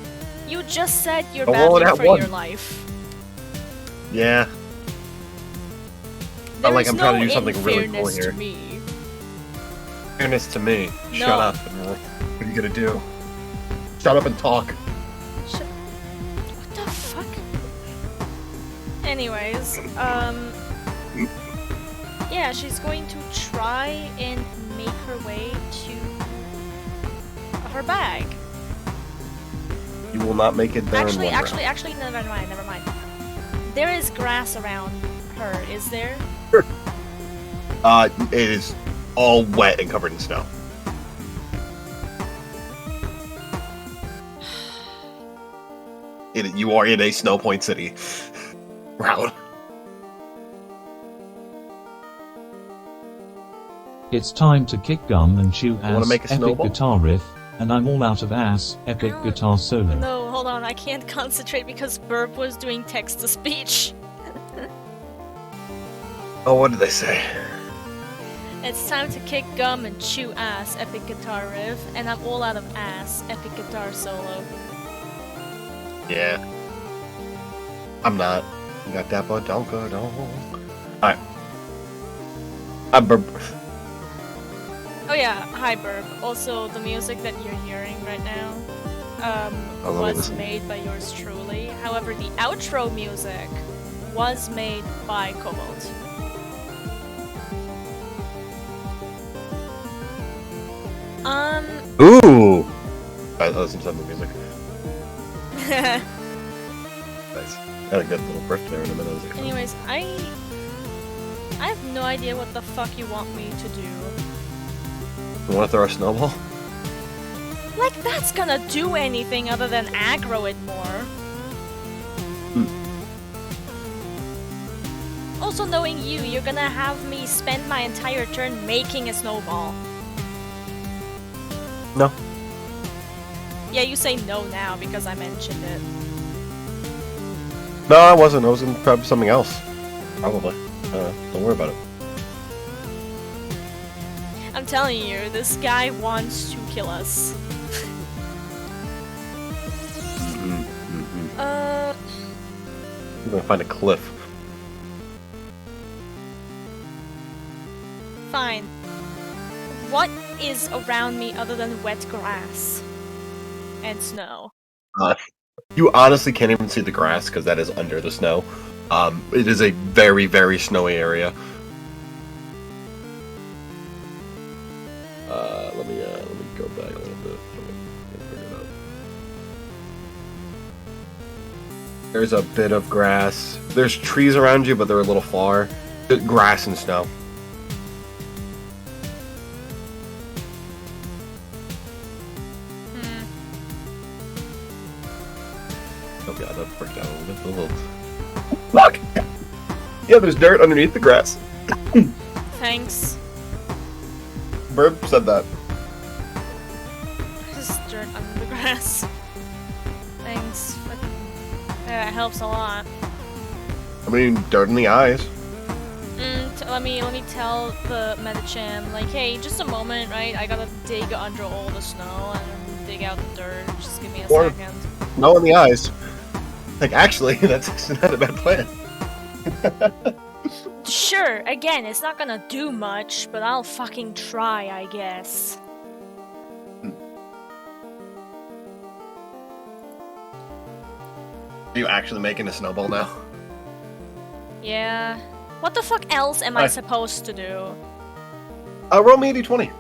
You just said you're Oh, well, battling that for one. your life. Yeah. There like is I'm trying to no do something really cool in-fairness here. to me. Fairness to me. No. Shut up. What are you gonna do? Shut up and talk. What the fuck? Anyways, yeah, she's going to try and make her way to her bag. You will not make it there in one round. Actually, no, never mind. There is grass around her, is there? It is all wet and covered in snow. You are in a Snow Point City route. It's time to kick gum and chew wanna ass, make a epic snowball? guitar riff, and I'm all out of ass, epic guitar solo. No, hold on, I can't concentrate because Burp was doing text-to-speech. Oh, what did they say? It's time to kick gum and chew ass, epic guitar riff, and I'm all out of ass, epic guitar solo. Yeah. I'm not. You got that but don't go don't. Alright. I'm Burp. Oh yeah, hi Burp. Also, the music that you're hearing right now let me was listen. made by yours truly. However, the outro music was made by Cobalt. Ooh! I listen to some of the music. Nice. Had a good little breath there in a minute. Anyways, I have no idea what the fuck you want me to do. You want to throw a snowball? Like, that's gonna do anything other than aggro it more. Also, knowing you, you're gonna have me spend my entire turn making a snowball. No. Yeah, you say no now because I mentioned it. No, I wasn't. I was gonna grab something else. Probably. Don't worry about it. I'm telling you, this guy wants to kill us. I'm gonna find a cliff. Fine. What is around me other than wet grass and snow? You honestly can't even see the grass because that is under the snow. It is a very, very snowy area. Let me go back a little bit. Bring it up. There's a bit of grass. There's trees around you, but they're a little far. Grass and snow. Oh god, that freaked out a little bit. Fuck! Yeah, there's dirt underneath the grass. Thanks. Burb said that. There's dirt under the grass. Thanks. That helps a lot. I mean, dirt in the eyes. Let me tell the Medicham, like, hey, just a moment, right? I gotta dig under all the snow and dig out the dirt. Just give me a second. No in the eyes. Like, actually, that's actually not a bad plan. Sure, again, it's not gonna do much, but I'll fucking try, I guess. Are you actually making a snowball now? Yeah. What the fuck else am I supposed to do? Roll me a d20.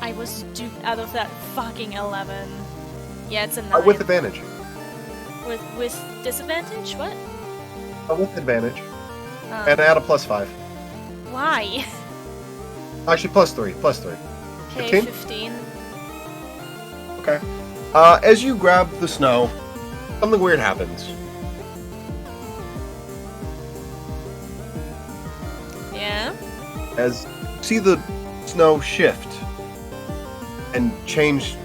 I was duped out of that fucking 11. Yeah, it's a 9. With advantage. With disadvantage? What? With advantage. And add a +5. Why? Actually, +3. +3. Okay, 15. Okay. As you grab the snow, something weird happens. Yeah? As you see the snow shift and change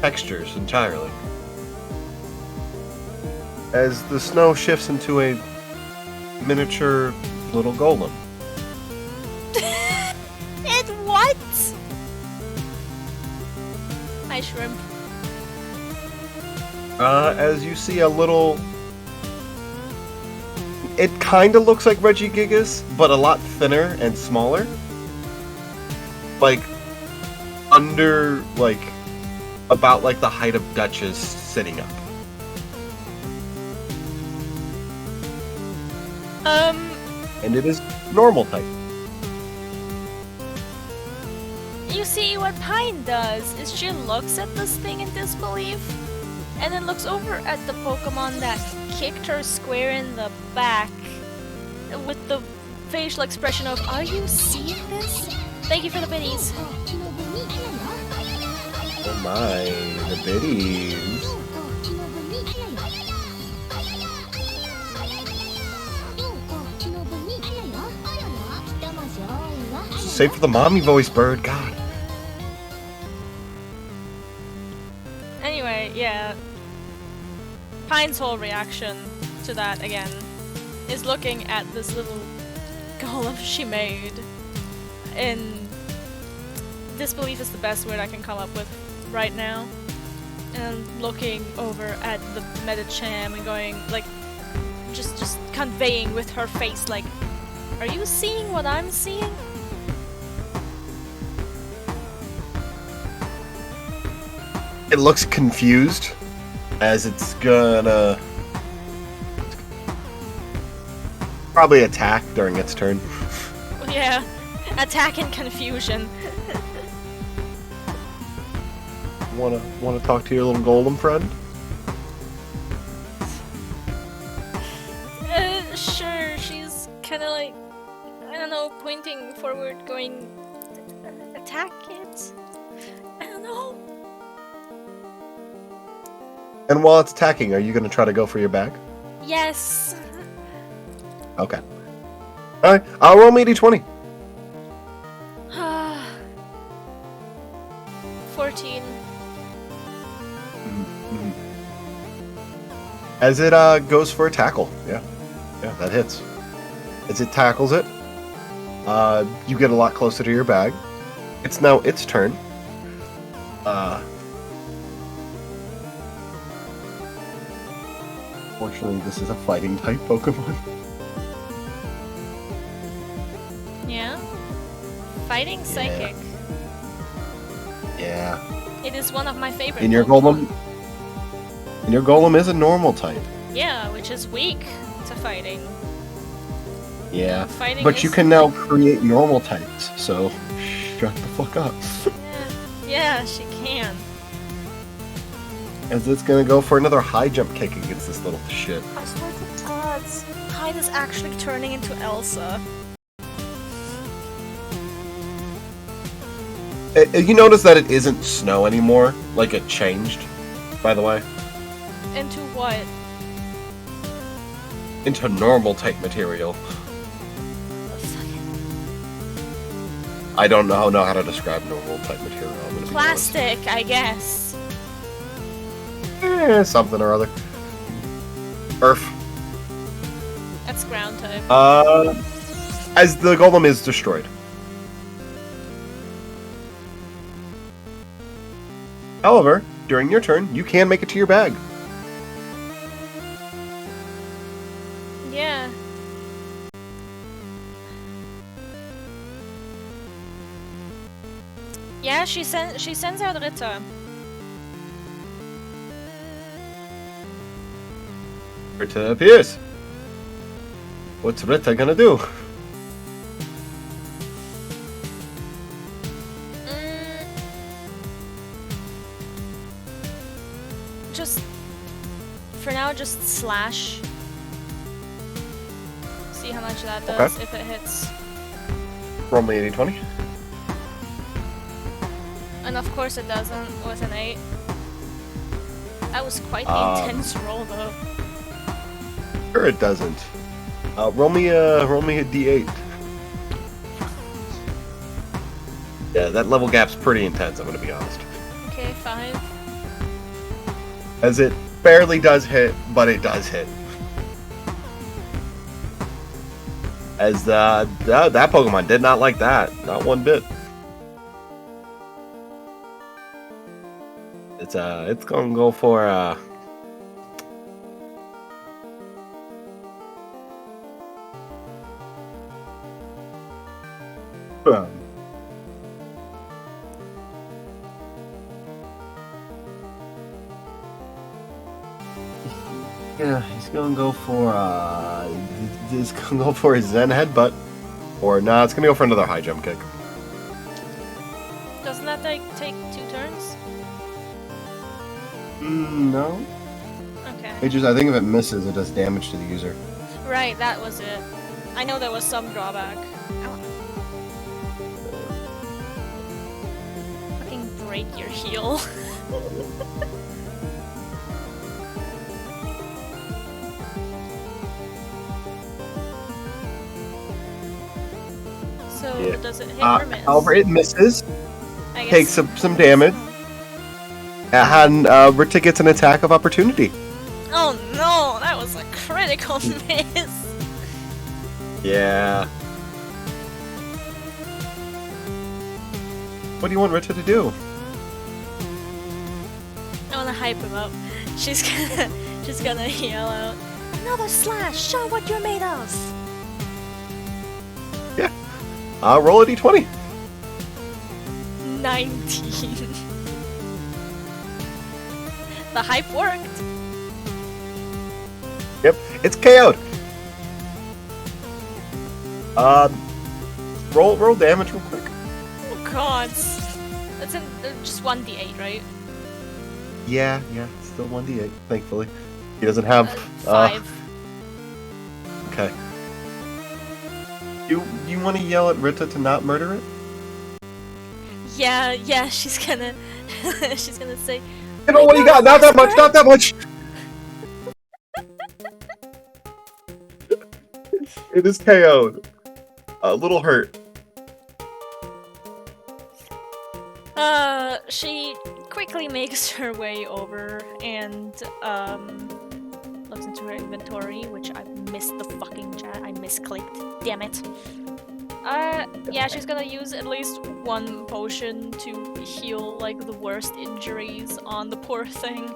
textures entirely. As the snow shifts into a miniature little golem. And what? Hi, shrimp. As you see a little... It kinda looks like Regigigas, but a lot thinner and smaller. Like, under, like, about, like, the height of Duchess sitting up. And it is normal type. You see, what Pine does is she looks at this thing in disbelief, and then looks over at the Pokemon that kicked her square in the back with the facial expression of, "Are you seeing this?" Thank you for the biddies. Oh my, the biddies. Save for the mommy voice, Bird. God. Anyway, yeah. Pine's whole reaction to that, again, is looking at this little golem she made. In disbelief is the best word I can come up with right now. And looking over at the Medicham and going, like, just conveying with her face, like, "Are you seeing what I'm seeing?" It looks confused, as it's gonna probably attack during its turn. Yeah, attack and confusion. Wanna talk to your little golem friend? Sure, she's kinda like, I don't know, pointing forward, going, "Attack it?" I don't know. And while it's attacking, are you gonna try to go for your bag? Yes. Okay. Alright, I'll roll me a d20. 14. As it goes for a tackle. Yeah, that hits. As it tackles it, you get a lot closer to your bag. It's now its turn. Fortunately, this is a fighting type Pokemon. Yeah. Fighting Psychic. Yeah. It is one of my favorite And your Pokemon. Golem. And your Golem is a normal type. Yeah, which is weak to fighting. Yeah. Fighting But you is- can now create normal types, so shut the fuck up. Yeah, she can. As it's gonna go for another high jump kick against this little shit. I swear to God, Hyde is actually turning into Elsa. You notice that it isn't snow anymore? Like it changed, by the way? Into what? Into normal type material. I don't know how to describe normal type material. I'm gonna be Plastic, I guess. honest. Something or other. Earth. That's ground type. As the Golem is destroyed. However, during your turn, you can make it to your bag. Yeah. Yeah, she sends out Rita. Rita appears. What's Rita gonna do? Just for now, just slash. See how much that does if it hits. Roll me 80-20. And of course it doesn't with an 8. That was quite the intense roll though. Sure it doesn't. Roll me a D8. Yeah, that level gap's pretty intense, I'm gonna be honest. Okay, 5. As it barely does hit, but it does hit. As that Pokemon did not like that, not one bit. It's gonna go for yeah, he's gonna go for a Zen Headbutt, or nah, it's gonna go for another high jump kick. Doesn't that take 2 turns? No. Okay. I think if it misses, it does damage to the user. Right, that was it. I know there was some drawback. Fucking break your heel. So, Yeah. does it hit or miss? However, it misses, I guess. takes some damage, and Rita gets an attack of opportunity. Oh no, that was a critical miss. Yeah. What do you want Rita to do? I wanna hype him up. She's gonna yell out, "Another slash! Show what you're made of!" Yeah. Roll a d20. 19. The hype worked. Yep, it's KO'd. Roll damage real quick. Oh god. That's just 1d8, right? Yeah, still 1d8, thankfully. He doesn't have 5. Okay. You want to yell at Rita to not murder it? Yeah, she's gonna she's gonna say, You know what you got? Not that much, not that much! It is KO'd. A little hurt. She quickly makes her way over and looks into her inventory, which I missed the fucking chat. I misclicked. Damn it. Yeah, she's gonna use at least one potion to heal, like, the worst injuries on the poor thing.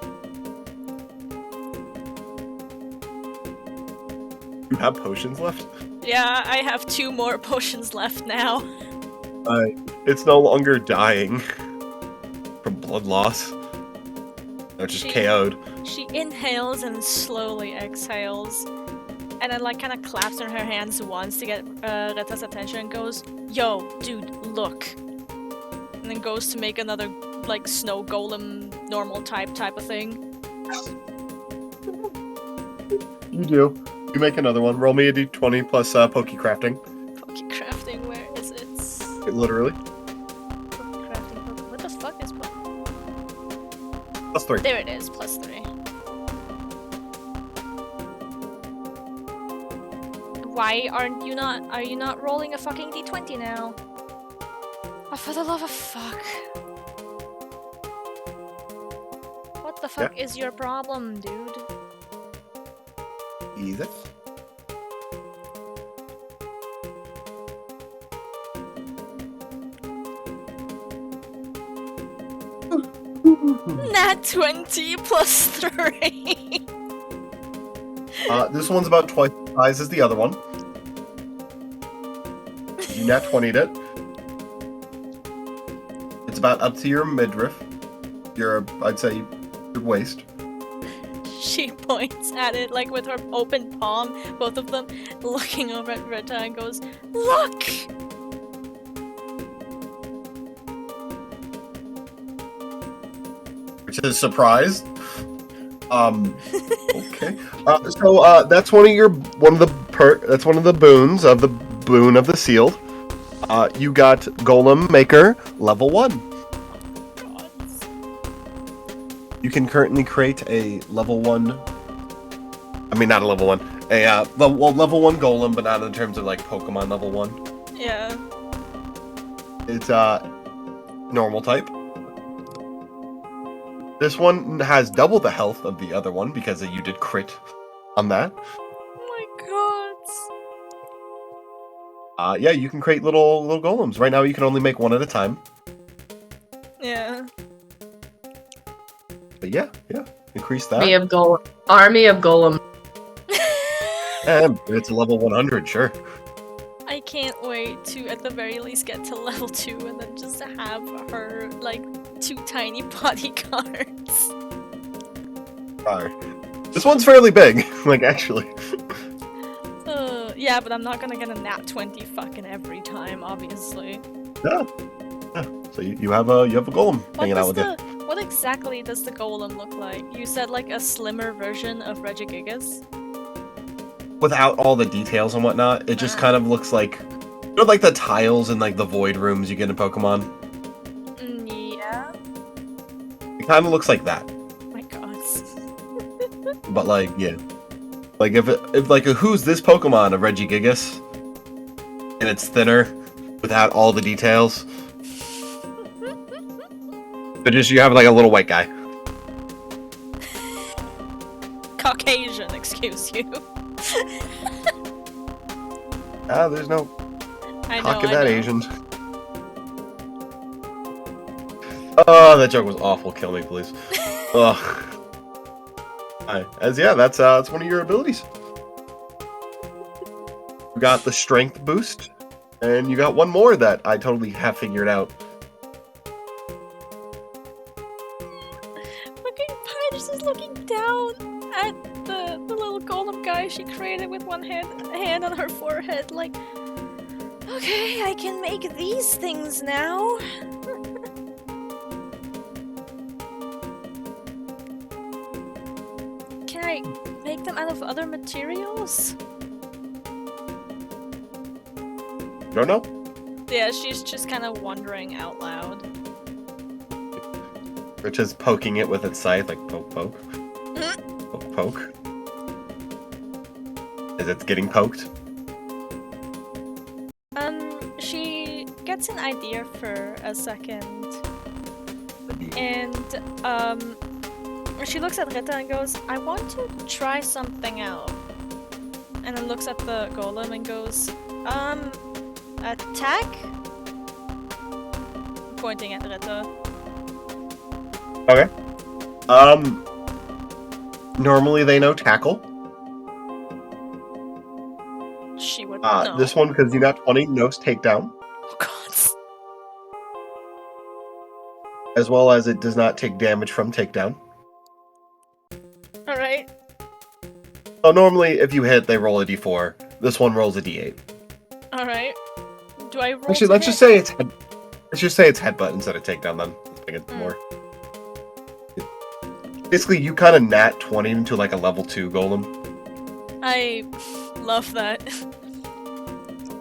have potions left? Yeah, I have 2 more potions left now. It's no longer dying from blood loss. No, just KO'd. She inhales and slowly exhales. And then, like, kind of claps in her hands once to get Rita's attention and goes, "Yo, dude, look." And then goes to make another, like, snow golem normal type of thing. You do. You make another one. Roll me a d20 plus Poke Crafting. Poke crafting, where is it? Literally. Poke crafting, what the fuck is poke? +3. There it is, +3. Why are you not rolling a fucking d20 now? Oh, for the love of fuck. What the fuck is your problem, dude? Easy. Nat 20 +3. This one's about twice the size as the other one. You nat 20'd it. It's about up to your midriff. I'd say, your waist. She points at it, like, with her open palm, both of them looking over at Rita and goes, "Look!" Which is surprised. Okay. So that's one of the boons of the boon of the sealed. You got Golem Maker level 1. You can currently create a level 1. I mean, not a level 1. Level 1 Golem, but not in terms of like Pokemon level 1. Yeah. It's normal type. This one has double the health of the other one because you did crit on that. Oh my god. Yeah, you can create little golems. Right now, you can only make one at a time. Yeah. But yeah, increase that. Army of Golem. And it's a level 100, sure. I can't wait to, at the very least, get to level 2 and then just have her, like, 2 tiny bodyguards. This one's fairly big, like, actually. Yeah, but I'm not gonna get a nat 20 fucking every time, obviously. Yeah. So you have a golem hanging out with it. What exactly does the golem look like? You said, like, a slimmer version of Regigigas? Without all the details and whatnot, it just kind of looks like, you know, like the tiles in like the void rooms you get in Pokemon. Yeah. It kind of looks like that. Oh my god. But like, yeah, like if like who's this Pokemon, a Regigigas, and it's thinner, without all the details. But just you have like a little white guy. Caucasian, excuse you. There's no cock in that Asian. Oh, that joke was awful. Kill me, please. Ugh. That's one of your abilities. You got the strength boost, and you got one more that I totally have figured out. Fucking Pines is looking down at the little golem guy she created with one hand on her forehead, like, okay, I can make these things now. Can I make them out of other materials? Don't know. Yeah, she's just kind of wondering out loud. Rich is poking it with its scythe, like poke, poke. Poke, poke. As it's getting poked. She gets an idea for a second. And, she looks at Rita and goes, I want to try something out. And then looks at the golem and goes, attack? Pointing at Rita. Okay. Normally they know tackle. she would know. This one, because you got 20, no takedown. Oh god. As well as it does not take damage from takedown. Alright. So normally, if you hit, they roll a d4. This one rolls a d8. Alright. Do I roll Actually, to let's hit? just say it's headbutt instead of takedown then. Let's make it more. Basically, you kind of nat 20 into like a level 2 golem. I love that.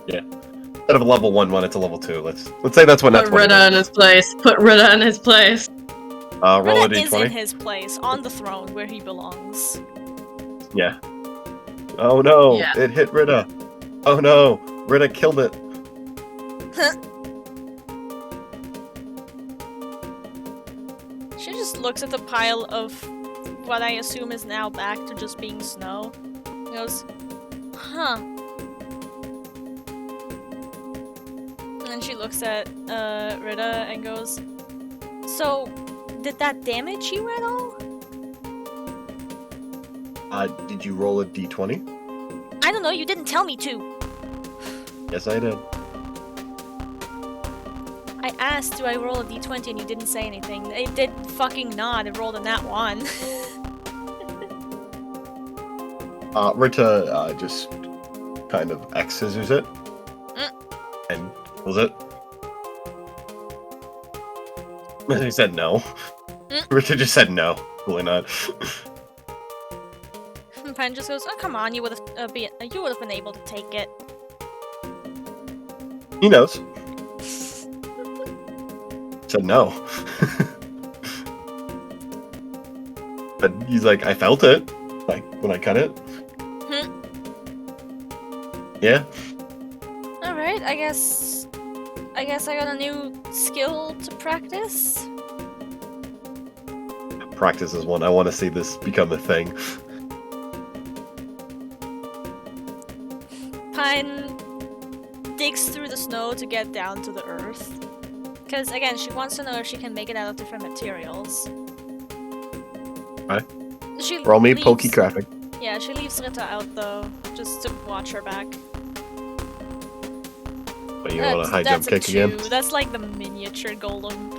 Yeah. Instead of a level 1 one, it's a level 2. Let's say that's what nat Put 20 Rita in his place. Put Rita in his place. roll a Rita is in d20. his place, on the throne, where he belongs. Yeah. Oh no, Yeah. it hit Rita. Oh no, Rita killed it. She just looks at the pile of what I assume is now back to just being snow. And goes, huh. And then she looks at Rita and goes, so, did that damage you at all? Did you roll a d20? I don't know, you didn't tell me to. Yes, I did. I asked, do I roll a d20 and you didn't say anything. It did fucking not, it rolled a nat 1. Rita just kind of X-scissors it and kills it. He said no. Rita just said no. Really not. And Pen just goes, oh come on, you would have been able to take it. He knows. Said no. But he's like, I felt it. Like when I cut it. Yeah. Alright, I guess I got a new skill to practice. Practice is one. I want to see this become a thing. Pine digs through the snow to get down to the earth. Because, again, she wants to know if she can make it out of different materials. Right. She Roll me leaves- pokey traffic. Yeah, she leaves Rita out, though, just to watch her back. But you want a high That's jump kick a 2. again? That's like the miniature golem.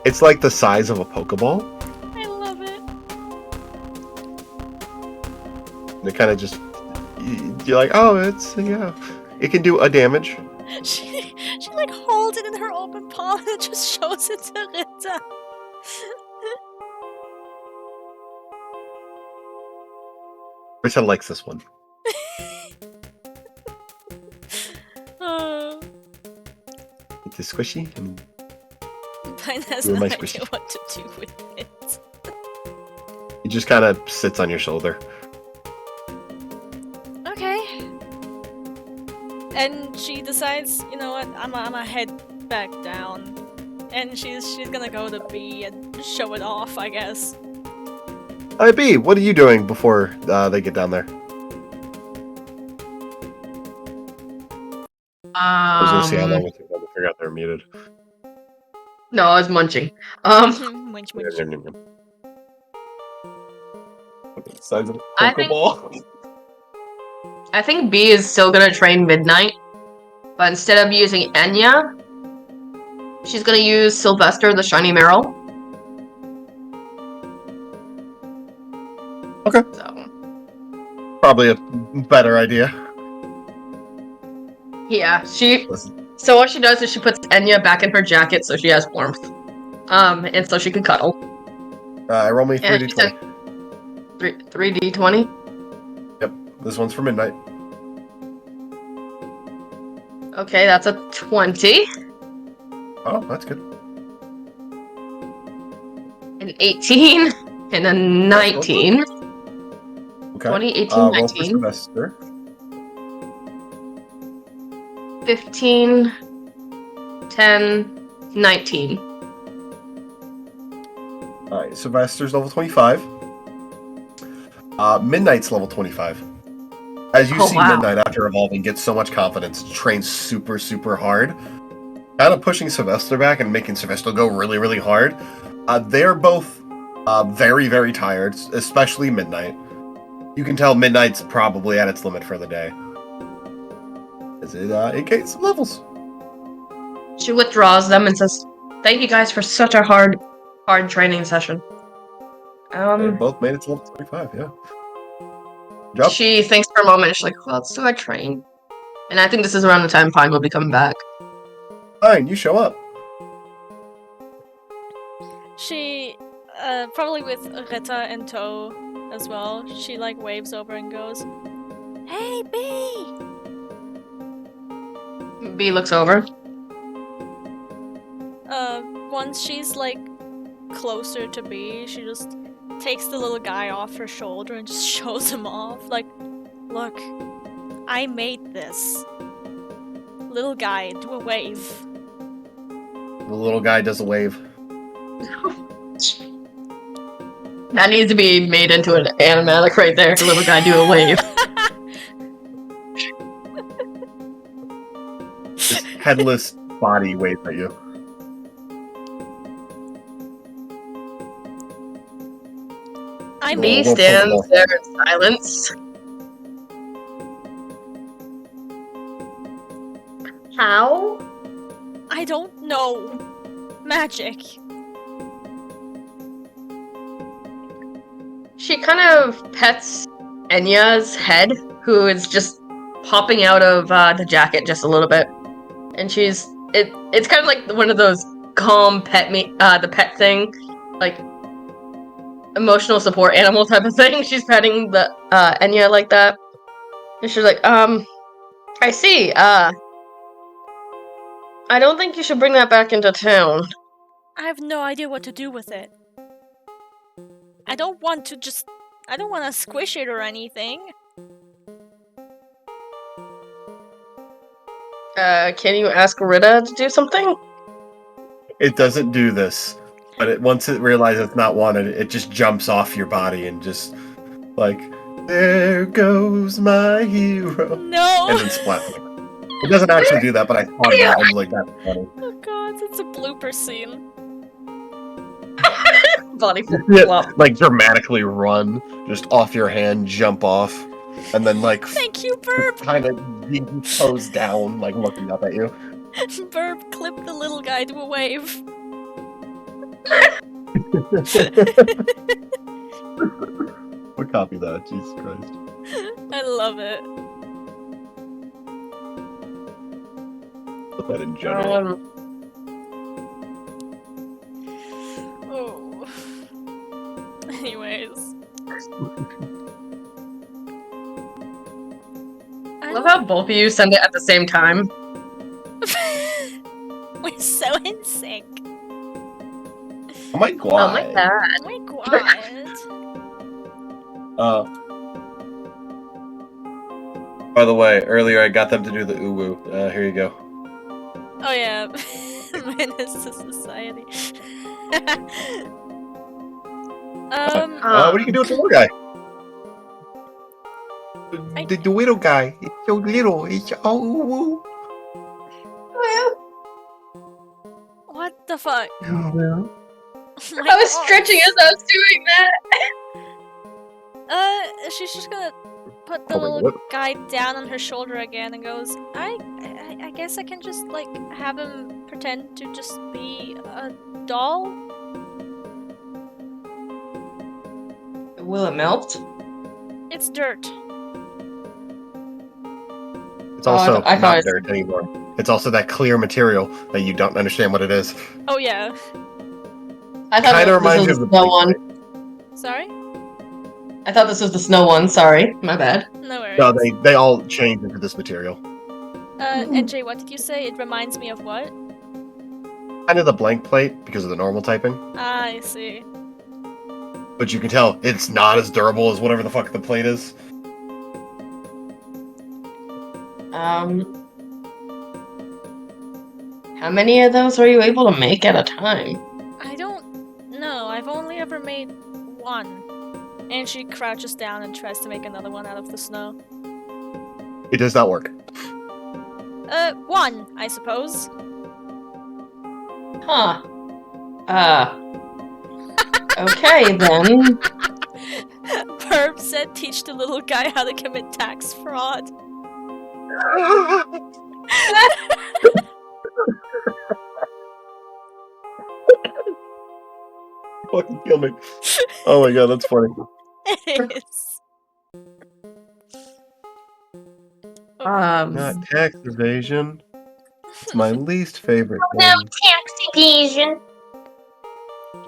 It's like the size of a Pokeball. I love it. And it kind of just... You're like, oh, it's... Yeah. It can do a damage. She like holds it in her open palm and just shows it to Rita. Rita likes this one. Oh. It's squishy. And Pine has You're no my idea squishy. what to do with it. it just kind of sits on your shoulder. Okay. And she decides, you know what, I'ma head back down. And she's gonna go to B and show it off, I guess. Hi, B, what are you doing before they get down there? I was gonna see how long it took them to figure out they're muted. No, I was munching. Munch, munch. Size of a I think- Pokeball. I think B is still gonna train Midnight, but instead of using Enya, she's gonna use Sylvester the Shiny Merrill. Okay. So, Probably a better idea. yeah, so what she does is she puts Enya back in her jacket so she has warmth. And so she can cuddle. Roll me And 3d20. 3d20? Yep, this one's for Midnight. Okay, that's a 20. Oh, that's good. An 18. And a 19. Okay. 20, 18, Roll for 19. Sylvester. 15. 10. 19. Alright, Sylvester's level 25. Midnight's level 25. As you see, wow. Midnight, after evolving, gets so much confidence, trains super, super hard. Kind of pushing Sylvester back and making Sylvester go really, really hard. They're both very, very tired, especially Midnight. You can tell midnight's probably at its limit for the day. Is it gains some levels? She withdraws them and says, "Thank you guys for such a hard training session." They both made it to level 25, yeah. Job. She thinks for a moment, she's like, well, so I train. And I think this is around the time Pine will be coming back. Fine, you show up. She, probably with Rita in tow as well, she like waves over and goes, "Hey, B!" B looks over. Once she's like closer to B, she just takes the little guy off her shoulder and just shows him off. Like, look, I made this. Little guy, do a wave. The little guy does a wave. That needs to be made into an animatic right there. The little guy do a wave. This headless body waves at you. B stands there in silence. How? I don't know. Magic. She kind of pets Enya's head, who is just popping out of the jacket just a little bit. And it's kind of like one of those calm the pet thing, like emotional support animal type of thing. She's petting the Enya like that. And she's like, I see, I don't think you should bring that back into town. I have no idea what to do with it. I don't want to squish it or anything. Can you ask Rita to do something? It doesn't do this, but once it realizes it's not wanted, it just jumps off your body and just like, there goes my hero. No. And then splat. It doesn't actually do that, but I thought about it. I was like, that's funny. Oh god, it's a blooper scene. Body flop. Like dramatically run, just off your hand, jump off, and then like thank you, Burp. Kind of toes down, like looking up at you. Burp, clip the little guy to a wave. We'll copy that. Jesus Christ. I love it. Put that in general. Oh. Anyways. I love how both of you send it at the same time. We're so in sync. Oh my god. Oh my god. Oh my god. By the way, earlier I got them to do the uwu. Here you go. Oh yeah. Menace to society. What do you do with the little guy? The little guy. It's so little. It's all uwu. What the fuck? I was stretching as I was doing that. She's just gonna put the little guy down on her shoulder again and goes, I guess I can just, like, have him pretend to just be a doll? Will it melt? It's dirt. It's also not dirt anymore. It's also that clear material that you don't understand what it is. Oh yeah. I thought kind of reminds this you was of the snow one. Sorry? I thought this was the snow one. Sorry, my bad. No worries. No, they all change into this material. NJ, what did you say? It reminds me of what? Kind of the blank plate because of the normal typing. Ah, I see. But you can tell it's not as durable as whatever the fuck the plate is. How many of those are you able to make at a time? I don't know. I've only ever made one. And she crouches down and tries to make another one out of the snow. It does not work. One, I suppose. Huh. Okay then. Perp said teach the little guy how to commit tax fraud. Fucking kill me. Oh my god, that's funny. It is. Not tax evasion. It's my least favorite thing. No tax evasion.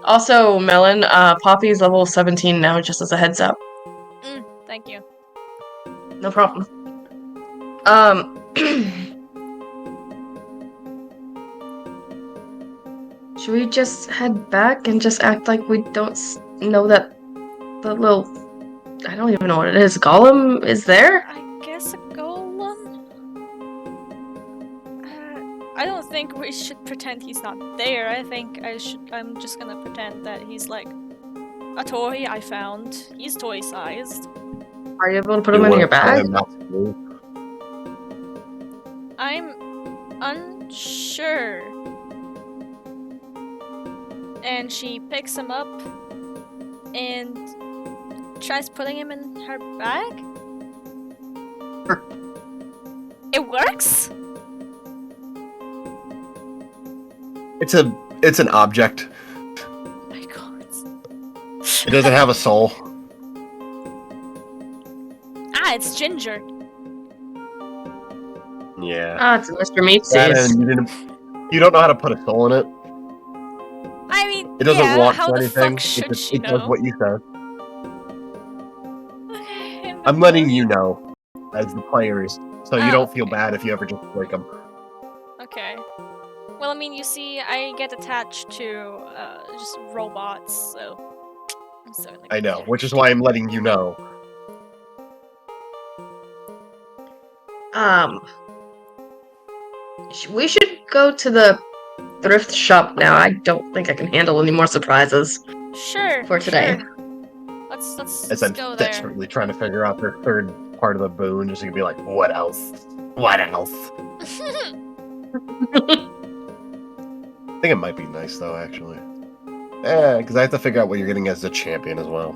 Also, Melon, Poppy's level 17 now, just as a heads up. Thank you. No problem. Should we just head back and just act like we don't know that the little... I don't even know what it is. Golem is there? I guess a golem? I don't think we should pretend he's not there. I think I'm just gonna pretend that he's like a toy I found. He's toy-sized. Are you able to put him in your bag? I'm unsure. And she picks him up and tries putting him in her bag. It works? It's an object. Oh my god. It doesn't have a soul. It's Ginger. Yeah. It's Mr. Meatseeds. You don't know how to put a soul in it. I mean, It doesn't want how anything. The fuck should It she does know? what you said. Okay, I'm letting you know, as the players, so you don't feel okay. bad if you ever just break them. Okay. Well, I mean, you see, I get attached to just robots, so I'm certainly. I know, which is why I'm letting you know. We should go to the thrift shop now. I don't think I can handle any more surprises. Sure. For today. Sure. Let's As I'm go there. desperately trying to figure out their third part of the boon, just to be like, what else? What else? I think it might be nice though, actually. Because I have to figure out what you're getting as a champion as well.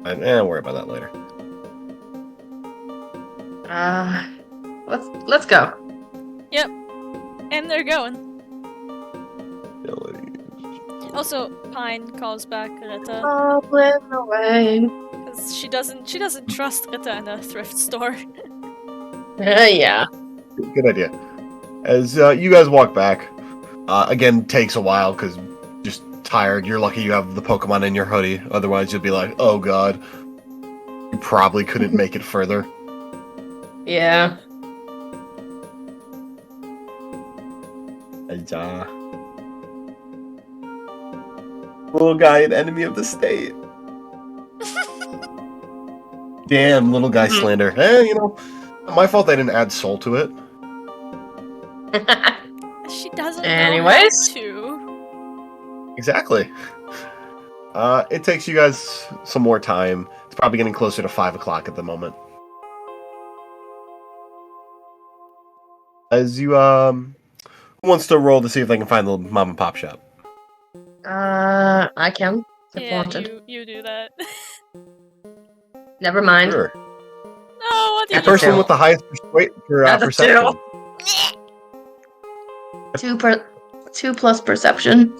And I'll worry about that later. Let's go. Yep. And they're going. Also, Pine calls back Rita away. because she doesn't trust Rita in a thrift store. Yeah. Good idea. As you guys walk back, again, takes a while because just tired. You're lucky you have the Pokemon in your hoodie. Otherwise, you'll be like, oh god. You probably couldn't make it further. Yeah. And, little guy, an enemy of the state. Damn, little guy slander. You know, my fault I didn't add soul to it. She doesn't Anyways. know how to. Exactly. It takes you guys some more time. It's probably getting closer to 5 o'clock at the moment. As you, who wants to roll to see if they can find the mom and pop shop? I can. If Yeah, wanted. you do that. Never mind. Sure. No, what The did you person do? with the highest That's a perception. 2 plus perception.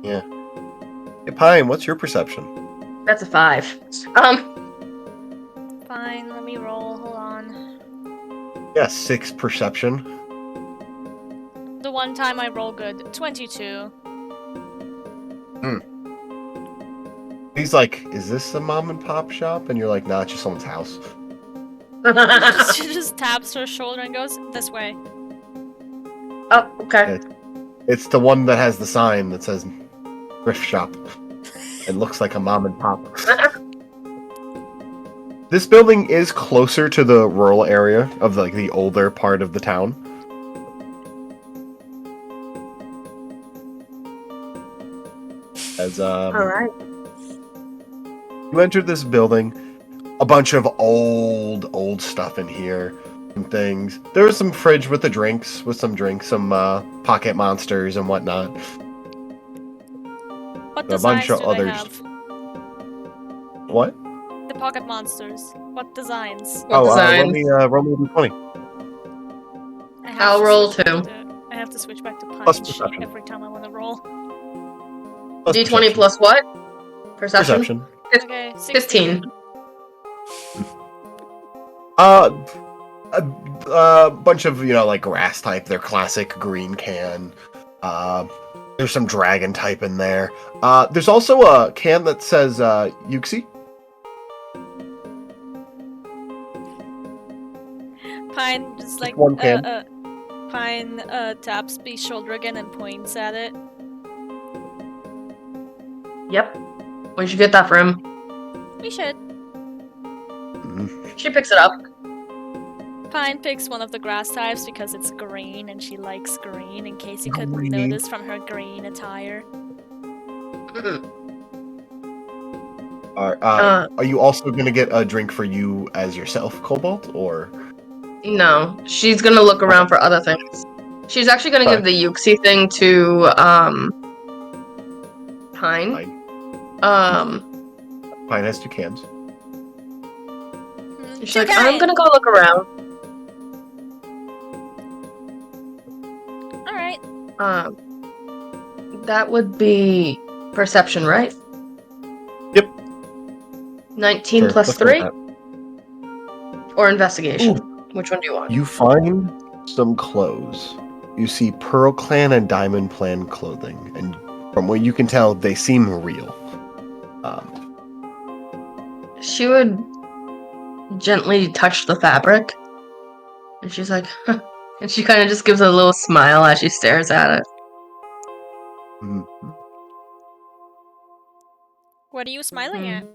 Yeah. Hey, Pine, what's your perception? That's a 5. Fine, let me roll. Hold on. Yeah, 6 perception. The one time I roll good. 22. He's like, is this a mom and pop shop? And you're like, nah, it's just someone's house. She just taps her shoulder and goes, this way. Oh, okay. It's the one that has the sign that says thrift shop. It looks like a mom and pop. This building is closer to the rural area of like the older part of the town. As Alright. you entered this building, a bunch of old stuff in here and things. There was some fridge with the drinks, some pocket monsters and whatnot. What A bunch designs of do they others. have? What? the pocket monsters. What designs? What designs? Roll me a d20. I'll roll too. I have to switch back to Plus punch perception. every time I want to roll. Plus D20 perception. plus what? Perception? Perception. Okay, 15. A bunch of, like grass type. They're classic green can. There's some dragon type in there. There's also a can that says Yuxi. Pine just like one can. Pine taps Bee's shoulder again and points at it. Yep. We should get that for him. We should. She picks it up. Pine picks one of the grass types because it's green and she likes green, in case you couldn't Green. notice from her green attire. Are you also going to get a drink for you as yourself, Cobalt, or? No, she's gonna look around for other things. She's actually gonna give the Yuxi thing to Pine. Pine has 2 cans. She's like, I'm gonna go look around. Alright. That would be perception, right? Yep. 19 Sure, plus let's go with 3? that. Or investigation? Ooh. Which one do you want? You find some clothes. You see Pearl Clan and Diamond Clan clothing, and from what you can tell, they seem real. She would gently touch the fabric, and she's like, huh. And she kind of just gives a little smile as she stares at it. What are you smiling at?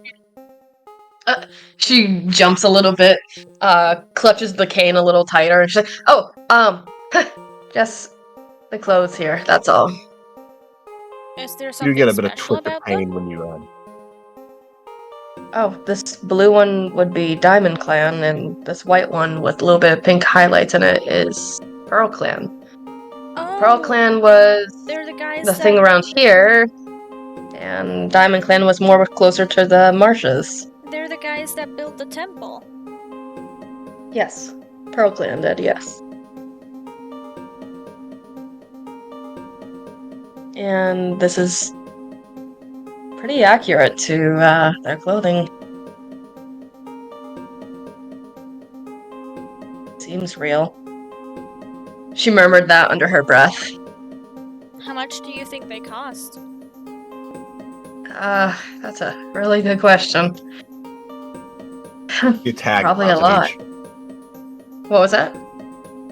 She jumps a little bit, clutches the cane a little tighter, and she's like, oh, just the clothes here, that's all. Is there something You get a bit of special twitch of about pain them? when you Oh, this blue one would be Diamond Clan, and this white one with a little bit of pink highlights in it is Pearl Clan. Oh, Pearl Clan was they're the guys the thing around here, and Diamond Clan was more closer to the marshes. They're the guys that built the temple. Yes, Pearl Clan did, yes. And this is pretty accurate to their clothing. Seems real. She murmured that under her breath. How much do you think they cost? That's a really good question. you tag Probably a 1,000 lot. each. What was that?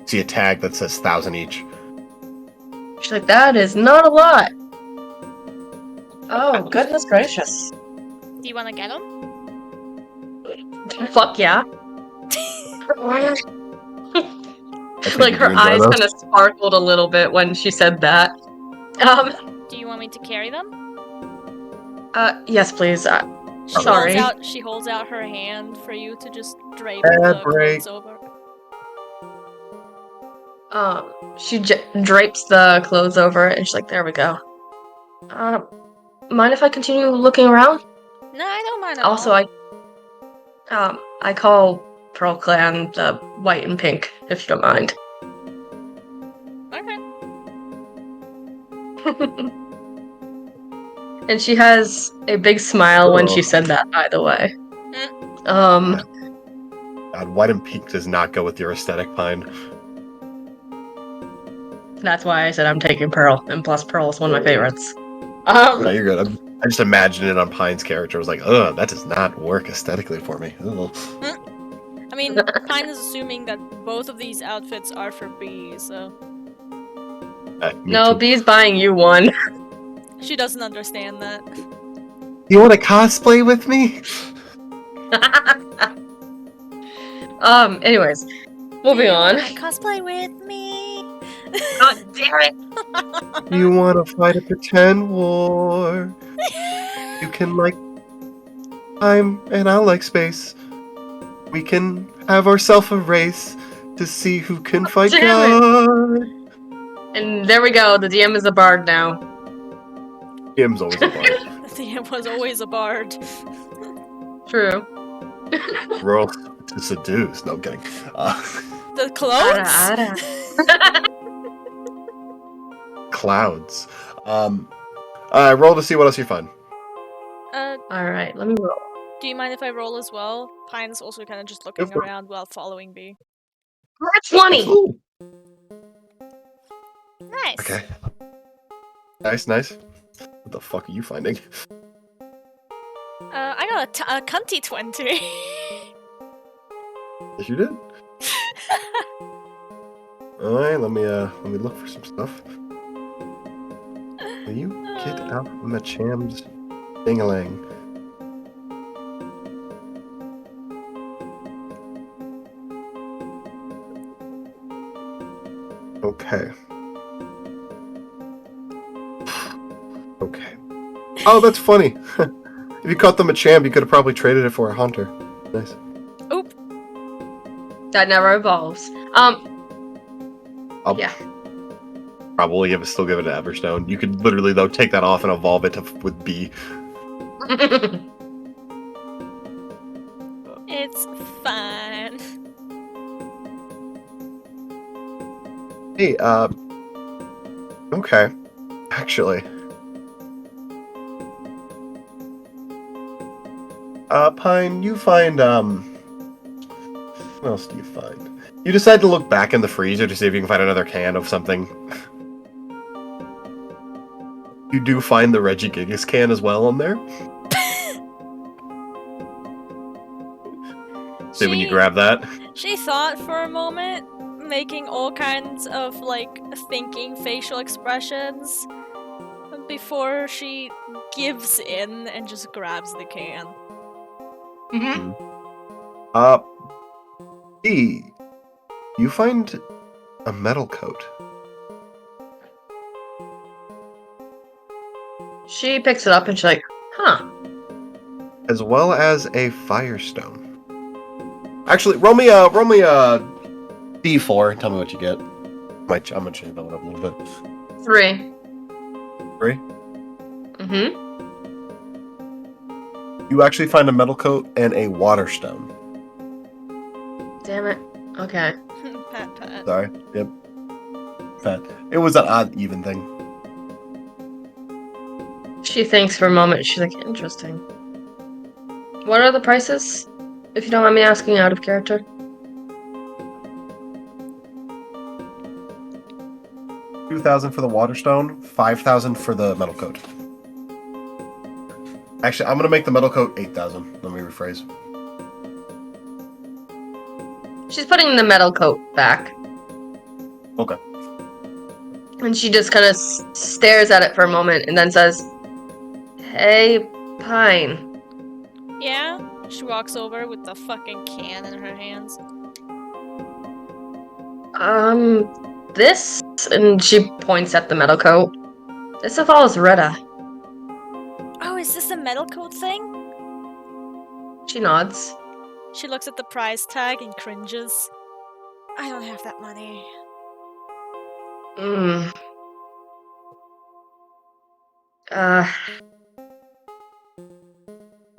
See a tag that says 1,000 each. She's like, that is not a lot. Oh, goodness gracious. Do you want to get them? Fuck yeah. I think Like, her you enjoy eyes those. kind of sparkled a little bit when she said that. Do you want me to carry them? Yes, please. She Sorry. holds out her hand for you to just drape Bad the break. clothes over. She drapes the clothes over it, and she's like, there we go. Mind if I continue looking around? No, I don't mind at Also, all. I call Pearl Clan the white and pink, if you don't mind. Okay. And she has a big smile when she said that, by the way. God, white and pink does not go with your aesthetic, Pine. That's why I said I'm taking Pearl, and plus Pearl is one of my favorites. No, you're good. I just imagined it on Pine's character. I was like, ugh, that does not work aesthetically for me. Ugh. I mean, Pine is assuming that both of these outfits are for B, so Me No, too. Bee's buying you one. she doesn't understand that. You want to cosplay with me? Anyways, moving on. Cosplay with me. God damn it! You want to fight a pretend war? You can like time, and I'll like space. We can have ourselves a race to see who can fight damn God. And there we go, the DM is a bard now. Kim's always a bard. The DM was always a bard. True. Roll to seduce. No, I'm kidding. The clothes? Ara, Clouds. Roll to see what else you find. Alright, let me roll. Do you mind if I roll as well? Pine's also kind of just looking for it. around while following B. 20! Ooh, Nice. okay. Nice. What the fuck are you finding? I got a cunty 20. Yes, you did. Alright, let me look for some stuff. Will you get out of Macham's ding-a-lang? Okay. Okay. Oh, that's funny. If you caught the Machamp, you could have probably traded it for a hunter. Nice. Oop. That never evolves. I'll Yeah. probably still give it to Everstone. You could literally, though, take that off and evolve it with B. It's fine. Hey, okay. Actually. Pine, you find, what else do you find? You decide to look back in the freezer to see if you can find another can of something. You do find the Regigigas can as well in there. See when you grab that. She thought for a moment, making all kinds of, like, thinking facial expressions before she gives in and just grabs the can. Mm-hmm. E, you find a metal coat. She picks it up and she's like, huh. As well as a firestone. Actually, roll me a D4 and tell me what you get. I'm gonna change that one up a little bit. 3. 3? Mm-hmm. You actually find a metal coat and a water stone. Damn it. Okay. Pat. Sorry. Yep. Pat. It was an odd even thing. She thinks for a moment. She's like, interesting. What are the prices? If you don't mind me asking, out of character. $2,000 for the water stone, $5,000 for the metal coat. Actually, I'm gonna make the metal coat $8,000. Let me rephrase. She's putting the metal coat back. Okay. And she just kind of stares at it for a moment and then says, hey, Pine. Yeah? She walks over with the fucking can in her hands. This? And she points at the metal coat. This involves Retta. Oh, is this a metal coat thing? She nods. She looks at the price tag and cringes. I don't have that money.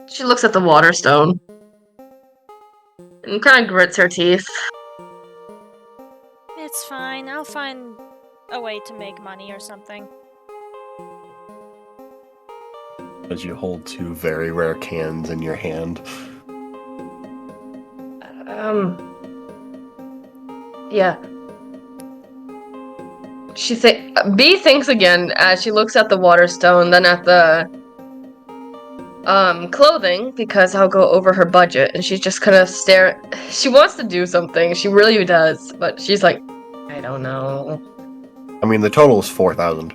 She looks at the water stone. And kind of grits her teeth. It's fine. I'll find a way to make money or something. As you hold two very rare cans in your hand. Yeah. B thinks again as she looks at the water stone, then at the clothing, because I'll go over her budget, and she's just kind of stare. She wants to do something, she really does, but she's like, I don't know. I mean, the total is $4,000.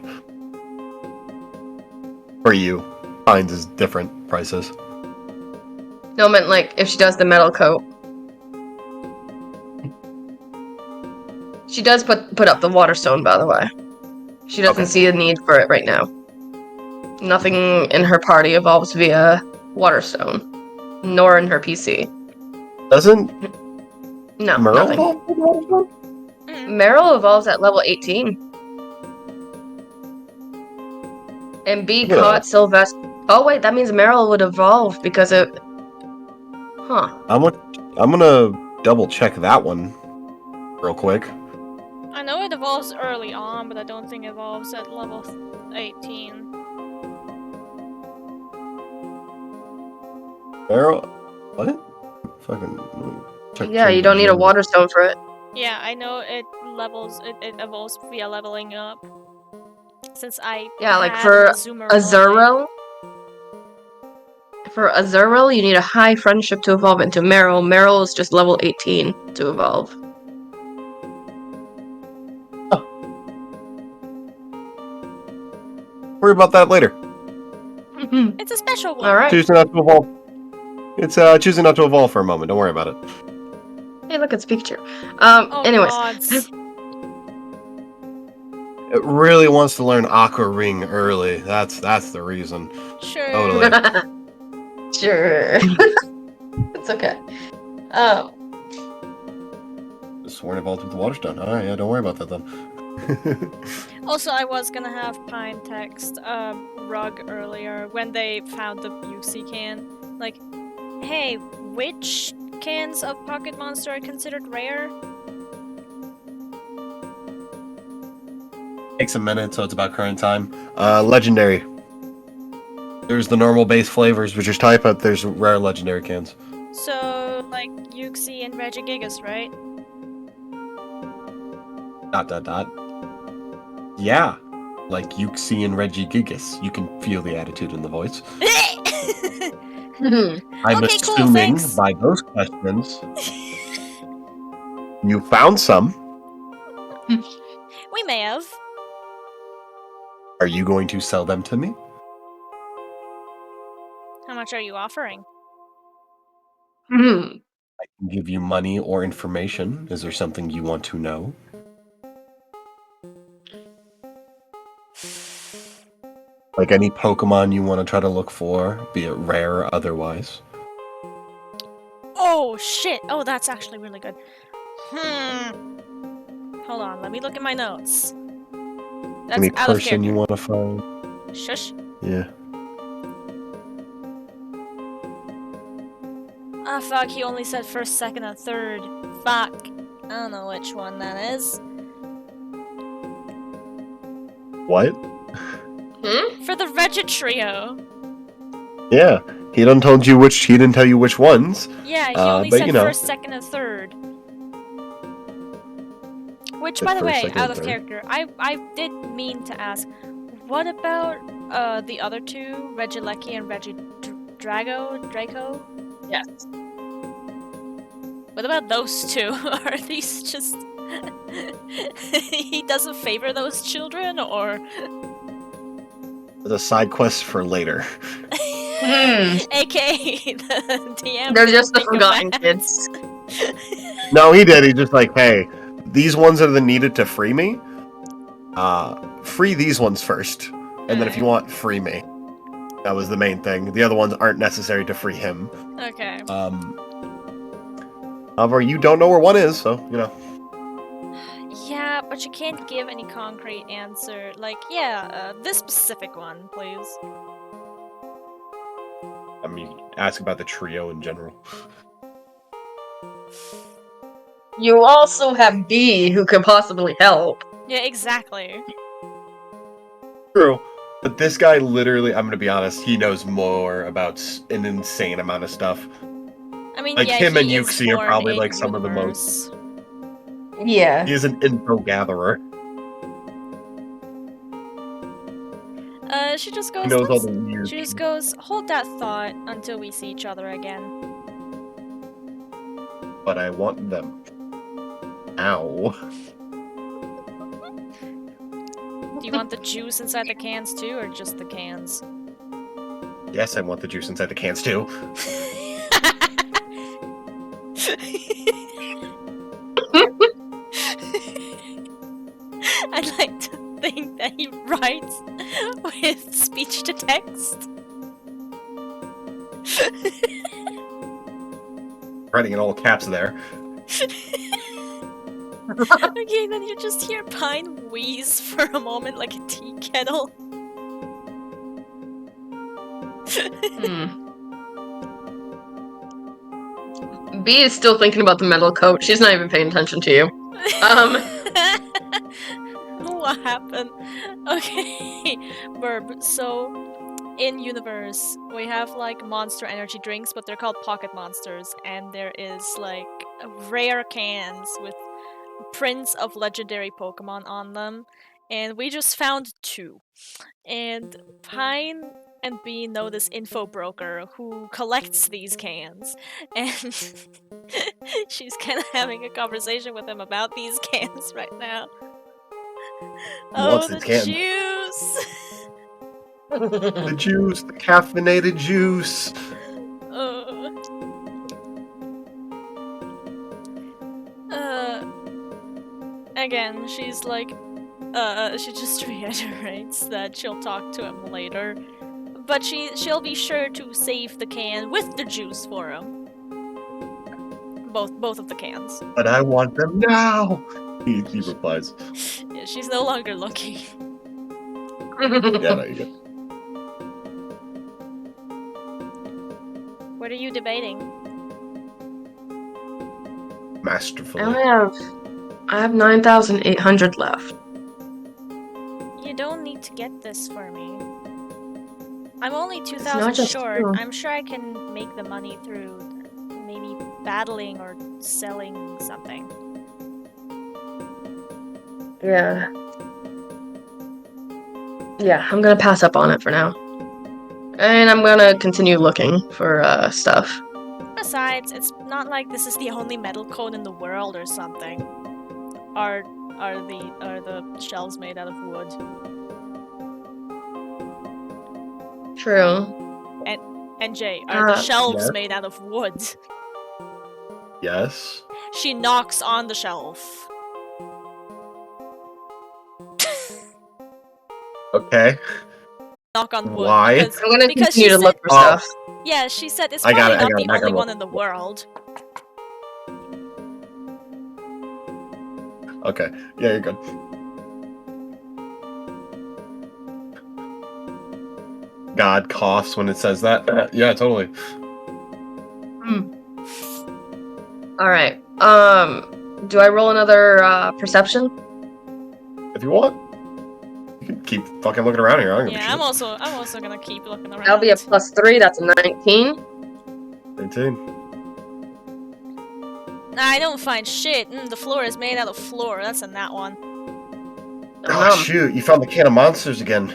For you. Pines is different prices. No, I meant like if she does the metal coat. She does put up the water stone, by the way. She doesn't see a need for it right now. Nothing in her party evolves via water stone, nor in her PC. Doesn't No, Meryl nothing. evolve with water stone? Meryl evolves at level 18. And B caught Sylvester. Oh wait, that means Meryl would evolve because it. Huh. Huh. I'm gonna double check that one real quick. I know it evolves early on, but I don't think it evolves at level 18. Barrel? What? Fucking. check Yeah, you the don't need a gym. water stone for it. Yeah, I know it evolves via leveling up. Since I Yeah, like had for an Azumarill, Azurill. For Azurill, you need a high friendship to evolve into Meryl. Meryl is just level 18 to evolve. Worry about that later. It's a special one. All right. Choosing not to evolve. It's choosing not to evolve for a moment. Don't worry about it. Hey, look, it's Pikachu. Oh Anyways. gods. It really wants to learn Aqua Ring early. That's the reason. Sure. Totally. Sure. It's okay. Sworn evolved with the water stone. Alright, yeah, don't worry about that then. Also, I was gonna have Pine text Rug earlier when they found the Yuxi can. Like, hey, which cans of Pocket Monster are considered rare? Takes a minute, so it's about current time. Legendary. There's the normal base flavors, which is type, but there's rare legendary cans. So, like, Yuxi and Regigigas, right? ... Yeah. Like Yuxi and Regigigas. You can feel the attitude in the voice. I'm Okay, cool, assuming thanks. by those questions, you found some. We may have. Are you going to sell them to me? How much are you offering? I can give you money or information. Is there something you want to know? Like any Pokemon you want to try to look for, be it rare or otherwise. Oh, shit! Oh, that's actually really good. Hold on, let me look at my notes. That's Any out of person you character. want to find? Shush. Yeah. Ah, fuck, he only said first, second, and third. Fuck. I don't know which one that is. What? For the Regit Trio. Yeah. He didn't tell you which ones. Yeah, he only but said you know. first, second, and third. Which, Said by the first, way, second, out and of third. character, I did mean to ask, what about the other two, Regilecki and Draco? Yes. What about those two? Are these just... he doesn't favor those children, or...? The side quest for later. AKA the DM. They're just the think of forgotten that. kids. No, he did. He's just like, hey, these ones are the needed to free me. Free these ones first. And then if you want, free me. That was the main thing. The other ones aren't necessary to free him. Okay. However, you don't know where one is, so, you know. Yeah, but you can't give any concrete answer. Like, yeah, this specific one, please. I mean, ask about the trio in general. You also have B, who could possibly help. Yeah, exactly. True. But this guy literally, I'm gonna be honest, he knows more about an insane amount of stuff. I mean, Like, yeah, him he and is Yuxi are born probably, in like, some of the most... universe. Yeah. He is an info gatherer. She just goes, He knows all the weird she just shit. goes, hold that thought until we see each other again. But I want them. Ow. Do you want the juice inside the cans too, or just the cans? Yes, I want the juice inside the cans too. I'd like to think that he writes with speech to text. Writing in all caps there. Okay, then you just hear Pine wheeze for a moment like a tea kettle. B is still thinking about the metal coat. She's not even paying attention to you. What happened? Okay, Burb. So, in universe, we have like monster energy drinks, but they're called pocket monsters, and there is like rare cans with prints of legendary Pokemon on them, and we just found 2. And Pine and B know this info broker who collects these cans, and she's kind of having a conversation with him about these cans right now. What's the his can? juice! The juice, the caffeinated juice. Again, she's like, she just reiterates that she'll talk to him later, but she'll be sure to save the can with the juice for him. Both of the cans. But I want them now. He replies. Yeah, she's no longer looking. Yeah, no, you go. What are you debating? Masterfully. I have 9,800 left. You don't need to get this for me. I'm only 2,000 short. True. I'm sure I can make the money through maybe battling or selling something. Yeah. Yeah, I'm gonna pass up on it for now. And I'm gonna continue looking for stuff. Besides, it's not like this is the only metal cone in the world or something. Are the shelves made out of wood? True. And Jay, are the shelves yes. made out of wood? Yes. She knocks on the shelf. Okay. Knock on wood. Why? Because, I'm gonna because continue she to look said, for stuff. yeah, she said it's I got probably it, not I the got only it. one in the world. Okay. Yeah, you're good. God coughs when it says that. Yeah, totally. Alright. Do I roll another perception? If you want, you can keep fucking looking around here. I don't give a Yeah, shit. I'm also gonna keep looking around. That'll be a +3, that's a 19. 19. I don't find shit. The floor is made out of floor. That's a nat one. Oh, shoot. You found the can of monsters again.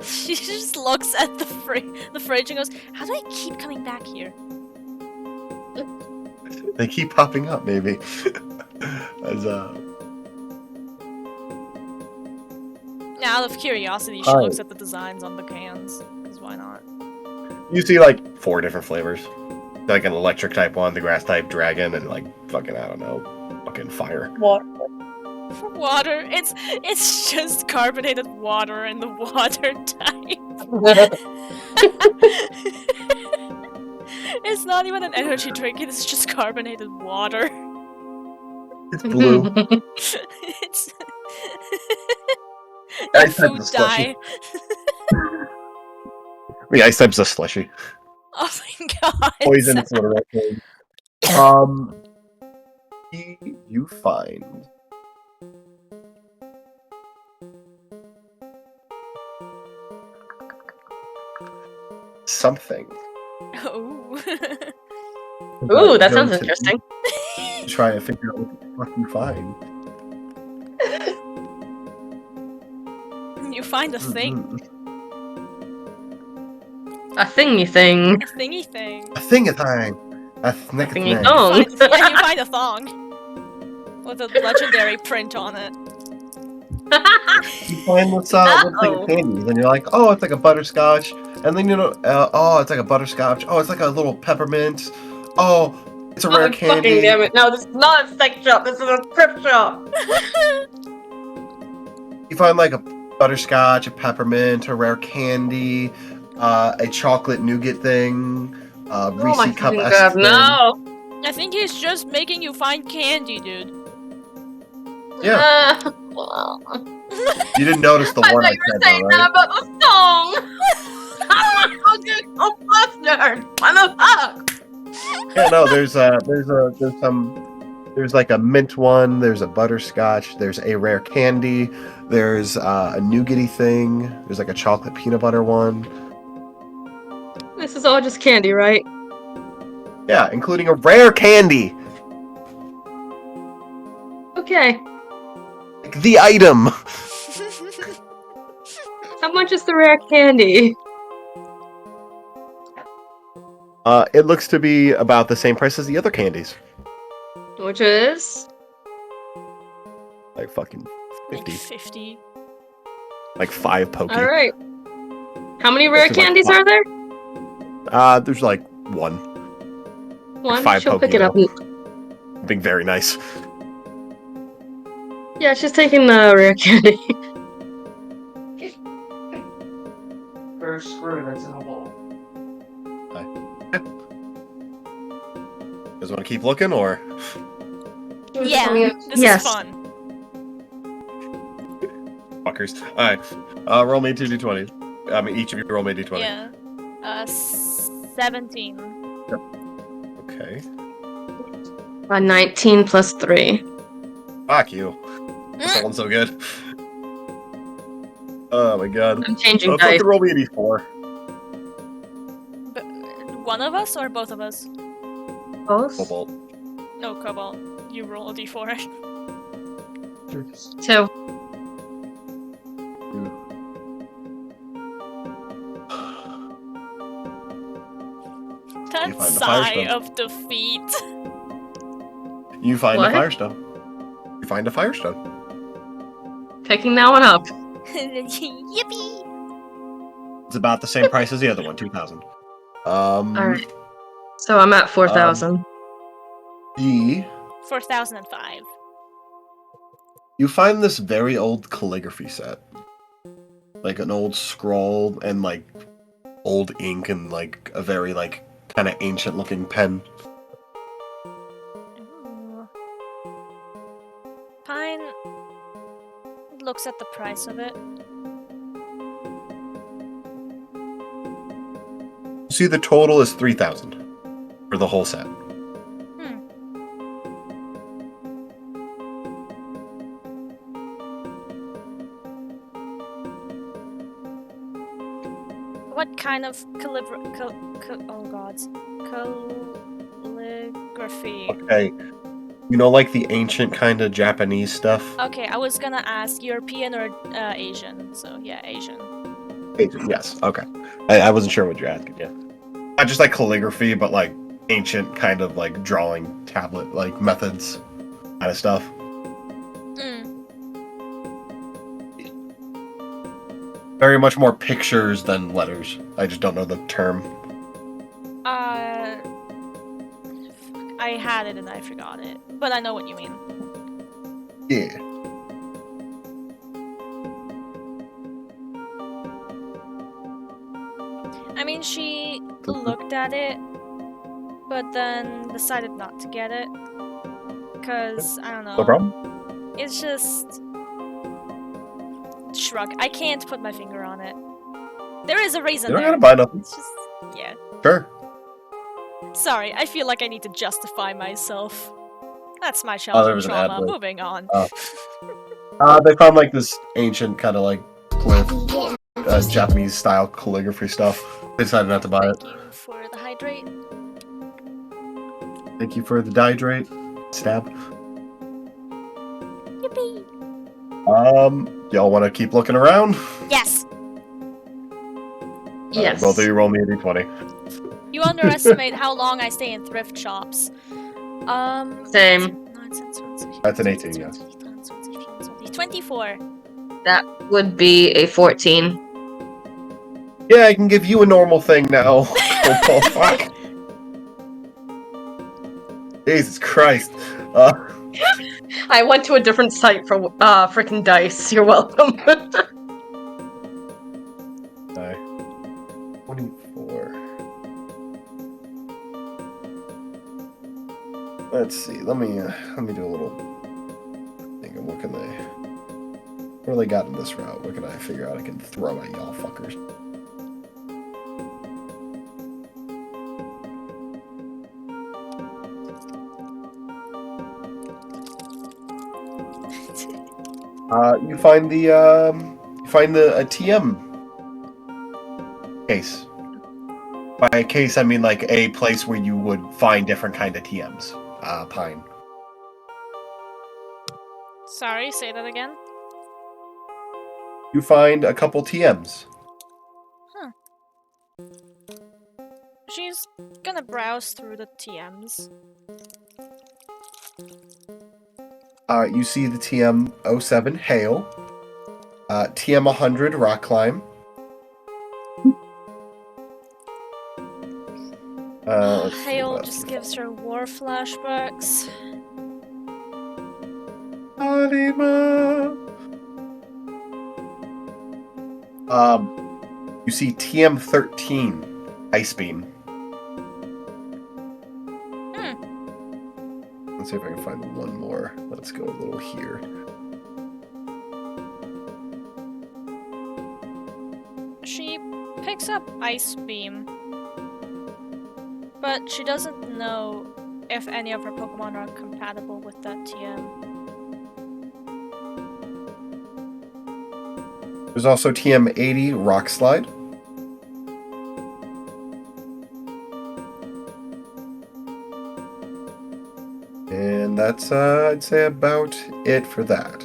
She just looks at the fridge and goes, how do I keep coming back here? They keep popping up, maybe. As Out of curiosity, she looks at the designs on the cans. Because why not? you see like 4 different flavors. Like an electric type one, the grass type, dragon, and like fucking, I don't know, fucking fire. Water. It's just carbonated water and the water type. It's not even an energy drink, it's just carbonated water. It's blue. It's Ice food type's a slushy. dye. The ice type's a slushy. Oh my god. Poison is what a red you find something. Ooh. Ooh, that sounds interesting. Try and figure out what the fuck you find. You find a thing. A thingy thing. A thingy thing. A thingy thing. A thingy Thingy thing. thong. Yeah, you find a thong. With a legendary print on it. You find what's like candies, and you're like, oh, it's like a butterscotch, and then you know, oh, it's like a butterscotch. Oh, it's like a little peppermint. Oh, it's a rare candy. Fucking damn it! No, this is not a sex shop. This is a thrift shop. You find like a butterscotch, a peppermint, a rare candy, a chocolate nougat thing, Reese cup esque thing. No. I think he's just making you find candy, dude. Yeah. You didn't notice the I one thought I you were said, saying though, that right? about the song. I'm a fucking flustered. What the fuck? Yeah, no, there's like a mint one, there's a butterscotch, there's a rare candy, there's a nougaty thing, there's like a chocolate peanut butter one. This is all just candy, right? Yeah, including a rare candy. Okay. Like the item. How much is the rare candy? It looks to be about the same price as the other candies. Which is? Like fucking 50. Like 50. Like 5 pokey. Alright. How many rare There's like candies five. are there? There's like 1. One. 5 She'll pokey, pick it up. Being very nice. Yeah, she's taking the rare candy. First screw that's in the wall. You guys want to keep looking, or? Yeah, this Yes. is fun. Fuckers. Alright. Roll me 2d20. I mean, each of you roll me d20. Yeah. 17. Okay. 19 plus 3. Fuck you. That's rolling so good. Oh my god. I'm changing dice. Fucking roll me a d4. But one of us or both of us? Both? Cobalt. No, Cobalt. You roll a d4. 2. That find the sigh Firestone. of defeat. You find What? a firestone. You find a firestone. Picking that one up. Yippee! It's about the same price as the other one, 2,000. Alright. So I'm at 4,000. The 4005. you find this very old calligraphy set. Like an old scroll and like old ink and like a very like kind of ancient looking pen. Ooh. Pine looks at the price of it. See, the total is 3,000 for the whole set. What kind of calligraphy? Okay. You know, like the ancient kind of Japanese stuff? Okay, I was gonna ask European or Asian. So yeah, Asian. Ancient, yes. Okay. I wasn't sure what you're asking, yeah. Not just like calligraphy, but like ancient kind of like drawing tablet like methods kind of stuff. Very much more pictures than letters. I just don't know the term. I had it and I forgot it, but I know what you mean. Yeah. I mean, she looked at it, but then decided not to get it. Because, I don't know. No problem. It's just... Shrug. I can't put my finger on it. There is a reason You don't there. gotta buy nothing. It's just... yeah. Sure. Sorry, I feel like I need to justify myself. That's my there childhood was an ad trauma. break. Moving on. They found like this ancient kind of like Japanese style calligraphy stuff. They decided not to buy it. Thank you for the hydrate. Thank you for the dihydrate. Stab. Yippee! Y'all want to keep looking around? Yes! Yes. Both of you roll me a d20. You underestimate how long I stay in thrift shops. Same. That's an 18, yes. 24. That would be a 14. Yeah, I can give you a normal thing now. Oh, fuck. Jesus Christ. I went to a different site for freaking dice. You're welcome. 24. Let's see. Let me do a little thing of what can they. What do they got in this route? What can I figure out I can throw at y'all fuckers? You find the a TM case. By a case, I mean like a place where you would find different kind of TMs. Pine. Sorry, say that again. You find a couple TMs. Huh. She's gonna browse through the TMs. You see the TM 07 Hail, TM 100 Rock Climb. Hale just gives her war flashbacks. You see TM 13 Ice Beam. Let's see if I can find one more. Let's go a little here. She picks up Ice Beam, but she doesn't know if any of her Pokemon are compatible with that TM. There's also TM 80 Rock Slide. And that's, I'd say, about it for that.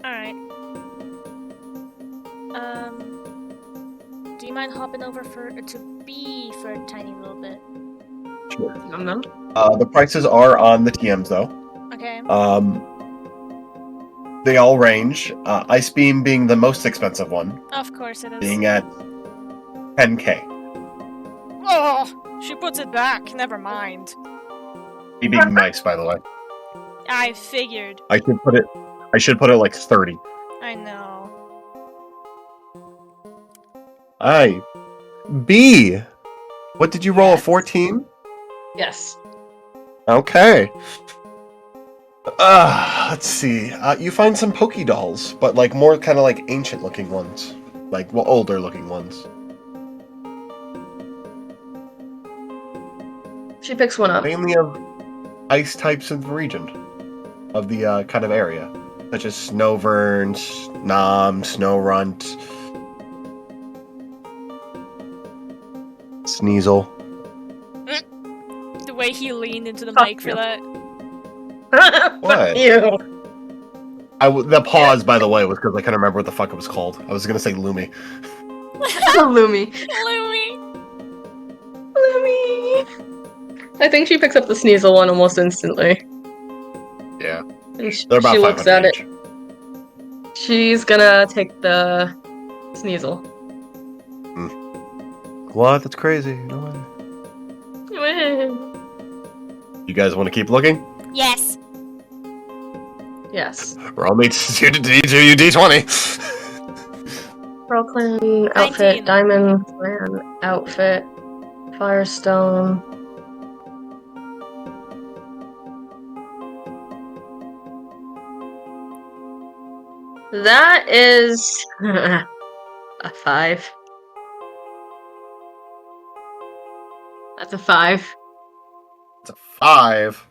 Alright. Do you mind hopping over to B for a tiny little bit? Sure. No. The prices are on the TMs, though. Okay. They all range. Ice Beam being the most expensive one. Of course it is. Being at 10k. Oh! She puts it back. Never mind. Me being nice, by the way. I figured. I should put it like 30. I know. Aye. B! What did you roll, a 14? Yes. Okay. Let's see. You find some Poké-Dolls, but like more kind of like ancient looking ones. Like, well, older looking ones. She picks one up. Mainly of ice types of the region. Of the kind of area. Such as Snowvern, Nom, Snowrunt, Sneasel. The way he leaned into the mic for that. What? You. The pause, by the way, was because I couldn't remember what the fuck it was called. I was gonna say Lumi. Lumi. Lumi. I think she picks up the Sneasel one almost instantly. Yeah. And They're about she looks 500 at each. it. She's gonna take the Sneasel. What? That's crazy. No way. You guys want to keep looking? Yes. Yes. Roll me D20. Pearl Clan outfit, 19. Diamond Clan outfit, Firestone. That is a 5. That's a 5. It's a 5.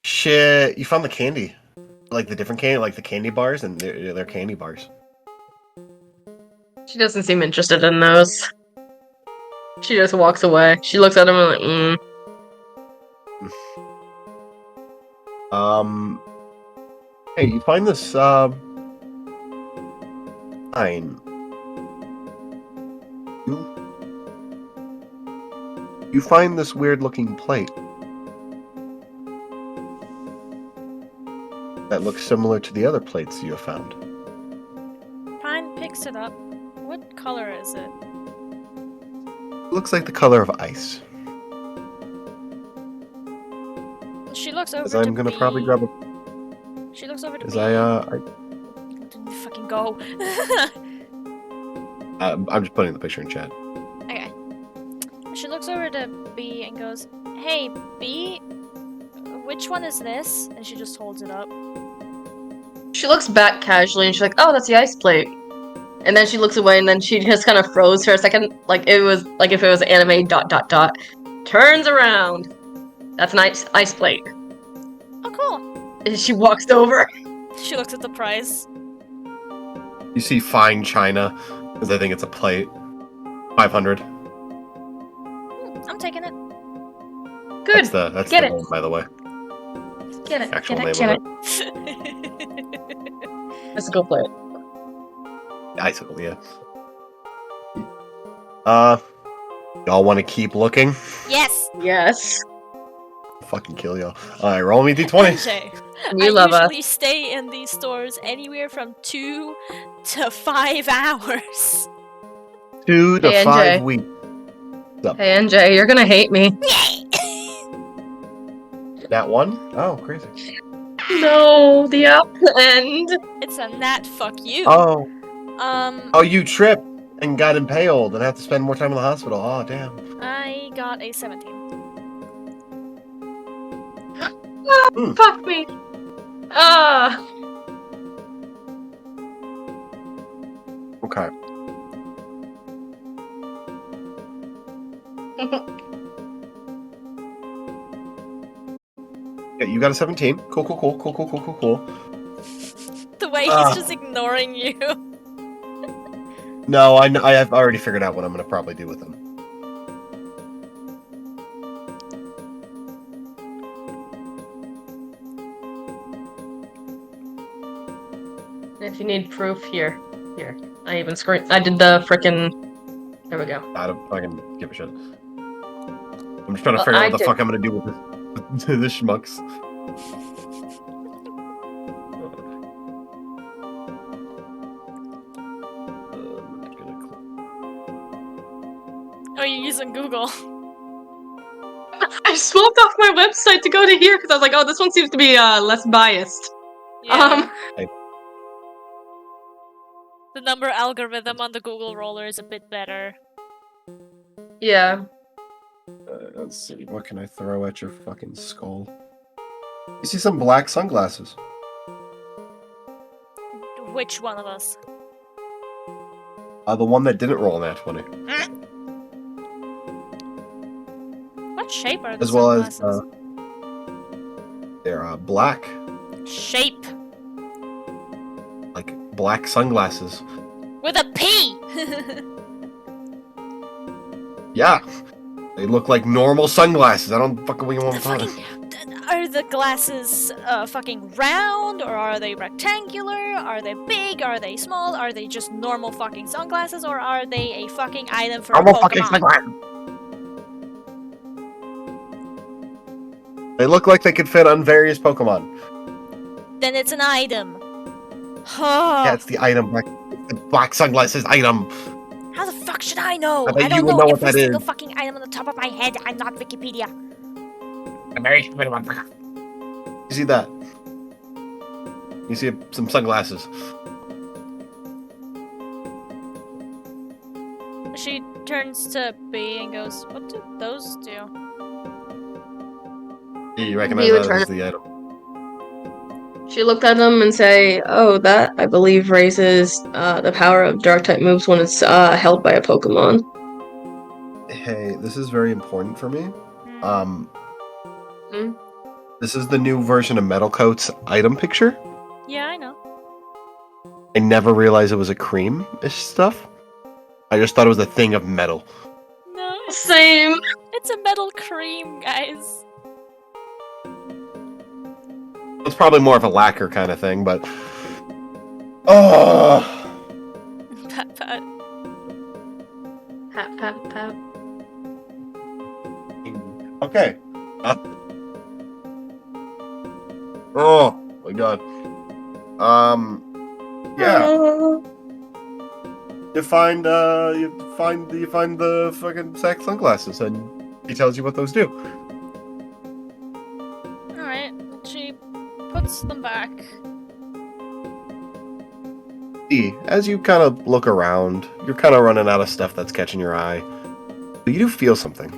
Shit, you found the candy. Like the different candy, like the candy bars, and they're candy bars. She doesn't seem interested in those. She just walks away. She looks at him and like, Hey, you find this, fine. You find this weird-looking plate. That looks similar to the other plates you have found. Pine picks it up. What color is it? It looks like the color of ice. She looks over As to I'm gonna B. probably grab a... She looks over to As B. I Fucking go. I'm just putting the picture in chat. Okay. She looks over to B and goes, "Hey, B, which one is this?" And she just holds it up. she looks back casually and she's like, "Oh, that's the ice plate." And then she looks away and then she just kind of froze for a second, like it was like if it was anime ... Turns around. That's an ice plate. Oh, cool. And she walks over. She looks at the price. You see fine china, because I think it's a plate. 500. I'm taking it. Good. That's Get the it. name, by the way. Get it. Actual Get it. name Get of it. Let's go play it. Icicle, yeah. Y'all want to keep looking? Yes. Yes. I'll fucking kill y'all. Alright, roll me d20s. Okay. You love I us. usually stay in these stores anywhere from 2 to 5 hours. 2 to Hey, 5 NJ. weeks. Hey, NJ, you're gonna hate me. That one? Oh, crazy. No, the end. It's a nat fuck you. Oh. Um, Oh, you tripped and got impaled and have to spend more time in the hospital. Oh, damn. I got a 17. Oh, fuck me. Ah. Okay. Yeah, you got a 17. Cool. The way he's just ignoring you. No, I've already figured out what I'm going to probably do with them. If you need proof, here. I even I did the frickin'. There we go. I don't fucking give a shit. I'm just trying to figure out what the fuck I'm going to do with this, this schmucks. Oh, you're using Google. I swapped off my website to go to here because I was like, oh, this one seems to be less biased. Yeah. The number algorithm on the Google roller is a bit better. Yeah. Let's see. What can I throw at your fucking skull? You see some black sunglasses. Which one of us? The one that didn't roll an at 20. What shape are the As well as, sunglasses? they're black. Shape. Like black sunglasses. With a P! Yeah. They look like normal sunglasses. I don't fucking what you want to call it. Are the glasses fucking round, or are they rectangular? Are they big? Are they small? Are they just normal fucking sunglasses, or are they a fucking item for Normal a Pokemon? fucking sunglasses. They look like they could fit on various Pokemon. Then it's an item. Yeah, it's the item. The black sunglasses item. How the fuck should I know? I bet I don't you would know know what every that single is. fucking item on the top of my head. I'm not Wikipedia. You see that? You see some sunglasses. She turns to B and goes, "What do those do?" You recognize He would that turn as the item. She looked at them and say, oh, that, I believe, raises the power of Dark-type moves when it's held by a Pokemon. Hey, this is very important for me. Hmm? This is the new version of Metal Coat's item picture. Yeah, I know. I never realized it was a cream-ish stuff. I just thought it was a thing of metal. No, Same. it's a metal cream, guys. It's probably more of a lacquer kind of thing, but... Oh! Pat, pat. Pat, pat, pat. Okay. Oh my god. Yeah. You find the fucking sack sunglasses, and he tells you what those do. Alright, she puts them back. As you kind of look around, you're kind of running out of stuff that's catching your eye. But you do feel something.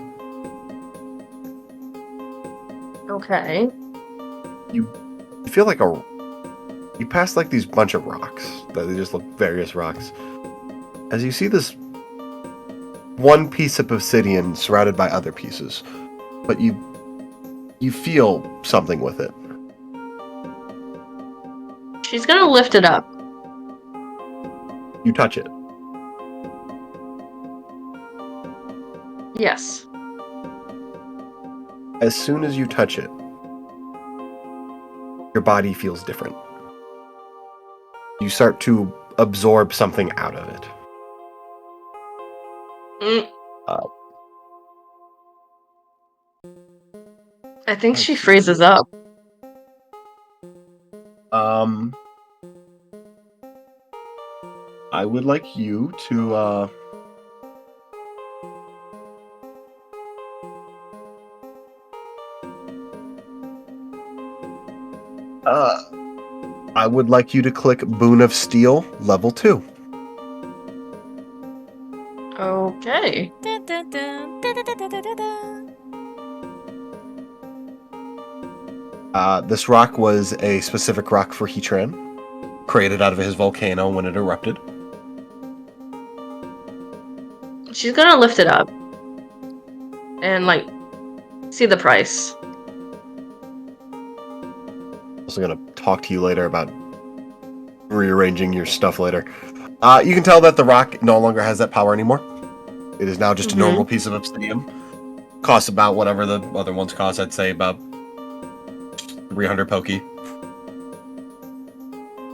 Okay. You feel like you pass like these bunch of rocks. That they just look various rocks. As you see this one piece of obsidian surrounded by other pieces. But you feel something with it. She's gonna lift it up. You touch it. Yes. As soon as you touch it, your body feels different. You start to absorb something out of it. I think she freezes up. I would like you to I would like you to click Boon of Steel, level 2. Okay. Dun, dun, dun, dun, dun, dun, dun, dun, dun. This rock was a specific rock for Heatran, created out of his volcano when it erupted. She's gonna lift it up. And, like, see the price. Also gonna talk to you later about rearranging your stuff later. You can tell that the rock no longer has that power anymore. It is now just a normal piece of obsidian. Costs about whatever the other ones cost. I'd say about 300 pokey.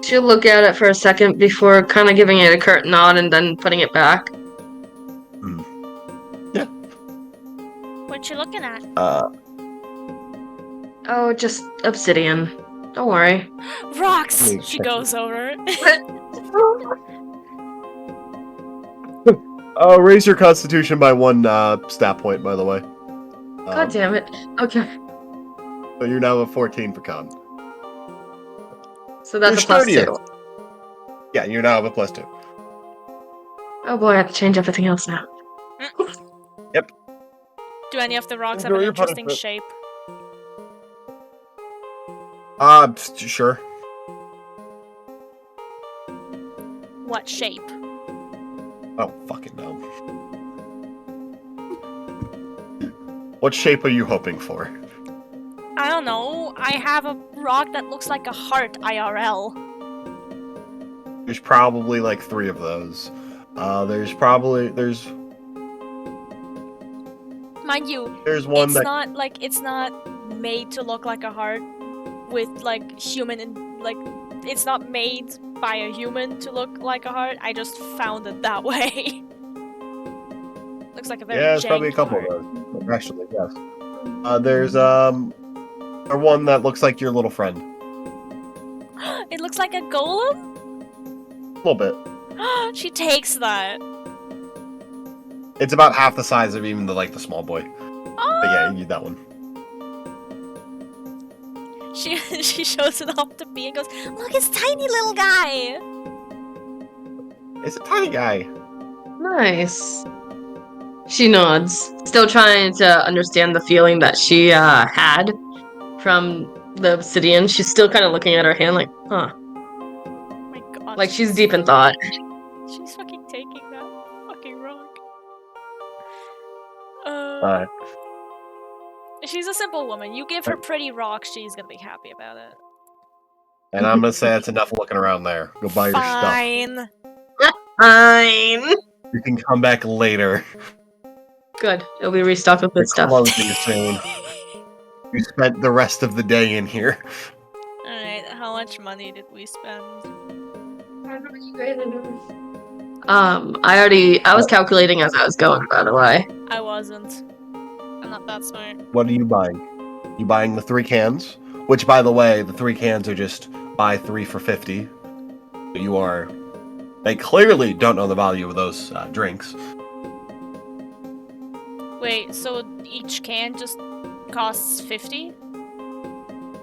She'll look at it for a second before kind of giving it a curt nod and then putting it back. Yeah. What you looking at? Oh, just obsidian. Don't worry. Rocks! Let me She check goes over it. Raise your constitution by 1 stat point, by the way. God damn it. Okay. So you're now at 14 for con. So that's You're a plus sturdier. 2. Yeah, you now have a +2. Oh boy, I have to change everything else now. Yep. Do any of the rocks have Enjoy an your interesting punishment. shape? Sure. What shape? Oh, fucking no. What shape are you hoping for? I don't know. I have a rock that looks like a heart IRL. There's probably like 3 of those. There's Mind you, there's one it's not made to look like a heart with like human and like it's not made by a human to look like a heart. I just found it that way. Looks like a very there's probably a janky couple heart. of those. Actually, yes. There's or one that looks like your little friend. It looks like a golem? A little bit. She takes that. It's about half the size of even the small boy. Oh! But yeah, you need that one. She shows it off to me and goes, "Look, it's tiny little guy." It's a tiny guy. Nice. She nods, still trying to understand the feeling that she had from the obsidian. She's still kind of looking at her hand like, huh. Oh my god. Like she's deep in thought. She's fucking taking that fucking rock. She's a simple woman. You give her pretty rocks, she's gonna be happy about it. And I'm gonna say that's enough looking around there. Go buy your stuff. Fine. Fine. You can come back later. Good. It'll be restocked with good You're stuff. closing soon. You spent the rest of the day in here. Alright, how much money did we spend? I was calculating as I was going, by the way. I wasn't. I'm not that smart. What are you buying? You buying the 3 cans? Which, by the way, the 3 cans are just buy 3 for 50. They clearly don't know the value of those drinks. Wait, so each can just costs 50?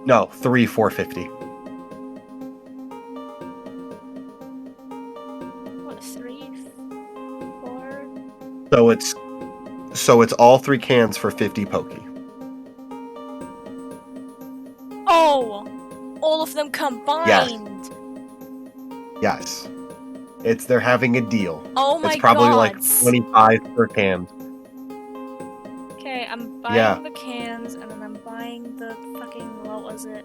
No, 3 for 50. What, 3? 4? So it's all 3 cans for 50 pokey. Oh! All of them combined! Yes. They're having a deal. Oh my god! It's probably like 25 per can. Okay, I'm buying the cans, and then I'm buying the fucking, what was it?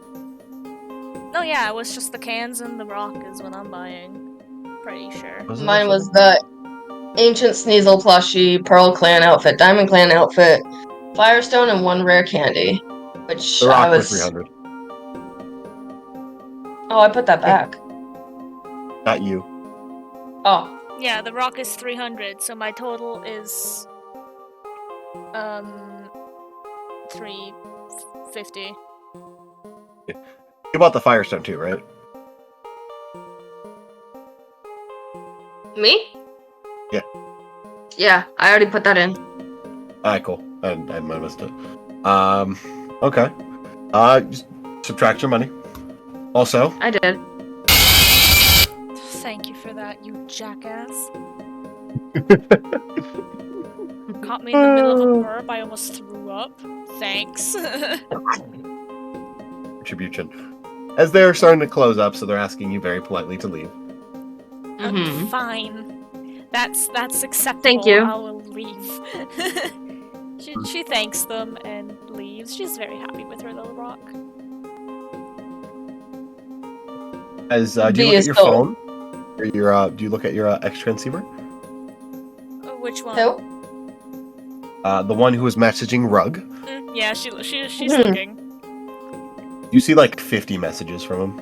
Oh yeah, it was just the cans and the rock is what I'm buying. Pretty sure. Mine was the Ancient Sneasel plushie, Pearl Clan outfit, Diamond Clan outfit, Firestone, and one rare candy. Which The rock I for was. 300. Oh, I put that back. Not you. Oh. Yeah, the rock is 300, so my total is 350. You bought the Firestone too, right? Me? Yeah. Yeah, I already put that in. Alright, cool. I missed it. Okay. Just subtract your money. Also, I did. Thank you for that, you jackass. Caught me in the middle of a burp, I almost threw up. Thanks. Retribution. As they're starting to close up, so they're asking you very politely to leave. Fine. That's acceptable. Thank you. I will leave. She thanks them and leaves. She's very happy with her little rock. As do you look at your phone? Or your do you look at your X transceiver? Which one? Who? The one who was messaging Rug. Yeah, she's looking. You see like 50 messages from him.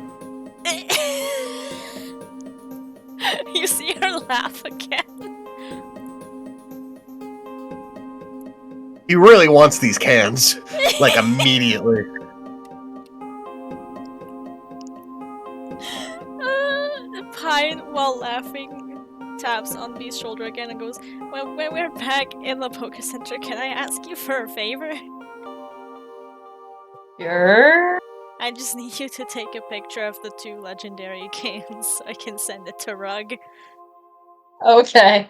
You see her laugh again. He really wants these cans, like immediately. Pine, while laughing, taps on Bee's shoulder again and goes, when we're back in the Poké Center, can I ask you for a favor? Sure. I just need you to take a picture of the 2 legendary cans so I can send it to Rug. Okay.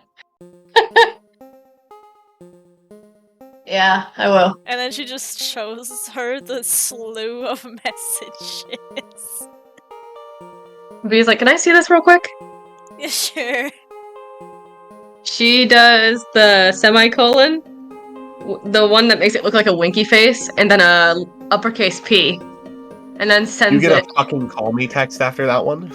Yeah, I will. And then she just shows her the slew of messages. Bee's like, can I see this real quick? Yeah, sure. She does the semicolon, the one that makes it look like a winky face, and then a uppercase P, and then sends You get it. a fucking call me text after that one?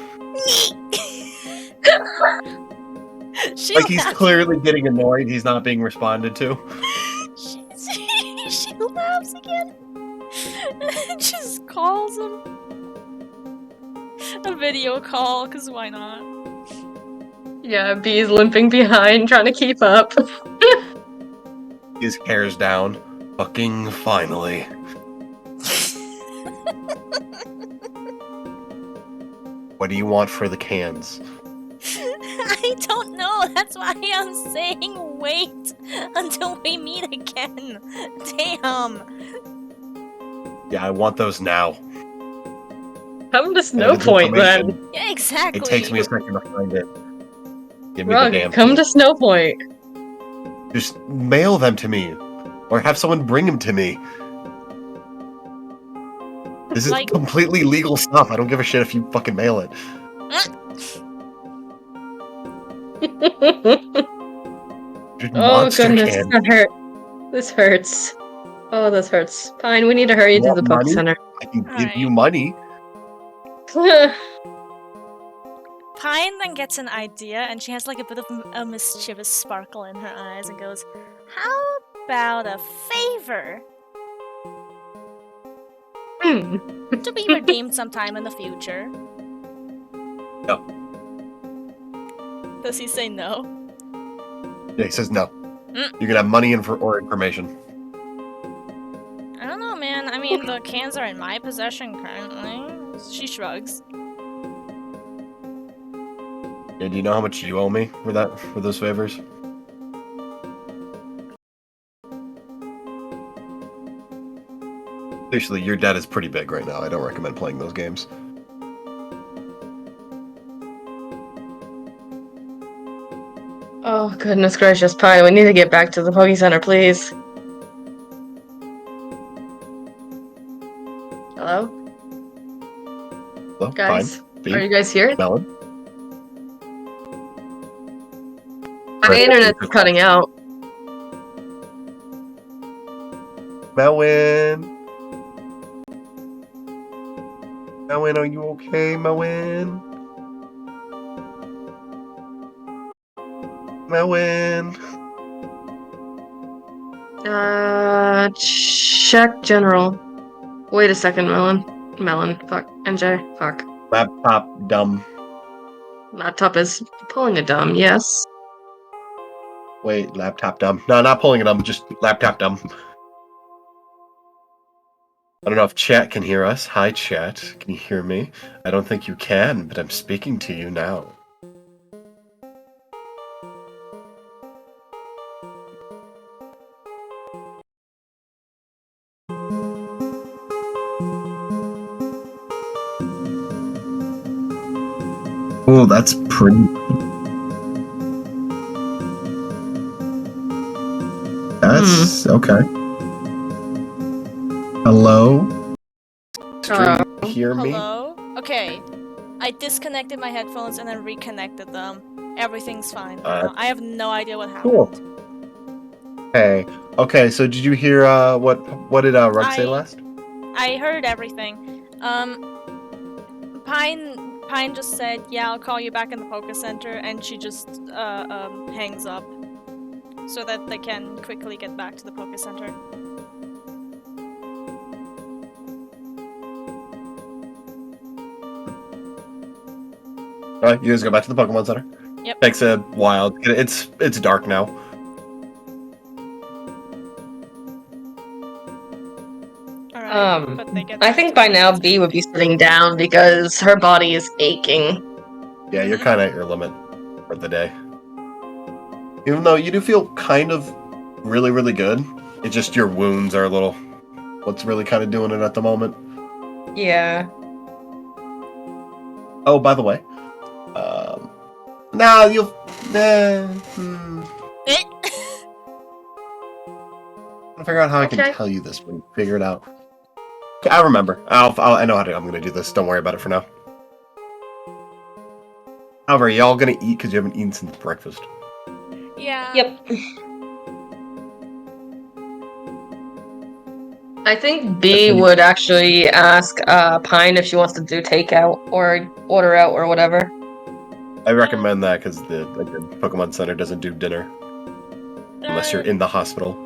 Like he's clearly getting annoyed he's not being responded to. She laughs again. Just calls him. A video call, cause why not? Yeah, Bee's limping behind, trying to keep up. His hair's down. Fucking finally. What do you want for the cans? I don't know. That's why I'm saying wait until we meet again. Damn. Yeah, I want those now. Come to Snow Point then. Yeah, exactly. It takes me a second to find it. Give me Rug, the damn come key. to Snow Point. Just mail them to me. Or have someone bring them to me. This is completely legal stuff. I don't give a shit if you fucking mail it. Oh goodness, that hurt. This hurts. Oh, this hurts. Fine, we need to hurry to the Poké Center. I can give you money. Pine then gets an idea, and she has like a bit of a mischievous sparkle in her eyes and goes, how about a favor? To be redeemed sometime in the future. No. Does he say no? Yeah, he says no. You can have money or information. I don't know, man. I mean, the cans are in my possession currently. She shrugs. Yeah, do you know how much you owe me for those favors? Seriously, your debt is pretty big right now. I don't recommend playing those games. Oh, goodness gracious, Pine, we need to get back to the Poké Center, please. Hello? Hello? Guys? Fine. Are you guys here? Melon? My internet's cutting out. Melon? Melwin, are you okay, Melwin? Melwin. Check general. Wait a second, Melon. Fuck. NJ. Fuck. Laptop dumb. Laptop is pulling a dumb, yes. Wait, laptop dumb. No, not pulling it dumb, just laptop dumb. I don't know if chat can hear us. Hi, chat. Can you hear me? I don't think you can, but I'm speaking to you now. Oh, that's pretty. That's okay. Hello? Stream, hear me? Hello? Okay. I disconnected my headphones and then reconnected them. Everything's fine now. I have no idea what happened. Cool. Hey. Okay, so did you hear what did Rug say last? I heard everything. Pine just said, "Yeah, I'll call you back in the Poké Center," and she just hangs up so that they can quickly get back to the Poké Center. Alright, you guys go back to the Pokemon Center. Yep. Takes a while. It's dark now. I think by now B would be sitting down because her body is aching. Yeah, you're kind of at your limit for the day. Even though you do feel kind of really, really good, it's just your wounds are a little... What's really kind of doing it at the moment. Yeah. Oh, by the way. Now you'll... I figure out how I can tell you this when you figure it out. Okay, I remember. I know how I'm going to do this. Don't worry about it for now. However, are y'all going to eat because you haven't eaten since breakfast? Yeah. Yep. I think B would actually ask Pine if she wants to do takeout or order out or whatever. I recommend that because the Pokemon Center doesn't do dinner unless you're in the hospital.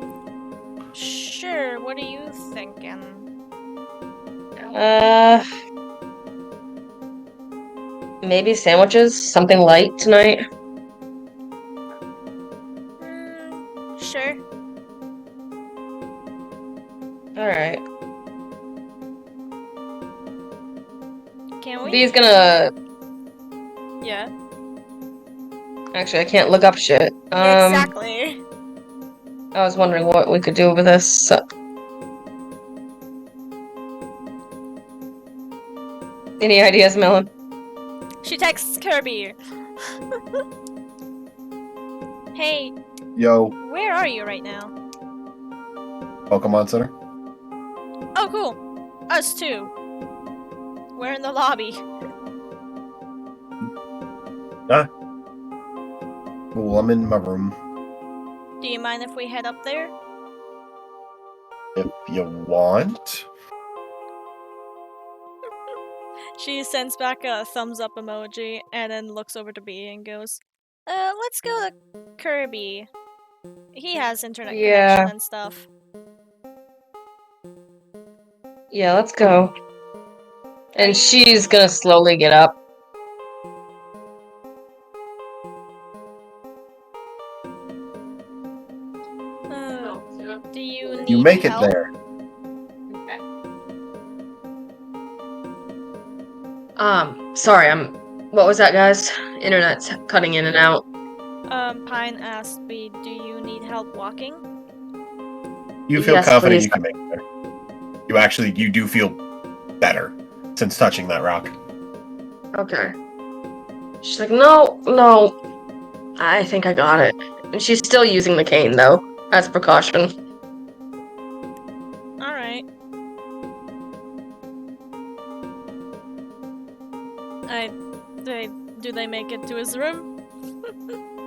Sure. What are you thinking? Maybe sandwiches, something light tonight. Sure. All right. Can we? B's gonna. Yeah. Actually, I can't look up shit. Exactly. I was wondering what we could do with this. So... Any ideas, Melon? She texts Kirby. Hey. Yo. Where are you right now? Pokemon Center. Oh, cool. Us too. We're in the lobby. Ah. Cool, I'm in my room. Do you mind if we head up there? If you want. She sends back a thumbs up emoji and then looks over to B and goes, let's go to Kirby. He has internet connection and stuff. Yeah, let's go. And she's gonna slowly get up. Do you need You make help? it there. Sorry, what was that, guys? Internet's cutting in and out. Pine asked me, do you need help walking? You feel Yes, confident please. you can make it there. You do feel better since touching that rock. Okay. She's like, no, I think I got it. And she's still using the cane, though, as precaution. Alright. Do they make it to his room?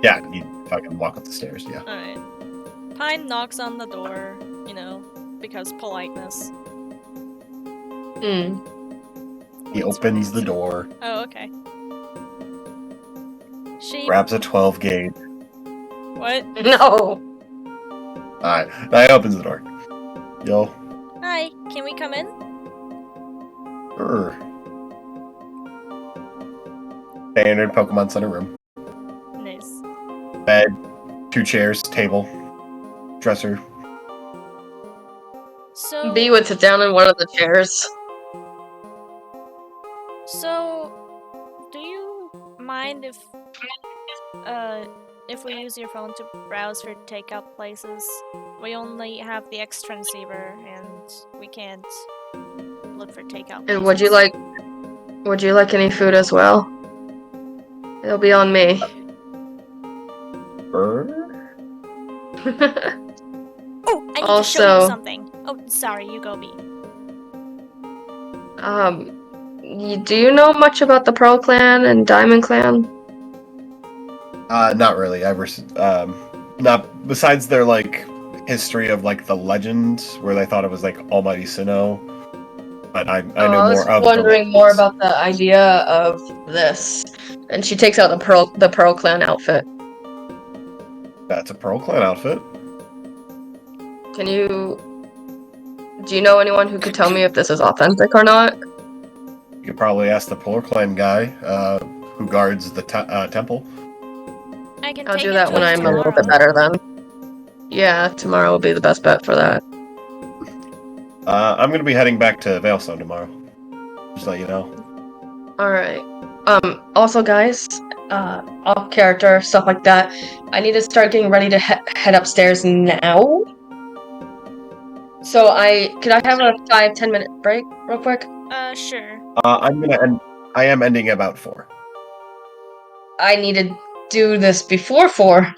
Yeah, you fucking walk up the stairs, yeah. Alright. Pine knocks on the door, you know, because politeness. He opens the door, Oh, okay. She... grabs a 12 gauge. What? No. Alright, now he opens the door. Yo. Hi, can we come in? Sure. Standard Pokemon Center room. Nice. Bed, 2 chairs, table, dresser. So... B would sit down in one of the chairs. So... Do you mind if we use your phone to browse for takeout places? We only have the extra transceiver, and we can't look for takeout places. And would you like any food as well? It'll be on me. Oh, I need to show you something. Oh, sorry, you go, B. Do you know much about the Pearl Clan and Diamond Clan? Not really. Not besides their like history of like the legends where they thought it was like Almighty Sinnoh. But I know more of. I was wondering more about the idea of this. And she takes out the Pearl Clan outfit. That's a Pearl Clan outfit. Do you know anyone who could tell me if this is authentic or not? You could probably ask the Pearl Clan guy who guards the temple. I'll do that when I'm a little bit better then. Yeah, tomorrow will be the best bet for that. I'm gonna be heading back to Veilstone tomorrow. Just to let you know. Alright. Also guys, off character, stuff like that. I need to start getting ready to head upstairs now. So could I have a 5-10 minute break real quick? Sure. I am ending about 4. I need to do this before 4.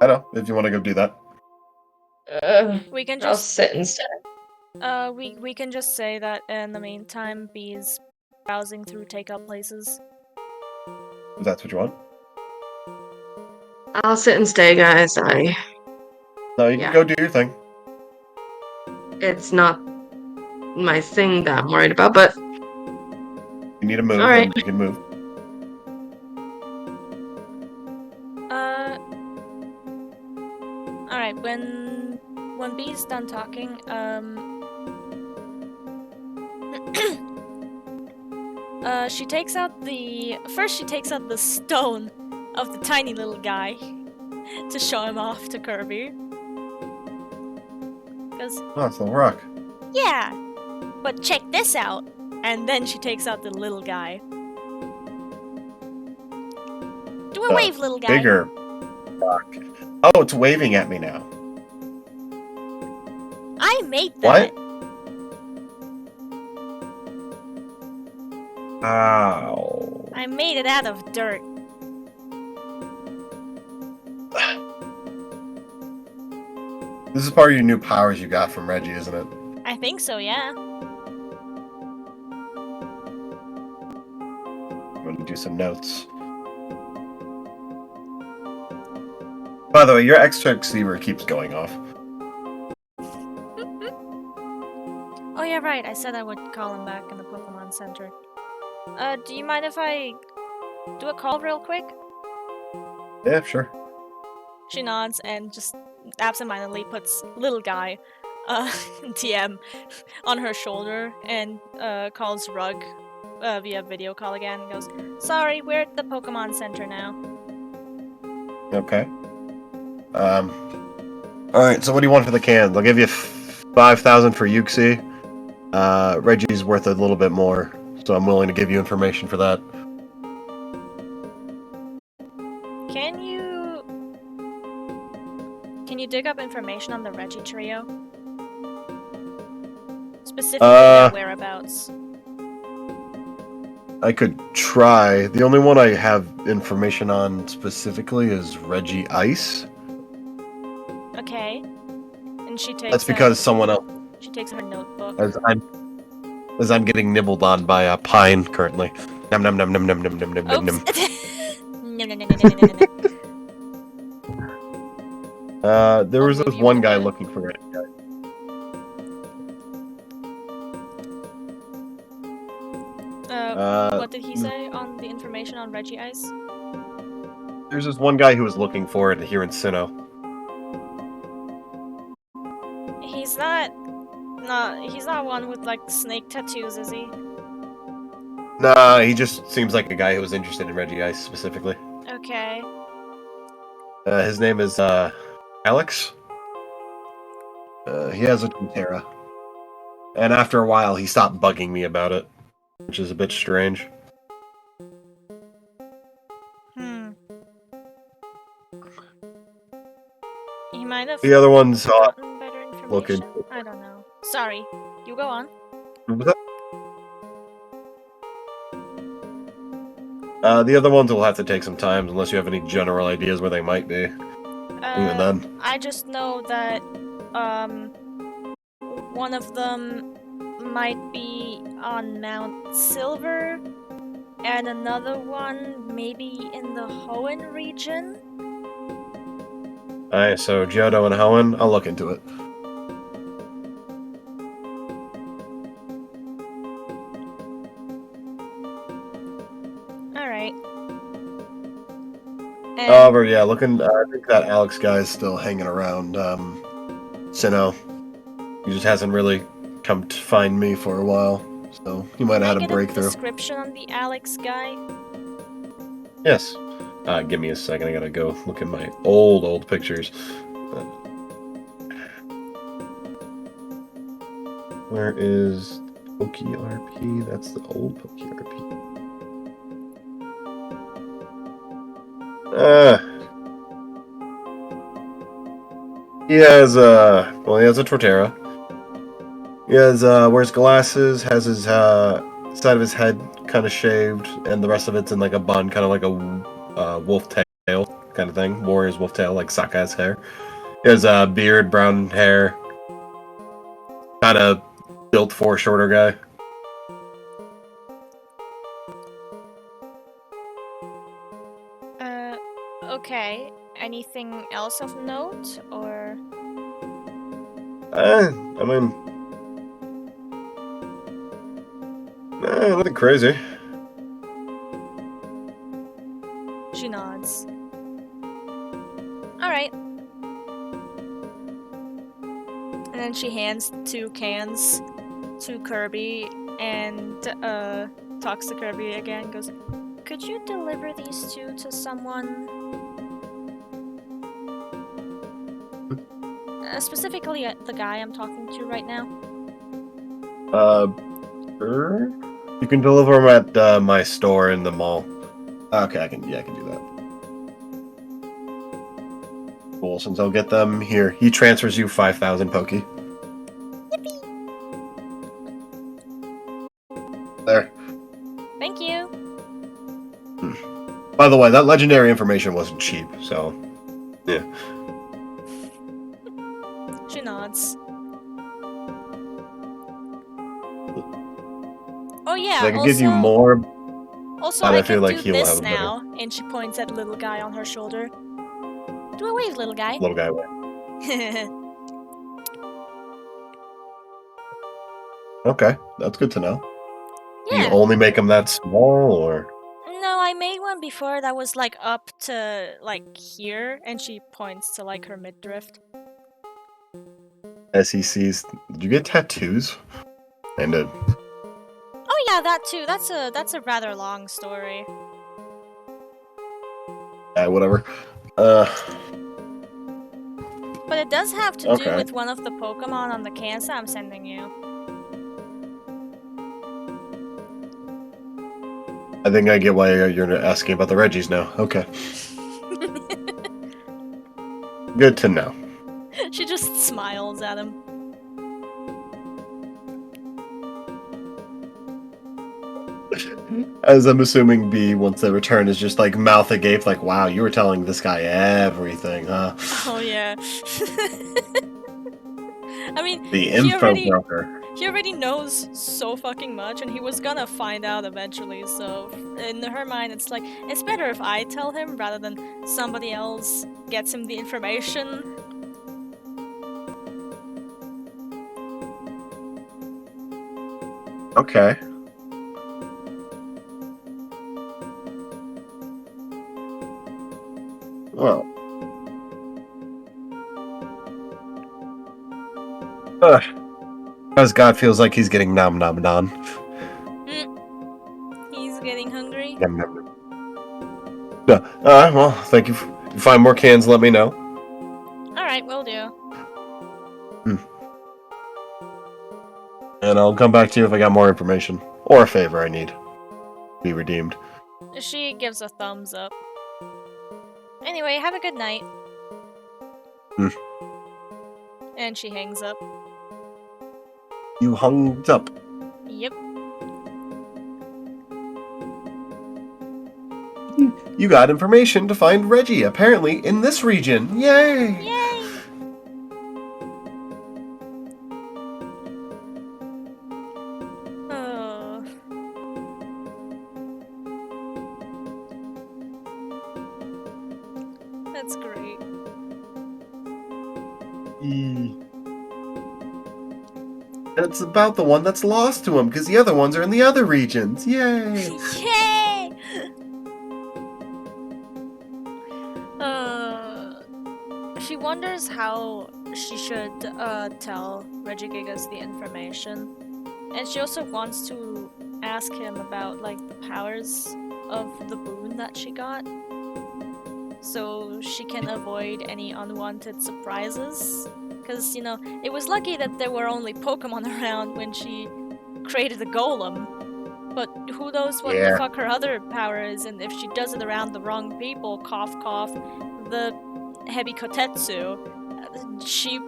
I know, if you want to go do that. We can I'll just sit instead. We can just say that in the meantime, B's browsing through takeout places. If that's what you want. I'll sit and stay, guys. No, you can go do your thing. It's not my thing that I'm worried about, but you need to move, all right. Then you can move. Alright, when B's done talking, she takes out the stone of the tiny little guy to show him off to Kirby. Oh, it's the rock. Yeah, but check this out. And then she takes out the little guy. Do a wave, little guy. Bigger rock. Oh, it's waving at me now. I made that. What? Ow. I made it out of dirt. This is part of your new powers you got from Reggie, isn't it? I think so, yeah. I'm going to do some notes. By the way, your extra receiver keeps going off. Oh yeah, right. I said I would call him back in the Pokemon Center. Do you mind if I do a call real quick? Yeah, sure. She nods and just absentmindedly puts little guy, TM, on her shoulder and calls Rug via video call again and goes, "Sorry, we're at the Pokemon Center now." Okay. Alright, so what do you want for the cans? I'll give you 5,000 for Yuxi. Reggie's worth a little bit more, so I'm willing to give you information for that. Can you dig up information on the Reggie trio? Specifically their whereabouts. I could try. The only one I have information on specifically is Reggie Ice. Okay. And she takes. That's because someone else. She takes her notebook. As I'm getting nibbled on by a pine currently. Num num num num num num num num num num. There was this one guy looking for it. What did he say on the information on Reggie Ice? There's this one guy who was looking for it here in Sinnoh. He's not one with like snake tattoos, is he? Nah, he just seems like a guy who was interested in Reggie Ice specifically. Okay. His name is Alex. He has a Twitera. And after a while, he stopped bugging me about it, which is a bit strange. He might have The other one's gotten better information. looking. I don't know. Sorry. You go on. The other ones will have to take some time, unless you have any general ideas where they might be. Even then. I just know that one of them might be on Mount Silver, and another one maybe in the Hoenn region. Alright, so Johto and Hoenn, I'll look into it. Alright. However, yeah, I think that Alex guy is still hanging around Sinnoh. He just hasn't really come to find me for a while, so he might have had a breakthrough. Can I get a description on the Alex guy? Yes. Give me a second, I gotta go look at my old pictures. Where is Poke RP? That's the old Poke RP. He has a Torterra. He has wears glasses, has his side of his head kind of shaved, and the rest of it's in like a bun, kind of like a wolf tail kind of thing. Warrior's wolf tail, like Sokka's hair. He has a beard, brown hair, kind of built for a shorter guy. Okay. Anything else of note, or? I mean, nothing crazy. She nods. Alright. And then she hands 2 cans to Kirby and talks to Kirby again, goes, "Could you deliver these 2 to someone?" Specifically the guy I'm talking to right now. Sure. You can deliver them at my store in the mall. Okay, I can do that. Cool, since I'll get them here. He transfers you 5,000 Poke. Yippee! There. Thank you! By the way, that legendary information wasn't cheap, so... yeah. She nods. Oh yeah, I can give you more, also, but I I feel can like do he will this have a better... now, and she points at little guy on her shoulder. Do a wave, little guy. Little guy away. Okay, that's good to know. Yeah. You only make them that small, or...? No, I made one before that was like up to like here, and she points to like her midriff. SECs. Did you get tattoos? I did. Oh yeah, that too. That's a rather long story. Whatever. But it does have to do Okay. with one of the Pokemon on the cans that I'm sending you. I think I get why you're asking about the Reggies now. Okay. Good to know. She just smiles at him. As I'm assuming B, once they return, is just like mouth agape, like, wow, you were telling this guy everything, huh? Oh yeah. I mean, The info broker. He already knows so fucking much, and he was gonna find out eventually, so in her mind it's like, it's better if I tell him rather than somebody else gets him the information. Okay. Well. As God feels like he's getting nom nom nom. He's getting hungry. Nom, nom, nom. Well, thank you. If you find more cans, let me know. Alright, will do. And I'll come back to you if I got more information. Or a favor I need. Be redeemed. She gives a thumbs up. Anyway, have a good night. And she hangs up. You hung up. Yep. You got information to find Reggie, apparently, in this region. Yay! Yay! Oh. That's great. And it's about the one that's lost to him, because the other ones are in the other regions. Yay! Yay! She wonders how she should tell Regigigas the information. And she also wants to ask him about, like, the powers of the boon that she got. So she can avoid any unwanted surprises. Because, you know, it was lucky that there were only Pokemon around when she created the golem. But who knows what the fuck her other power is, and if she does it around the wrong people, cough cough, the Hebi Kotetsu,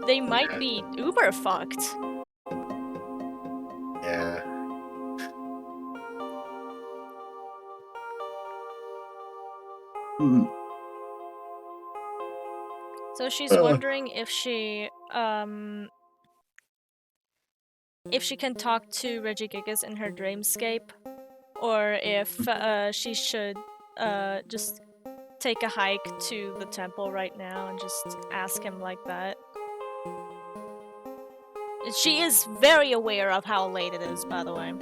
they might be uber fucked. Yeah. So she's wondering if she can talk to Regigigas in her dreamscape, or if she should just take a hike to the temple right now and just ask him like that. She is very aware of how late it is, by the way.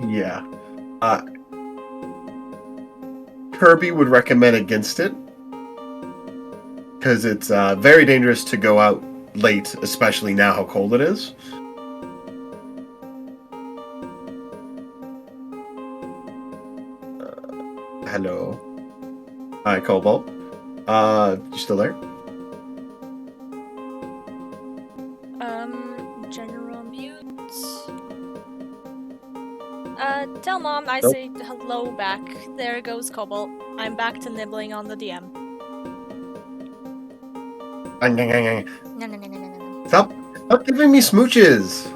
Yeah. Kirby would recommend against it. Because it's very dangerous to go out late, especially now how cold it is. Hello. Hi, Cobalt. You still there? General mute. Tell Mom I Nope. say hello back. There goes Cobalt. I'm back to nibbling on the DM. No. Stop giving me smooches!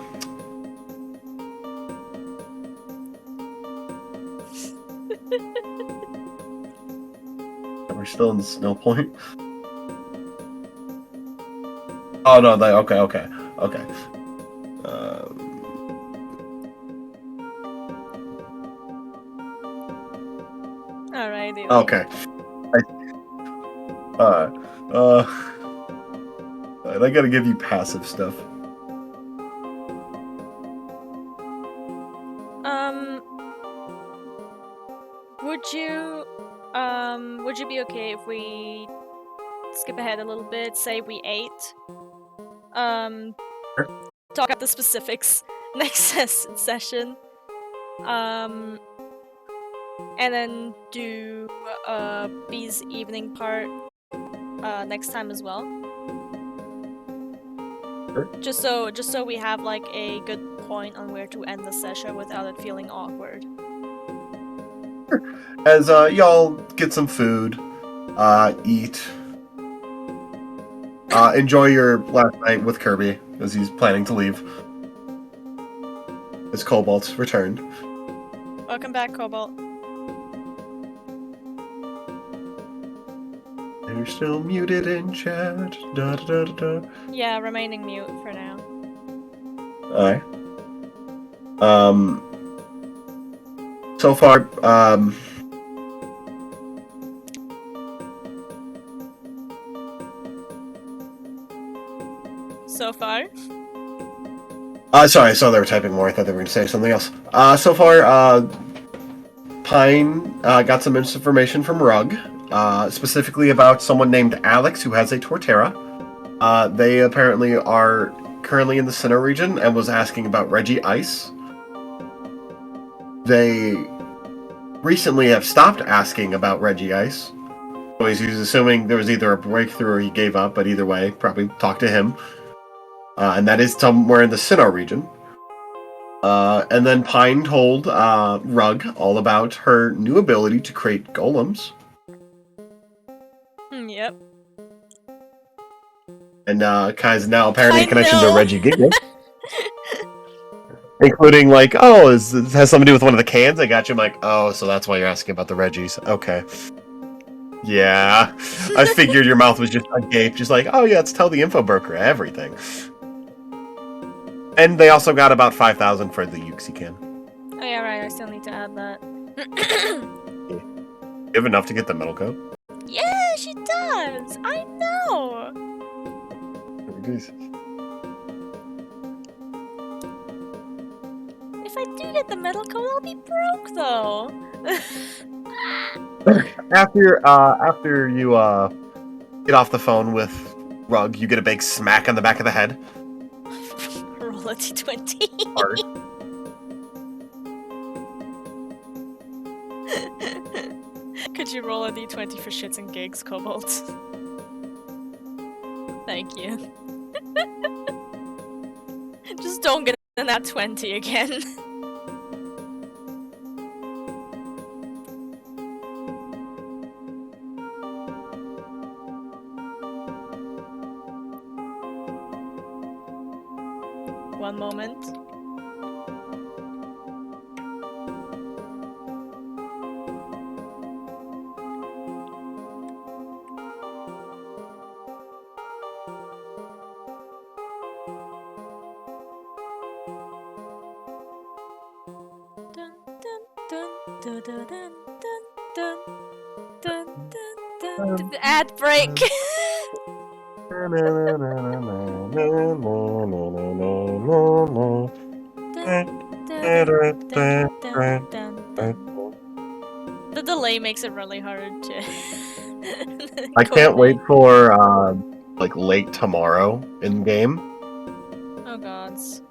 We're still in the snow point. Oh no, okay. Alrighty. Okay. I gotta give you passive stuff. Would you be okay if we skip ahead a little bit, say we ate? Sure. Talk about the specifics next session. And then do B's evening part next time as well. Sure. Just so we have like a good point on where to end the session without it feeling awkward. As y'all get some food, eat, enjoy your last night with Kirby as he's planning to leave. As Cobalt's returned. Welcome back, Cobalt. They're still muted in chat. Da da da da. Yeah, remaining mute for now. Alright. So far, So far? sorry, I saw they were typing more. I thought they were going to say something else. So far, Pine got some information from Rug. specifically about someone named Alex who has a Torterra. They apparently are currently in the Sinnoh region and was asking about Reggie Ice. They recently have stopped asking about Reggie Ice. So he's assuming there was either a breakthrough or he gave up, but either way, probably talk to him. And that is somewhere in the Sinnoh region. And then Pine told Rug all about her new ability to create golems. Yep. And Kai's now apparently in connection to Reggie Giggles. Including like, oh, it has something to do with one of the cans I got you. I'm like, oh, so that's why you're asking about the Reggies. Okay. Yeah. I figured your mouth was just agape, just like, oh yeah, let's tell the info broker everything. And they also got about 5,000 for the Yuxi can. Oh yeah, right, I still need to add that. You have enough to get the metal coat? Yeah, she does! I know! Jeez. If I do get the metal coat, I'll be broke though! After you get off the phone with Rug, you get a big smack on the back of the head. Roll a d20. Hard. Could you roll a d20 for shits and gigs, Cobalt? Thank you. Just don't get in that 20 again. One moment. Ad break. The delay makes it really hard to. I can't wait for like late tomorrow in game Oh gods.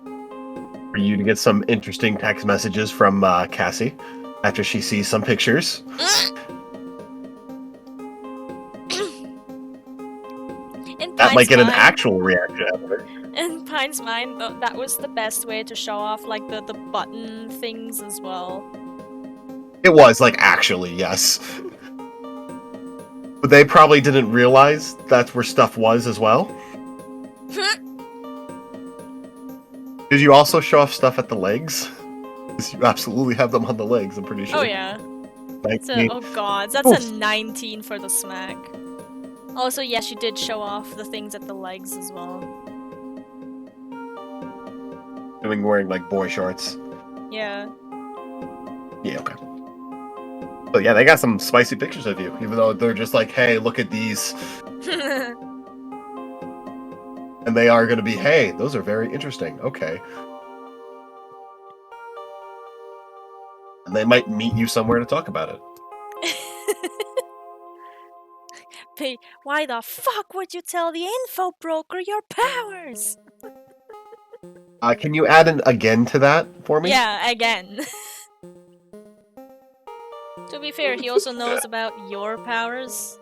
for you to get some interesting text messages from Cassie after she sees some pictures. That might get an actual reaction out of it. In Pine's mind, that was the best way to show off like the button things as well. It was, like, actually, yes. But they probably didn't realize that's where stuff was as well. Did you also show off stuff at the legs? Because you absolutely have them on the legs, I'm pretty sure. Oh yeah. Oh god, that's a 19 for the smack. Also, yes, you did show off the things at the legs as well. Wearing, like, boy shorts. Yeah. Yeah, okay. But yeah, they got some spicy pictures of you, even though they're just like, hey, look at these. And they are going to be, hey, those are very interesting. Okay. And they might meet you somewhere to talk about it. Hey, why the fuck would you tell the info broker your powers? Can you add an again to that for me? Yeah, again. To be fair, he also knows about your powers.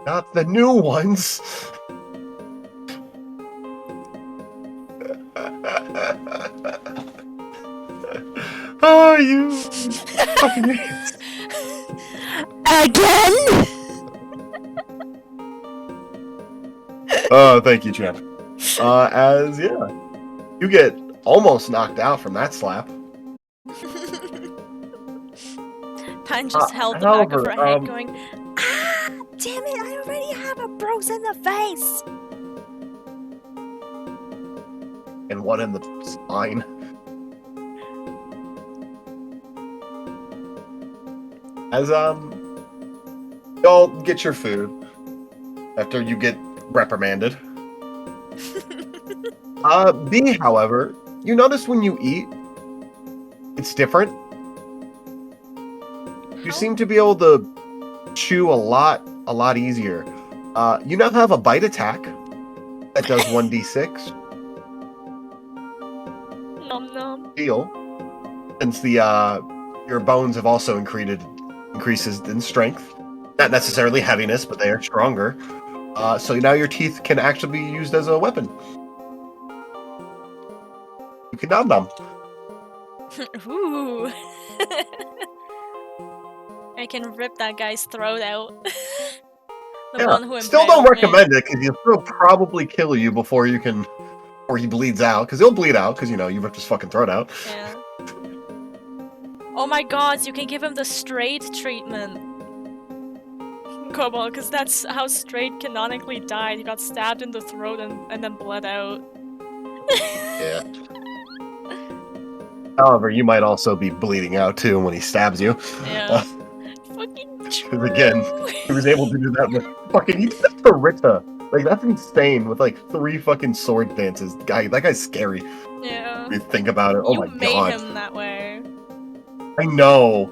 Not the new ones. Oh, you fucking idiots. Again? Oh, thank you, champ. As you get almost knocked out from that slap. Pine just held the back of her head going, ah, damn it, I already have a bruise in the face. And one in the spine. As y'all get your food after you get reprimanded. B, however, you notice when you eat, it's different. You seem to be able to chew a lot easier. You now have a bite attack that does 1d6. Nom nom. Heal, since the your bones have also increases in strength. Not necessarily heaviness, but they are stronger. So now your teeth can actually be used as a weapon. You can nom nom. Ooh. I can rip that guy's throat out. The one who Still don't impaled me. recommend it because he'll probably kill you before you can, or he bleeds out. Because he'll bleed out because you ripped his fucking throat out. Yeah. Oh my god, you can give him the straight treatment. Cobalt, because that's how Straight canonically died. He got stabbed in the throat and then bled out. Yeah. However, you might also be bleeding out too when he stabs you. Yeah. Fucking true. Again, he was able to do that with fucking. He did that to Rita. Like, that's insane. With like 3 fucking sword dances. That guy's scary. Yeah. If you think about it. Oh my god. You made him that way. I know.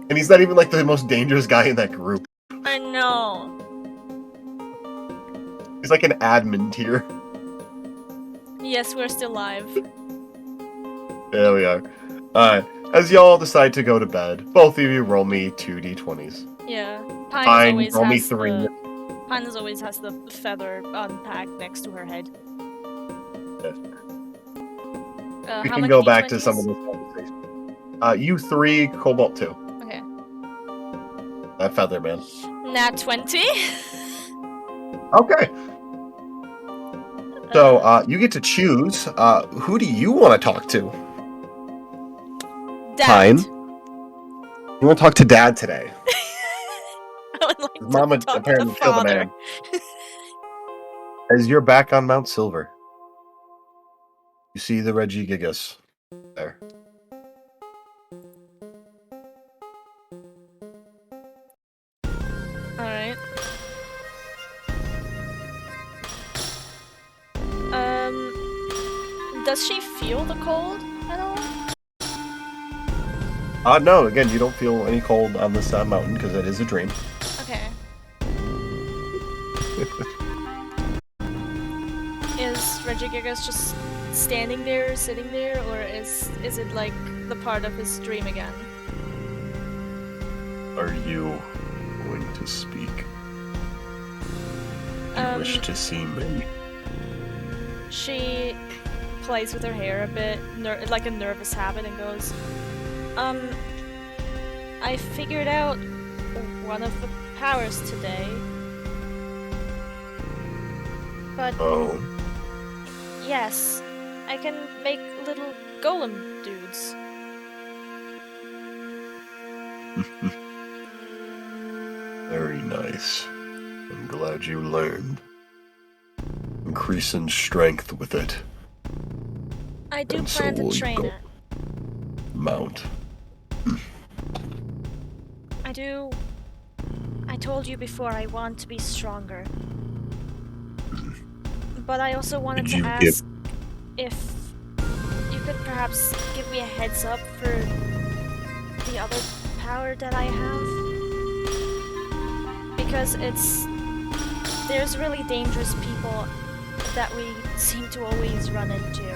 And he's not even like the most dangerous guy in that group. I know. He's like an admin tier. Yes, we're still live. There we are. Alright. As y'all decide to go to bed, both of you roll me 2d20s. Yeah. Fine, roll me 3. Pines always has the feather unpacked next to her head. Yes. How We can many go back to D20s? some of this conversation. You 3, Cobalt 2. Okay. That feather, man. Nat 20? Okay. So, you get to choose. Who do you want to talk to? Dad. Pine. You want to talk to Dad today? I would like Mama to talk apparently to killed the father. man. As you're back on Mount Silver, you see the Regigigas there. Alright. Does she feel the cold at all? No, again, you don't feel any cold on this mountain because it is a dream. Okay. Is Regigigas just standing there, sitting there, or is it like the part of his dream again? Are you going to speak? You wish to see me? She plays with her hair a bit, like a nervous habit, and goes, I figured out one of the powers today. But Oh. yes, I can make little golem dudes. Very nice. I'm glad you learned. Increase in strength with it. I do And so plan to will you train go. it. Mount. I do. I told you before I want to be stronger. But I also wanted Did to you ask if you could perhaps give me a heads up for the other power that I have. Because there's really dangerous people that we seem to always run into.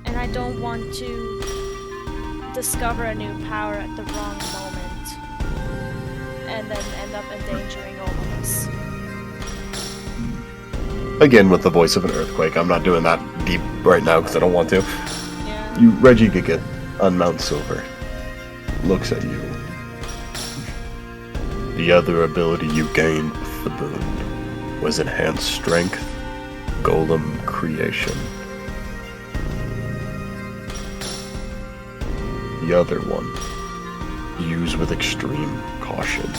And I don't want to discover a new power at the wrong moment and then end up endangering all of us. Again, with the voice of an earthquake. I'm not doing that deep right now because I don't want to. Yeah. You, Regigigas, on Mount Silver, looks at you. The other ability you gained with the boon was enhanced strength, golem creation. The other one, use with extreme caution.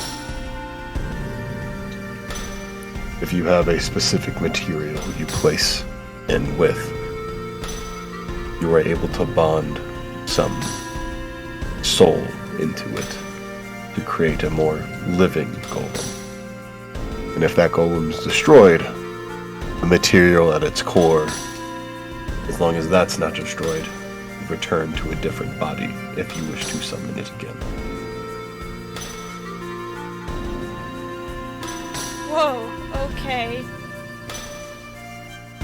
If you have a specific material you place in with, you are able to bond some soul into it to create a more living golem. And if that golem is destroyed, the material at its core, as long as that's not destroyed, return to a different body if you wish to summon it again. Whoa, okay.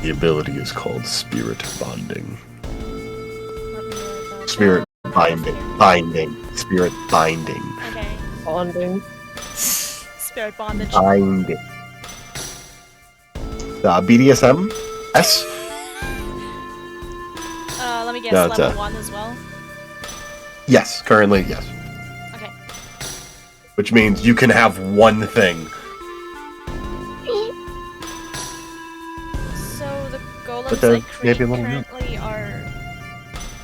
The ability is called Spirit Bonding. Let me write that Spirit down. Binding. Spirit Binding. Okay. Bonding. Spirit bondage. Binding. BDSM? S? Let me guess, No, it's level 1 as well? Yes, currently, yes. Okay. Which means you can have one thing. So the golems But they're I create maybe a little new. currently are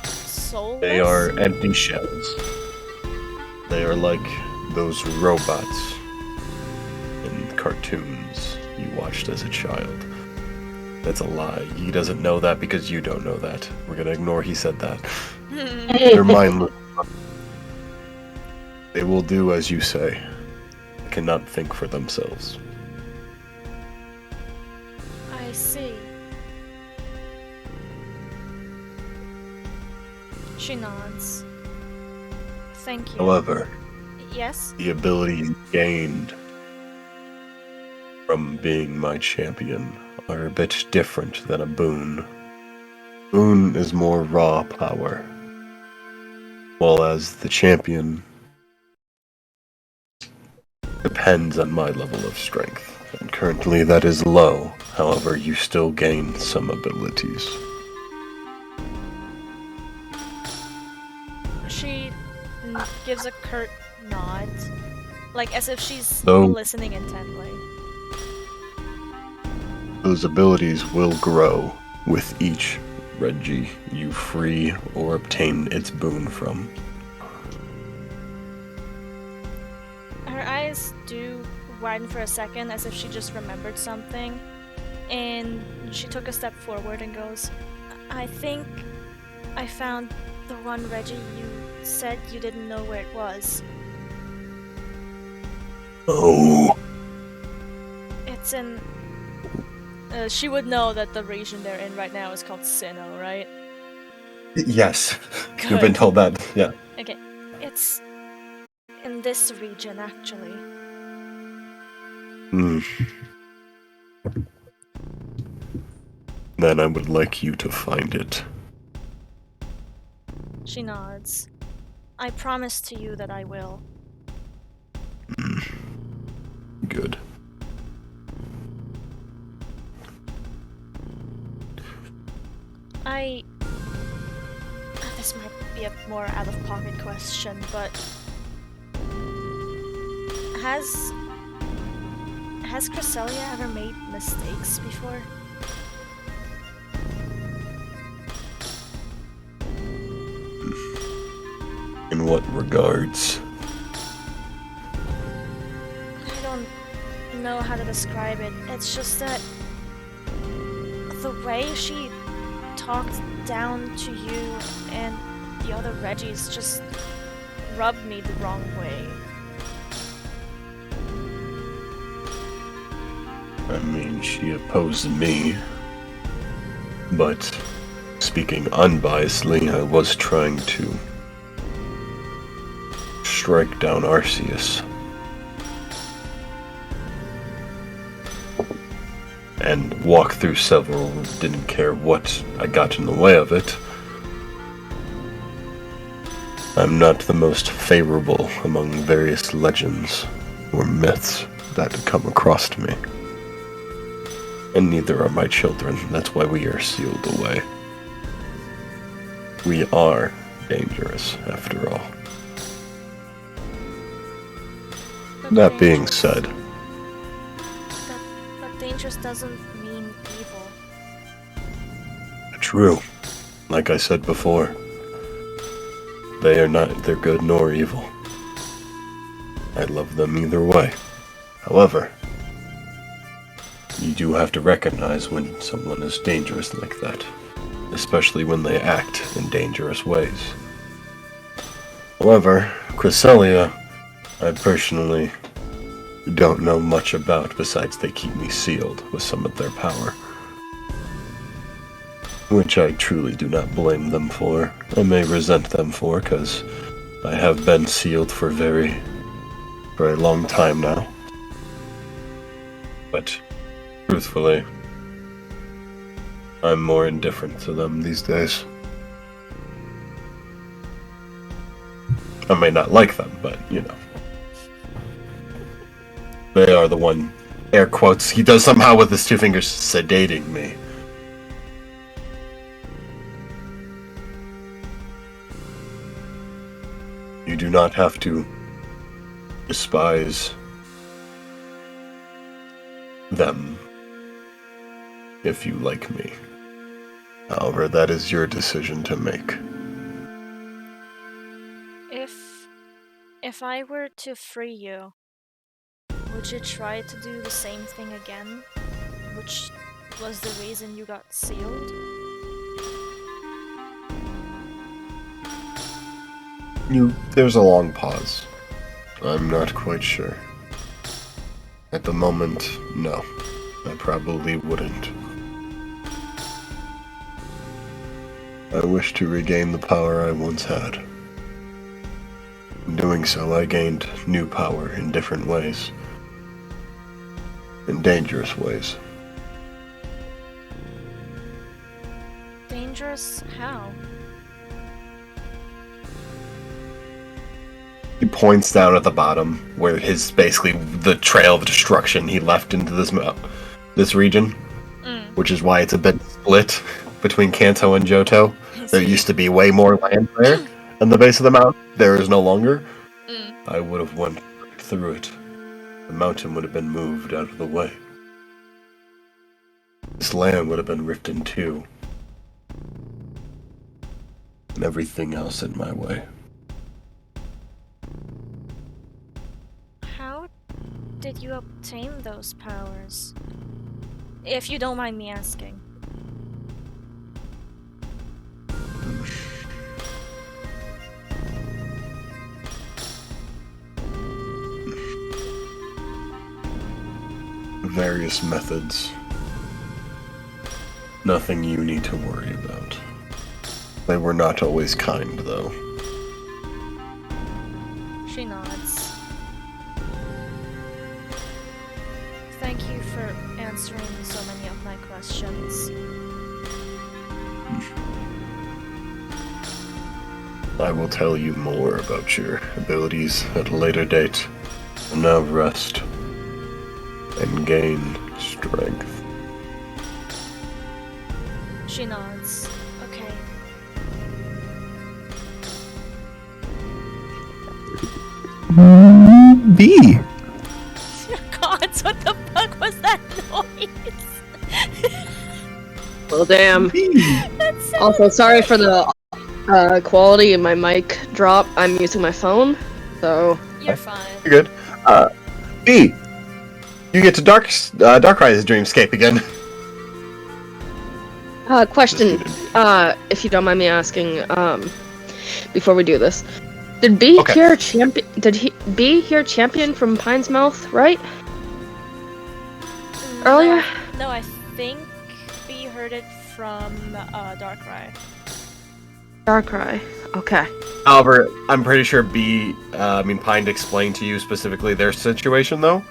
soulless? They are empty shells. They are like those robots in cartoons you watched as a child. That's a lie. He doesn't know that because you don't know that. We're gonna ignore he said that. They're mindless. They will do as you say. They cannot think for themselves. I see. She nods. Thank you. However, Yes? the abilities gained from being my champion are a bit different than a boon. Boon is more raw power, while as the champion depends on my level of strength, and currently that is low. However, you still gain some abilities. She gives a curt nod, like as if she's So- listening intently. Those abilities will grow with each Reggie you free or obtain its boon from. Her eyes do widen for a second as if she just remembered something, and she took a step forward and goes, I think I found the one Reggie you said you didn't know where it was. Oh. It's in... she would know that the region they're in right now is called Sinnoh, right? Yes. Good. You've been told that, yeah. Okay. It's in this region, actually. Hmm. Then I would like you to find it. She nods. I promise to you that I will. Good. This might be a more out-of-pocket question, but... Has Cresselia ever made mistakes before? In what regards? I don't know how to describe it. It's just that the way she talked down to you and the other Reggies just rubbed me the wrong way. I mean, she opposed me. But, speaking unbiasedly, I was trying to strike down Arceus. And walk through several, didn't care what I got in the way of it. I'm not the most favorable among various legends or myths that come across to me. And neither are my children, that's why we are sealed away. We are dangerous, after all. But That being dangerous- said, But dangerous doesn't mean evil. true. Like I said before, they are neither good nor evil. I love them either way. However, you do have to recognize when someone is dangerous like that, especially when they act in dangerous ways. However, Cresselia, I personally don't know much about besides they keep me sealed with some of their power. Which I truly do not blame them for. I may resent them for, because I have been sealed for a very long time now. But, truthfully, I'm more indifferent to them these days. I may not like them, but, you know. They are the one, air quotes, he does somehow with his two fingers, sedating me. You do not have to despise them if you like me. However, that is your decision to make. If I were to free you, would you try to do the same thing again? Which was the reason you got sealed? There's a long pause. I'm not quite sure. At the moment, no. I probably wouldn't. I wish to regain the power I once had. In doing so, I gained new power in different ways. In dangerous ways. Dangerous? How? He points down at the bottom, where his basically the trail of destruction he left into this region, which is why it's a bit split between Kanto and Johto. There used to be way more land there, and the base of the mountain there is no longer. I would have went through it. The mountain would have been moved out of the way. This land would have been ripped in two, and everything else in my way. How did you obtain those powers? If you don't mind me asking. Various methods. Nothing you need to worry about. They were not always kind, though. She nods. Thank you for answering so many of my questions. I will tell you more about your abilities at a later date. And now rest. And gain strength. She nods. Okay. B! God, what the fuck was that noise? Well, damn. Also, sorry for the quality of my mic drop. I'm using my phone, so... You're fine. You're good. B! You get to Darkrai's dreamscape again. Question, if you don't mind me asking, before we do this. Did B hear champion? Did B hear champion from Pine's Mouth, right? Earlier? No, I think B heard it from Darkrai. Darkrai, okay. However, I'm pretty sure Pine explained to you specifically their situation, though.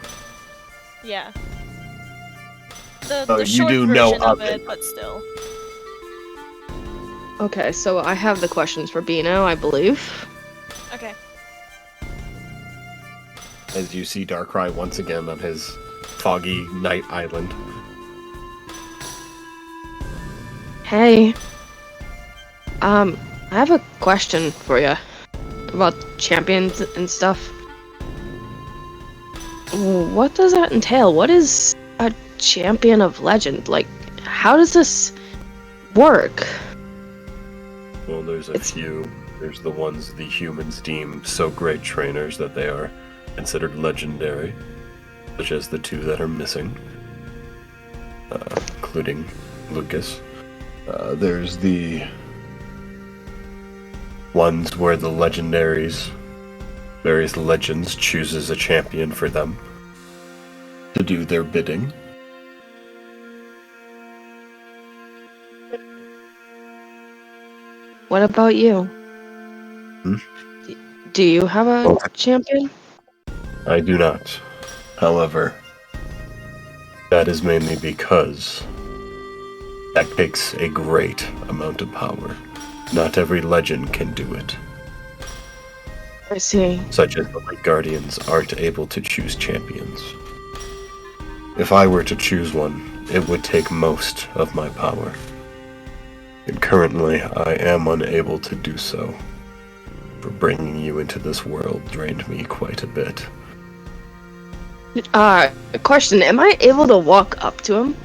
Yeah. The short you do version know of it, but still. Okay, so I have the questions for B now, I believe. Okay. As you see Darkrai once again on his foggy night island. Hey. I have a question for you about champions and stuff. What does that entail? What is a champion of legend? Like, how does this work? Well, there's a few. There's the ones the humans deem so great trainers that they are considered legendary, such as the two that are missing, including Lucas. There's the ones where the legendaries, various legends, chooses a champion for them to do their bidding. What about you? Do you have a champion? I do not. However, That is mainly because that takes a great amount of power. Not every legend can do it. I see. Such as the Light Guardians aren't able to choose champions. If I were to choose one, it would take most of my power. And currently, I am unable to do so. For bringing you into this world drained me quite a bit. Question, am I able to walk up to him?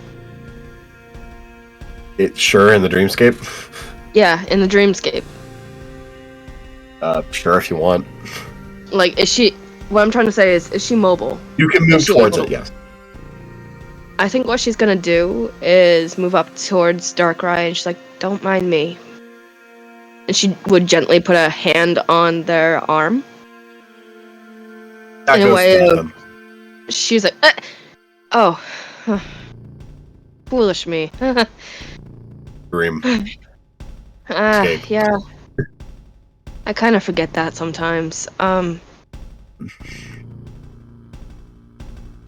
Sure, in the dreamscape? Yeah, in the dreamscape. Sure if you want. Like, is she... What I'm trying to say is she mobile? You can move towards it, yes. I think what she's gonna do is move up towards Darkrai, and she's like, don't mind me. And she would gently put a hand on their arm. That in a goes way through of... them. She's like, oh. Foolish me. Dream. Yeah. I kind of forget that sometimes.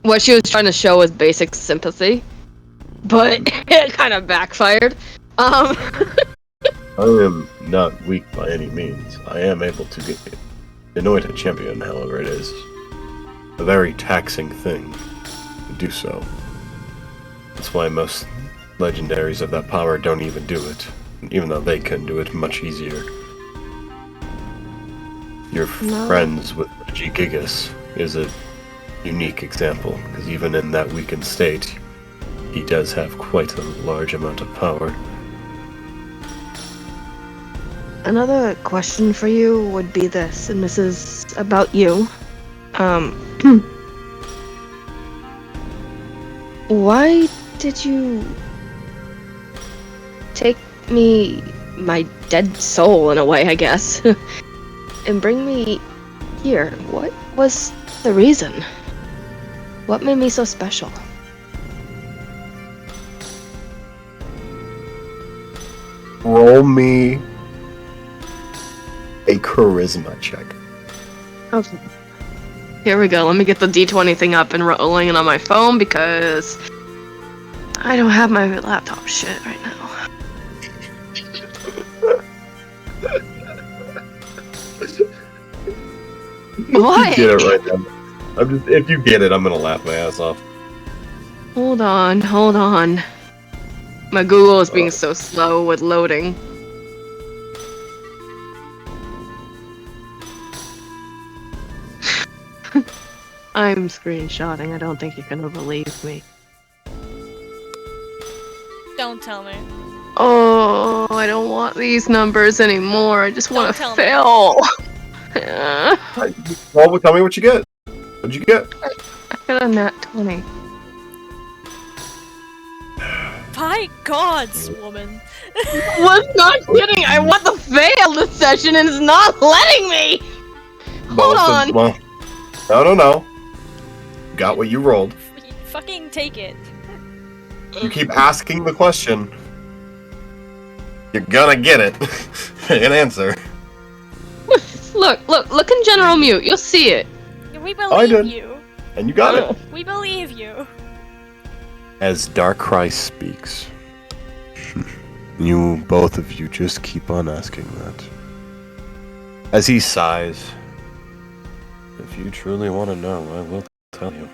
What she was trying to show was basic sympathy, but it kind of backfired. I am not weak by any means. I am able to anoint a champion, however it is a very taxing thing to do so. That's why most legendaries of that power don't even do it, even though they can do it much easier. Your friends with Regigigas is a unique example, because even in that weakened state, he does have quite a large amount of power. Another question for you would be this, and this is about you. Why did you take my dead soul in a way, I guess, and bring me here? What was the reason? What made me so special? Roll me a charisma check. Okay. Here we go. Let me get the D20 thing up and rolling it on my phone because I don't have my laptop shit right now. What? You get it right now. If you get it, I'm gonna laugh my ass off. Hold on. My Google is being so slow with loading. I'm screenshotting. I don't think you're gonna believe me. Don't tell me. Oh, I don't want these numbers anymore. I just want to fail. Well, tell me what you get. What'd you get? I got a nat 20. By gods, woman. Was not kidding. I want to fail this session and it's not letting me. Hold on. Well, no. Got what you rolled. Fucking take it. You keep asking the question. You're gonna get it. An answer. Look in general mute. You'll see it. We believe you. And you got it. We believe you. As Darkrai speaks, both of you just keep on asking that. As he sighs, if you truly want to know, I will tell you.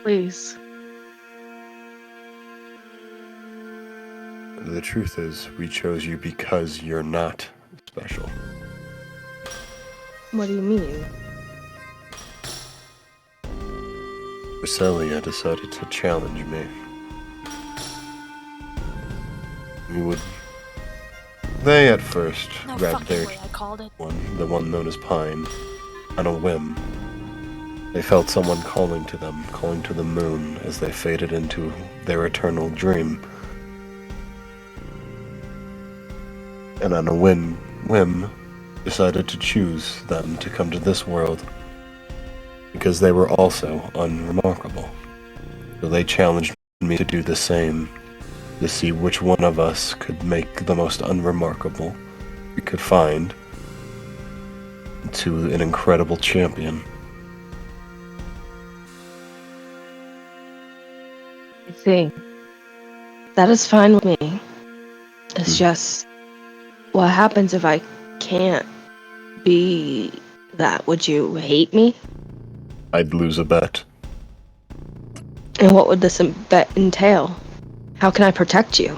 Please. The truth is, we chose you because you're not special. What do you mean? Celia decided to challenge me. They at first grabbed their the one known as Pine, on a whim. They felt someone calling to them, calling to the moon as they faded into their eternal dream. And on a whim, decided to choose them to come to this world because they were also unremarkable. So they challenged me to do the same, to see which one of us could make the most unremarkable we could find to an incredible champion. See, that is fine with me. It's just, what happens if I can't be that? Would you hate me? I'd lose a bet. And what would this bet entail? How can I protect you?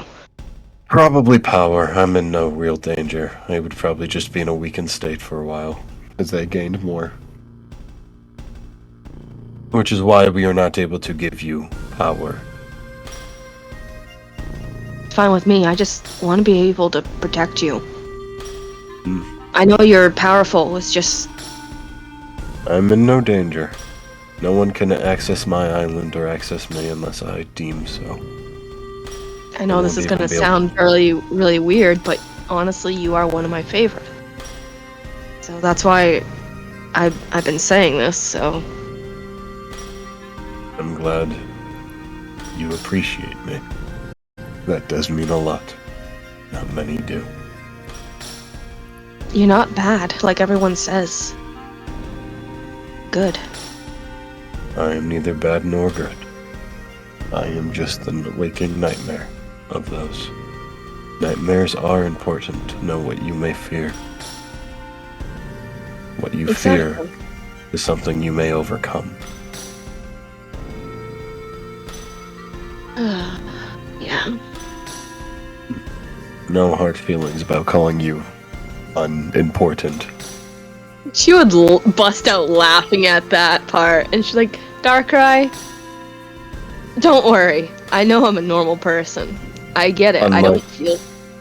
Probably power. I'm in no real danger. I would probably just be in a weakened state for a while, as they gained more. Which is why we are not able to give you power. It's fine with me. I just want to be able to protect you. I know you're powerful. It's just... I'm in no danger. No one can access my island or access me unless I deem so. I know this is going to sound really weird, but honestly, you are one of my favorites. So that's why I've been saying this, so... I'm glad you appreciate me. That does mean a lot. Not many do. You're not bad, like everyone says. Good. I am neither bad nor good. I am just the waking nightmare of those. Nightmares are important to know what you may fear. What you fear is something you may overcome. Yeah. No hard feelings about calling you unimportant. She would bust out laughing at that part, and she's like, Darkrai, don't worry. I know I'm a normal person. I get it.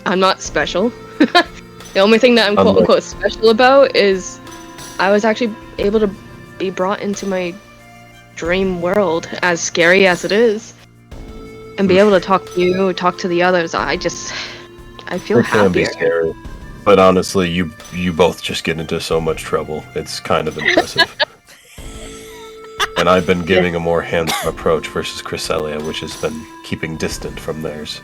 I'm not special. The only thing that I'm quote-unquote special about is I was actually able to be brought into my dream world, as scary as it is, and be able to talk to you, talk to the others. I feel happier. It can be scary. But honestly, you both just get into so much trouble. It's kind of impressive. And I've been giving a more hands-on approach versus Cresselia, which has been keeping distant from theirs.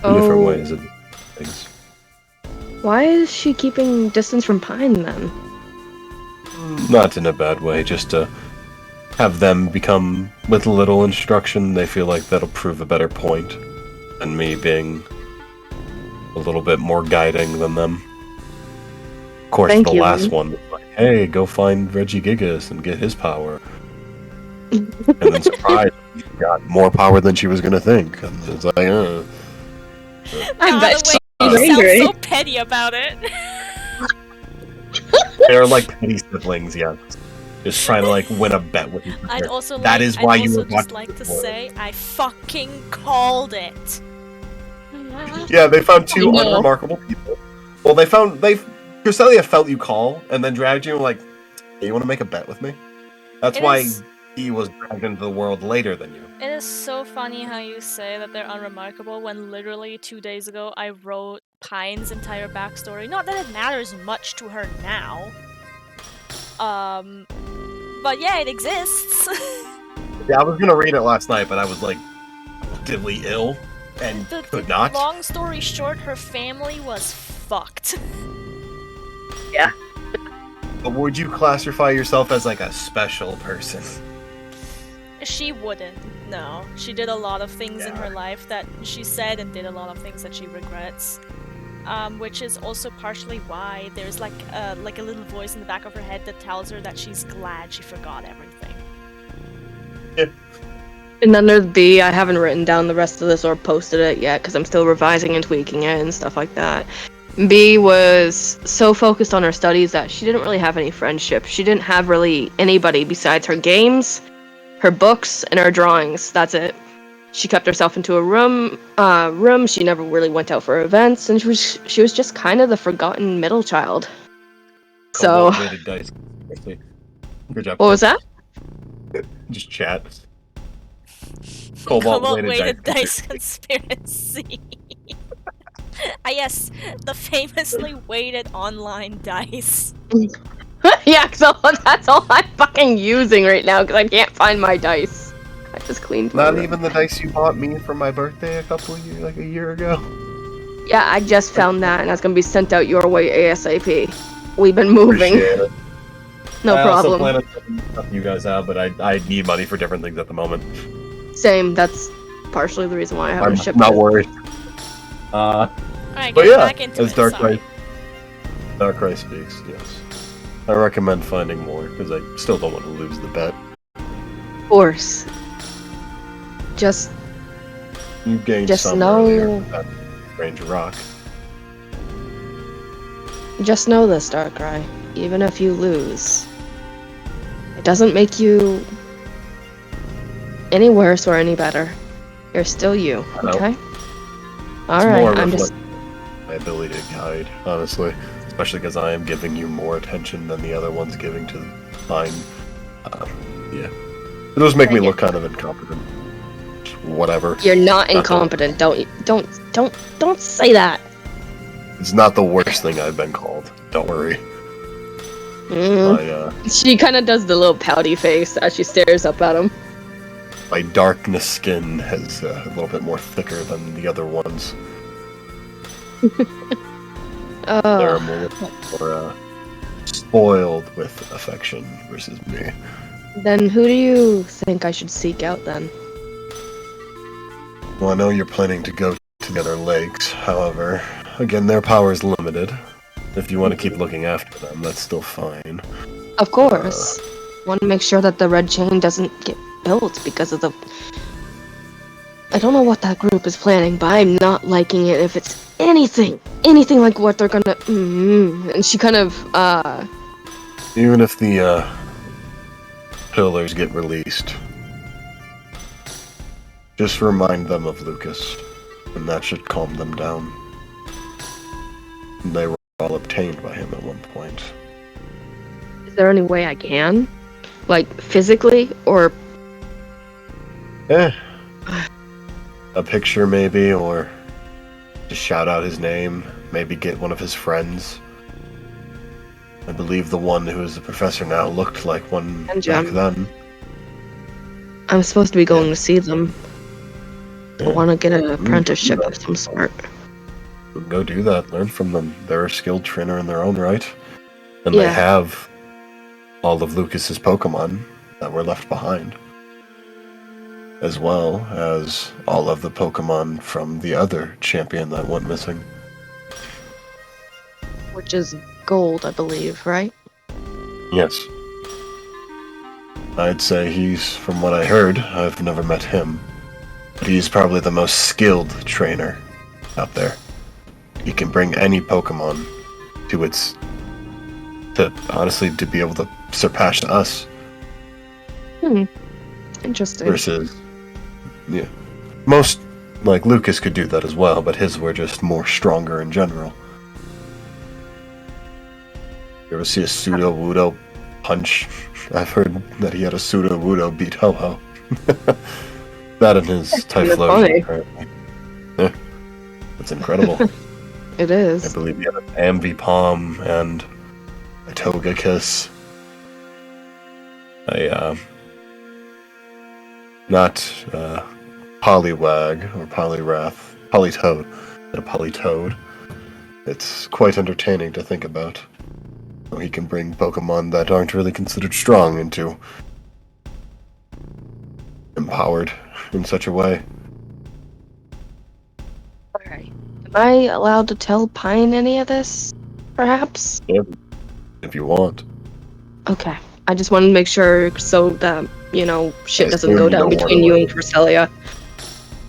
In different ways and things. Why is she keeping distance from Pine then? Not in a bad way, just to have them become, with a little instruction, they feel like that'll prove a better point than me being a little bit more guiding than them. Of course, the last one was like, hey, go find Regigigas and get his power. And then surprised, she got more power than she was going to think. And it's like, I bet you sound so petty about it. They're like petty siblings, yeah. Just trying to like win a bet with each other. That is why you were watching. I'd also just like to say, I fucking called it. Yeah, they found two unremarkable people. Well, Cresselia felt you call, and then dragged you, like, hey, you want to make a bet with me? That's why he was dragged into the world later than you. It is so funny how you say that they're unremarkable when literally 2 days ago I wrote Pine's entire backstory. Not that it matters much to her now. But yeah, it exists. Yeah, I was gonna read it last night, but I was, like, relatively ill. And could not. Long story short, her family was fucked. Yeah. But would you classify yourself as like a special person? She wouldn't. No. She did a lot of things in her life that she said and did a lot of things that she regrets. Which is also partially why there's like a little voice in the back of her head that tells her that she's glad she forgot everything. Yeah. And under B, I haven't written down the rest of this or posted it yet because I'm still revising and tweaking it and stuff like that. B was so focused on her studies that she didn't really have any friendship. She didn't have really anybody besides her games, her books, and her drawings. That's it. She kept herself into a room. She never really went out for events, and she was just kind of the forgotten middle child. So. Good job. What was that? Just chat. Cobalt-weighted dice conspiracy. Yes, the famously weighted online dice. Yeah, so that's all I'm fucking using right now because I can't find my dice. I just cleaned my room. Even the dice you bought me for my birthday a year ago. Yeah, I just found that, and that's gonna be sent out your way ASAP. We've been moving. No problem. I also plan on helping you guys out, but I need money for different things at the moment. Same. That's partially the reason why I haven't I'm shipped not it. worried. Alright, But get yeah, back into as it. Darkrai Sorry. speaks, yes. I recommend finding more, because I still don't want to lose the bet. Of course. Just You gained Just some know- earlier with that strange rock. know this, Darkrai. Even if you lose, it doesn't make you any worse or any better. You're still you, I know. okay? It's Alright, more I'm just... my ability to guide, honestly. Especially because I am giving you more attention than the other one's giving to mine. Yeah. It does make me look kind of incompetent. Just whatever. You're not Not incompetent. Don't say that. It's not the worst thing I've been called. Don't worry. She kind of does the little pouty face as she stares up at him. My darkness skin is a little bit more thicker than the other ones. They're more spoiled with affection versus me. Then who do you think I should seek out then? Well, I know you're planning to go to the other lakes. However, again, their power is limited. If you want to keep looking after them, that's still fine. Of course. Want to make sure that the red chain doesn't get built because of the... I don't know what that group is planning, but I'm not liking it if it's anything like what they're gonna... And she kind of, Even if the, pillars get released, just remind them of Lucas, and that should calm them down. They were all obtained by him at one point. Is there any way I can? Like, physically, or... A picture, maybe, or just shout out his name, maybe get one of his friends. I believe the one who is the professor now looked like one back then. I'm supposed to be going to see them. I want to get an apprenticeship of some sort. Go do that, learn from them. They're a skilled trainer in their own right. And they have all of Lucas's Pokemon that were left behind. As well as all of the Pokemon from the other champion that went missing. Which is gold, I believe, right? Yes. I'd say he's, from what I heard, I've never met him, but he's probably the most skilled trainer out there. He can bring any Pokemon to its... to be able to surpass us. Interesting. Versus... Yeah. Most, like, Lucas could do that as well, but his were just more stronger in general. You ever see a Pseudo-Wudo punch? I've heard that he had a Pseudo-Wudo beat Ho-Ho. That and his Typhlosion, apparently. Yeah. That's incredible. It is. I believe he had an Ambipom and a Togekiss. Not Poliwag or Poliwrath. Politoed. A Politoed. It's quite entertaining to think about. He can bring Pokemon that aren't really considered strong into empowered in such a way. Alright. Am I allowed to tell Pine any of this? Perhaps? Yeah, if you want. Okay. I just wanted to make sure so that, shit I doesn't assume go you down don't between wanna you let and it- Cresselia.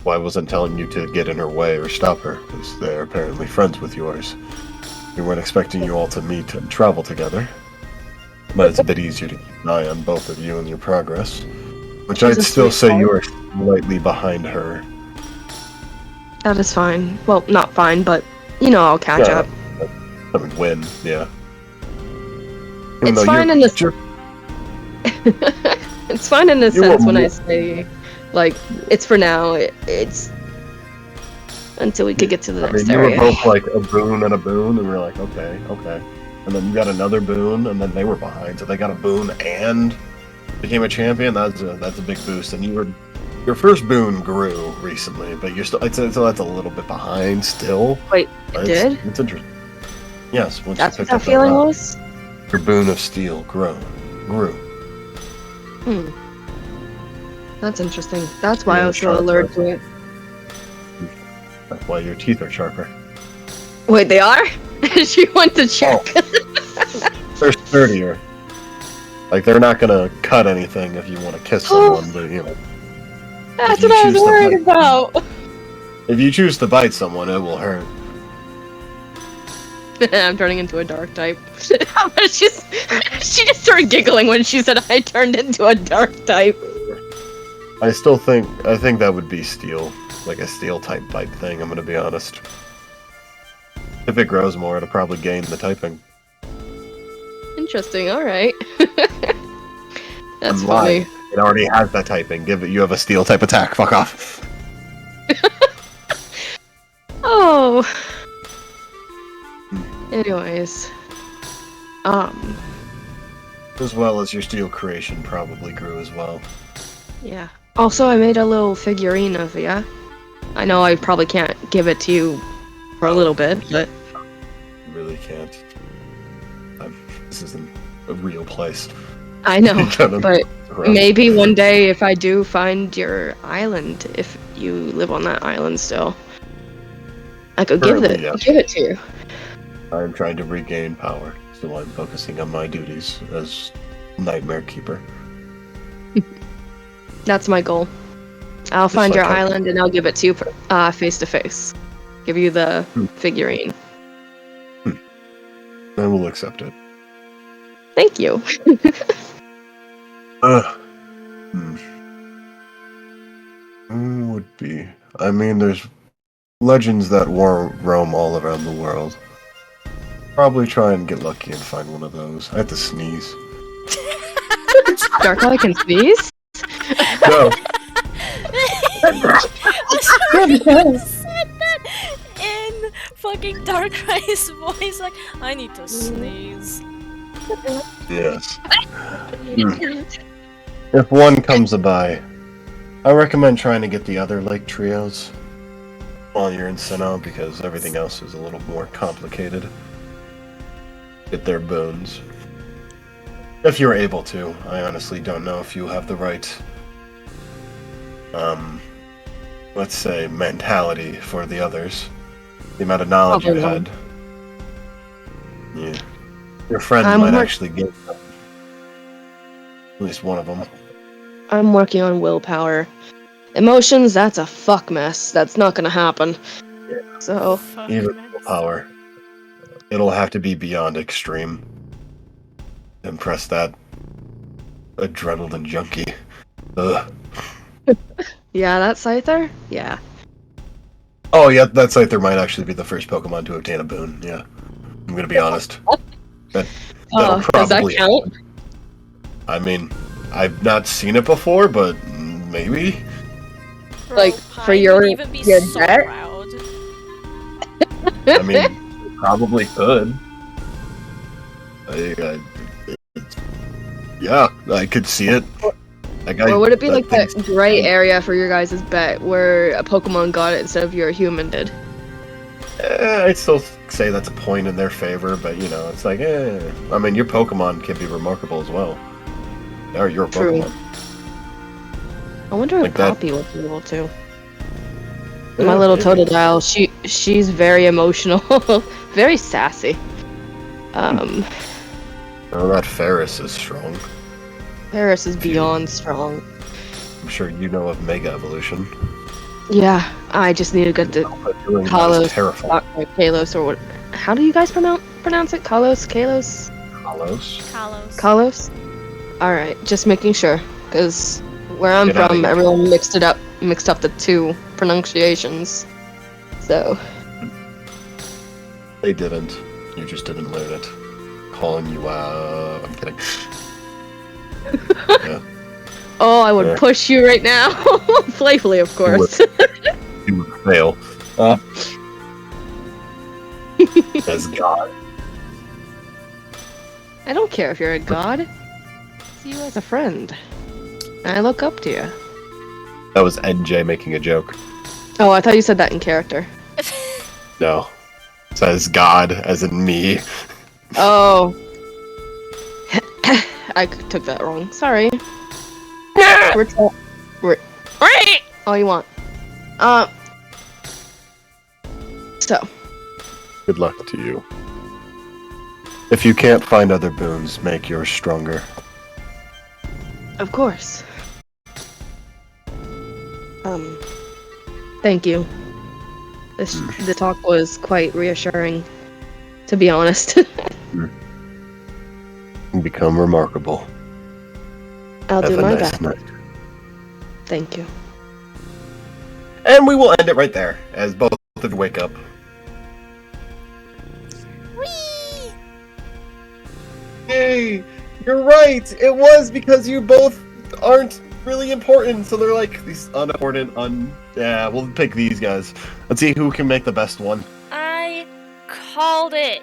Well, I wasn't telling you to get in her way or stop her, because they're apparently friends with yours. We weren't expecting you all to meet and travel together. But it's a bit easier to keep an eye on both of you and your progress. Which She's I'd a still say sweetheart. you are slightly behind her. That is fine. Well, not fine, but, I'll catch up. I mean, win, yeah. Even It's though fine you're- in the... you're- It's fine in the You sense were when I mo- say, like, it's for now. It's until we could get to the next you area. were both like a boon and a boon, and we were like, okay. And then you got another boon, and then they were behind, so they got a boon and became a champion. That's a big boost. And your first boon grew recently, but you're still. I'd say so that's a little bit behind still. Wait, But it did? It's interesting. Yes, once That's you what picked that up feeling route, was? your boon of steel grew. That's interesting. That's why Yeah, I was so alert to it. That's why your teeth are sharper. Wait, they are? She went to check. They're sturdier. Like, they're not gonna cut anything if you want to kiss someone, but, you know. That's you what I was choose to worried bite- about. If you choose to bite someone, it will hurt. I'm turning into a dark type. she just started giggling when she said I turned into a dark type. I think that would be steel. Like a steel type bite thing, I'm gonna be honest. If it grows more, it'll probably gain the typing. Interesting, alright. That's I'm funny. lying. It already has that typing. You have a steel type attack. Fuck off. Oh. Anyways. As well as your steel creation probably grew as well. Yeah. Also, I made a little figurine of ya. I know I probably can't give it to you for a little bit, but... You really can't. This isn't a real place. I know, but around. maybe one day if I do find your island, if you live on that island still, I could give Currently, yeah. it to you. I'm trying to regain power, so I'm focusing on my duties as Nightmare Keeper. That's my goal. I'll Just find your like island and I'll give it to you face to face. Give you the figurine. I will accept it. Thank you. Would be. I mean, there's legends that roam all around the world. Probably try and get lucky and find one of those. I have to sneeze. Dark Eye can sneeze? No. Said that in fucking Dark Eyes voice, like, I need to sneeze. Yes. If one comes by, I recommend trying to get the other lake trios while you're in Sinnoh, because everything else is a little more complicated. Get their boons. If you're able to. I honestly don't know if you have the right, let's say, mentality for the others. The amount of knowledge you had. Yeah. Your friend might actually get them. At least one of them. I'm working on willpower. Emotions, that's a fuck mess. That's not gonna happen. Yeah. So... Even willpower. It'll have to be beyond extreme. Impress that adrenaline junkie. Ugh. Yeah, that Scyther? Yeah. Oh yeah, that Scyther might actually be the first Pokemon to obtain a boon, yeah. I'm gonna be honest. That'll does that probably count? I mean, I've not seen it before, but maybe? Bro, Like, Pine for your would even be debt? proud. I mean, probably could. Yeah, I could see it. Or would it be like that gray area for your guys' bet, where a Pokemon got it instead of your human did? I'd still say that's a point in their favor, but you know, it's like, I mean, your Pokemon can be remarkable as well. Or your True. Pokemon. I wonder if Like that. Poppy would be able to. My little Totodile, she's very emotional, very sassy. Oh, that Ferris is strong. Paris is beyond strong. I'm sure you know of Mega Evolution. Yeah, I just need to get to Kalos. Terrifying. Kalos, or what? How do you guys pronounce it? Kalos? Kalos? Kalos. Kalos? Alright, just making sure. Because where I'm Get outta from, here. everyone mixed up the two pronunciations. So. They didn't. You just didn't learn it. Calling you out. I'm kidding. Yeah. Oh, I would push you right now. Playfully, of course. You would fail. As God. I don't care if you're a god. I see you as a friend. I look up to you. That was NJ making a joke. Oh, I thought you said that in character. No. It says God, as in me. Oh. I took that wrong. Sorry. All you want. So. Good luck to you. If you can't find other boons, make yours stronger. Of course. Thank you. The talk was quite reassuring, to be honest. You become remarkable. I'll do Have a my nice best. night. Thank you. And we will end it right there, as both of you wake up. Whee! Hey, you're right. It was because you both aren't really important, so they're like these unimportant. Yeah, we'll pick these guys. Let's see who can make the best one. I called it.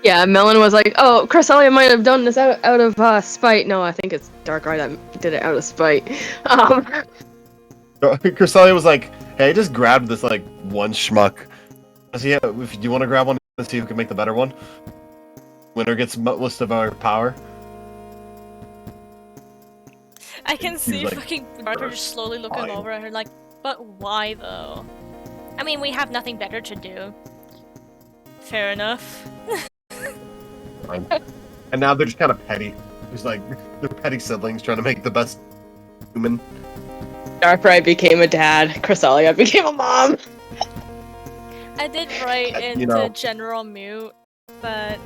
Yeah, Melon was like, "Oh, Cresselia might have done this out of spite." No, I think it's Darkrai that did it out of spite. Cresselia was like, "Hey, I just grabbed this like one schmuck. See, if you want to grab one and see who can make the better one. Winner gets most of our power." I can see like, fucking Barter just slowly looking fine. over at her like, but why though? I mean, we have nothing better to do. Fair enough. Fine. And now they're just kind of petty. It's like they're petty siblings trying to make the best human. Darkrai became a dad. Cresselia became a mom. I did write into You know. General Mute that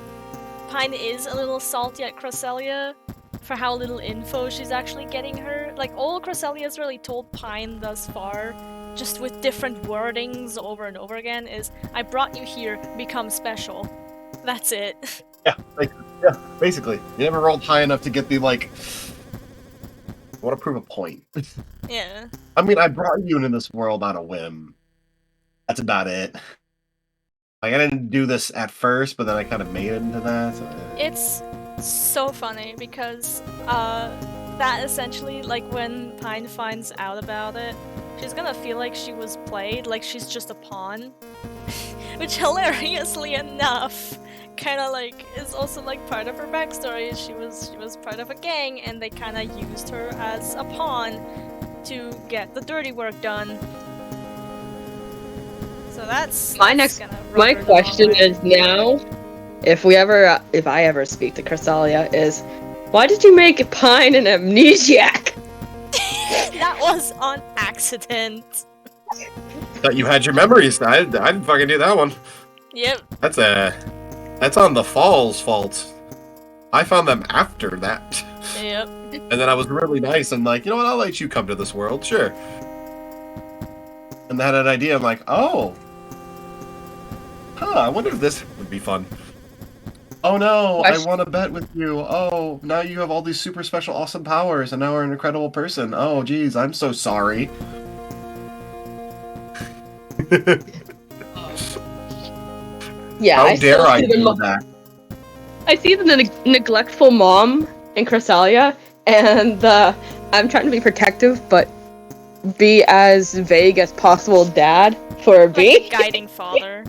Pine is a little salty at Cresselia for how little info she's actually getting her. Like, all Cresselia's really told Pine thus far, just with different wordings over and over again, is, I brought you here, become special. That's it. Yeah, basically. You never rolled high enough to get the, like... I want to prove a point. Yeah. I mean, I brought you into this world on a whim. That's about it. Like, I didn't do this at first, but then I kind of made it into that. So... It's so funny because that essentially, like, when Pine finds out about it, she's gonna feel like she was played, like she's just a pawn. Which, hilariously enough, kind of like is also like part of her backstory. She was part of a gang, and they kind of used her as a pawn to get the dirty work done. So that's My question is now, if I ever speak to Cresselia, is why did you make Pine an amnesiac? That was on accident. Thought you had your memories. I didn't fucking do that one. Yep. That's on the Fall's fault. I found them after that. Yep. And then I was really nice and like, you know what, I'll let you come to this world, sure. And I had an idea, I'm like, oh. Huh, I wonder if this would be fun. Oh no, I want to bet with you. Oh, now you have all these super special awesome powers and now we're an incredible person. Oh geez, I'm so sorry. Yeah, How dare I do that? I see the neglectful mom in Cresselia, and I'm trying to be protective, but be as vague as possible dad for B. Like a guiding father.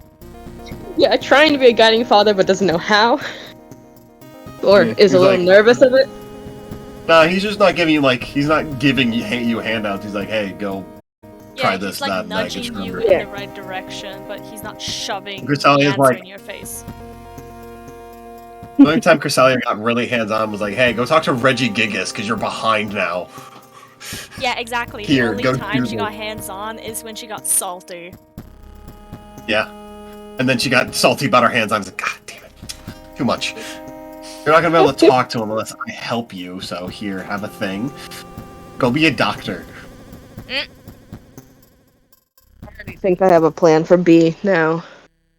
Yeah, trying to be a guiding father, but doesn't know how. Or Yeah, is a little like, nervous of it. Nah, he's just not giving you, like, he's not giving you handouts. He's like, hey, go try this, he's like that, and that. nudging you Get in the right direction, but he's not shoving the Cresselia's answer like- in your face. The only time Cresselia got really hands-on was like, hey, go talk to Reggie Gigas, because you're behind now. Yeah, exactly. Here, the go only time do she this. got hands-on is when she got salty. Yeah. And then she got salty about her hands-on. I was like, God damn it. Too much. You're not going to be able to talk to him unless I help you, so here, have a thing. Go be a doctor. I already think I have a plan for B now.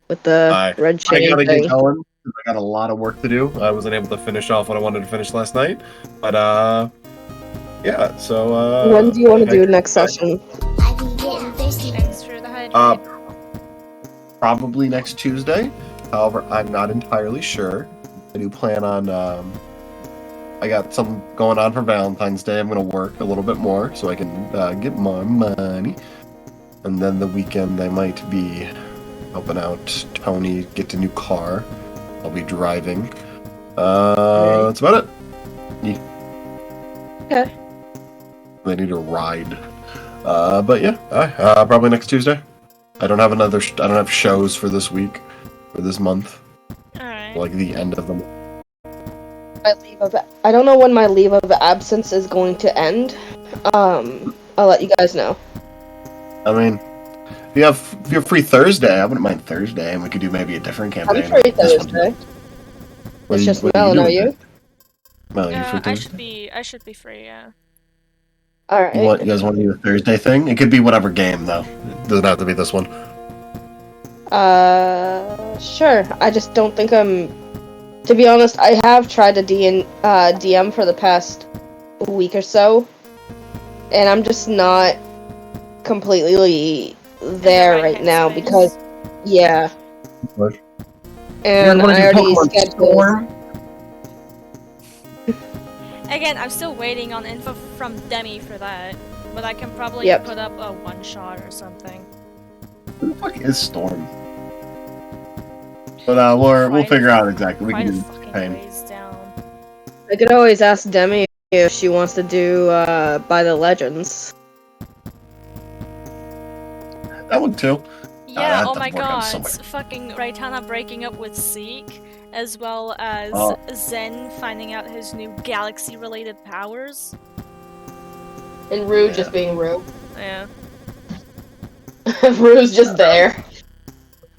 With the red I chain gotta thing. get going. I got a lot of work to do. I wasn't able to finish off what I wanted to finish last night. But, yeah, so, When do you want to do next session? Thanks for the hydrate. Probably next Tuesday. However, I'm not entirely sure. I do plan on, I got some going on for Valentine's Day. I'm going to work a little bit more so I can get more money. And then the weekend I might be helping out Tony get a new car. I'll be driving. That's about it. Okay. They need a ride. But yeah, probably next Tuesday. I don't have I don't have shows for this week, for this month. Alright. Like the end of the month. I don't know when my leave of absence is going to end. I'll let you guys know. I mean, if you're free Thursday, I wouldn't mind Thursday, and we could do maybe a different campaign. I'm free Thursday. It's just Mel, are you? Mel, you free I Thursday? should be free, yeah. Alright. You guys want to do a Thursday thing? It could be whatever game, though. It doesn't have to be this one. Sure. I just don't think to be honest, I have tried to DM for the past week or so, and I'm just not completely there right now because, yeah. What? And I already scheduled. Again, I'm still waiting on info from Demi for that, but I can probably put up a one-shot or something. Who the fuck is Storm? But we'll figure out exactly. We can do pain. I could always ask Demi if she wants to do By the Legends. That one too. Yeah, oh my god, fucking Raitana breaking up with Zeke, as well as Zen finding out his new galaxy-related powers. And Rue just being Rue. Yeah. Rue's just there.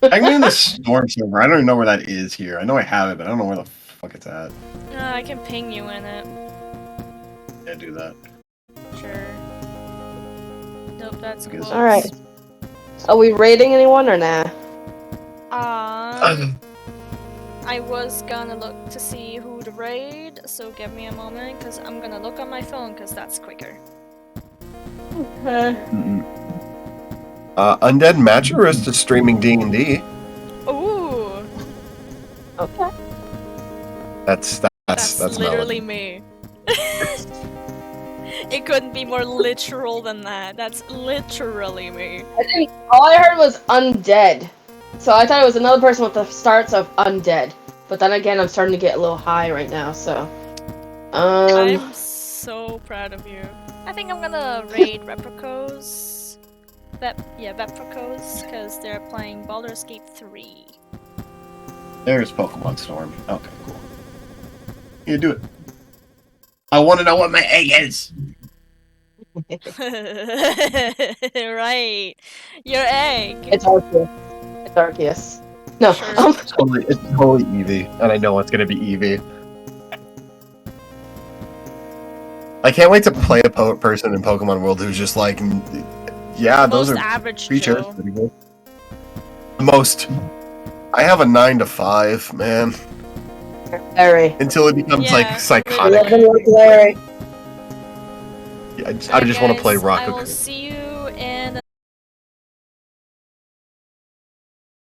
I can be in the Storm server. I don't even know where that is here. I know I have it, but I don't know where the fuck it's at. I can ping you in it. Yeah, do that. Sure. Nope, that's cool. Alright. Are we raiding anyone or nah? I was gonna look to see who to raid, so give me a moment, because I'm gonna look on my phone, because that's quicker. Okay. Undead Maturist is streaming D&D. Ooh! Okay. That's literally me. It couldn't be more literal than that. That's literally me. All I heard was undead. So I thought it was another person with the starts of undead. But then again, I'm starting to get a little high right now, so... I'm so proud of you. I think I'm gonna raid Replicos. Replicos, because they're playing Baldur's Gate 3. There's Pokemon Storm. Okay, cool. You do it. I want to know what my egg is! Right. Your egg. It's Arceus. It's Arceus. No, Sure. It's totally Eevee, and I know it's gonna be Eevee. I can't wait to play a person in Pokemon World who's just like, yeah, those are average creatures. Joe. Pretty good. The most. I have a 9 to 5, man. Larry. Until it becomes like psychotic. Larry. Yeah, I just want to play Rocket. I will see you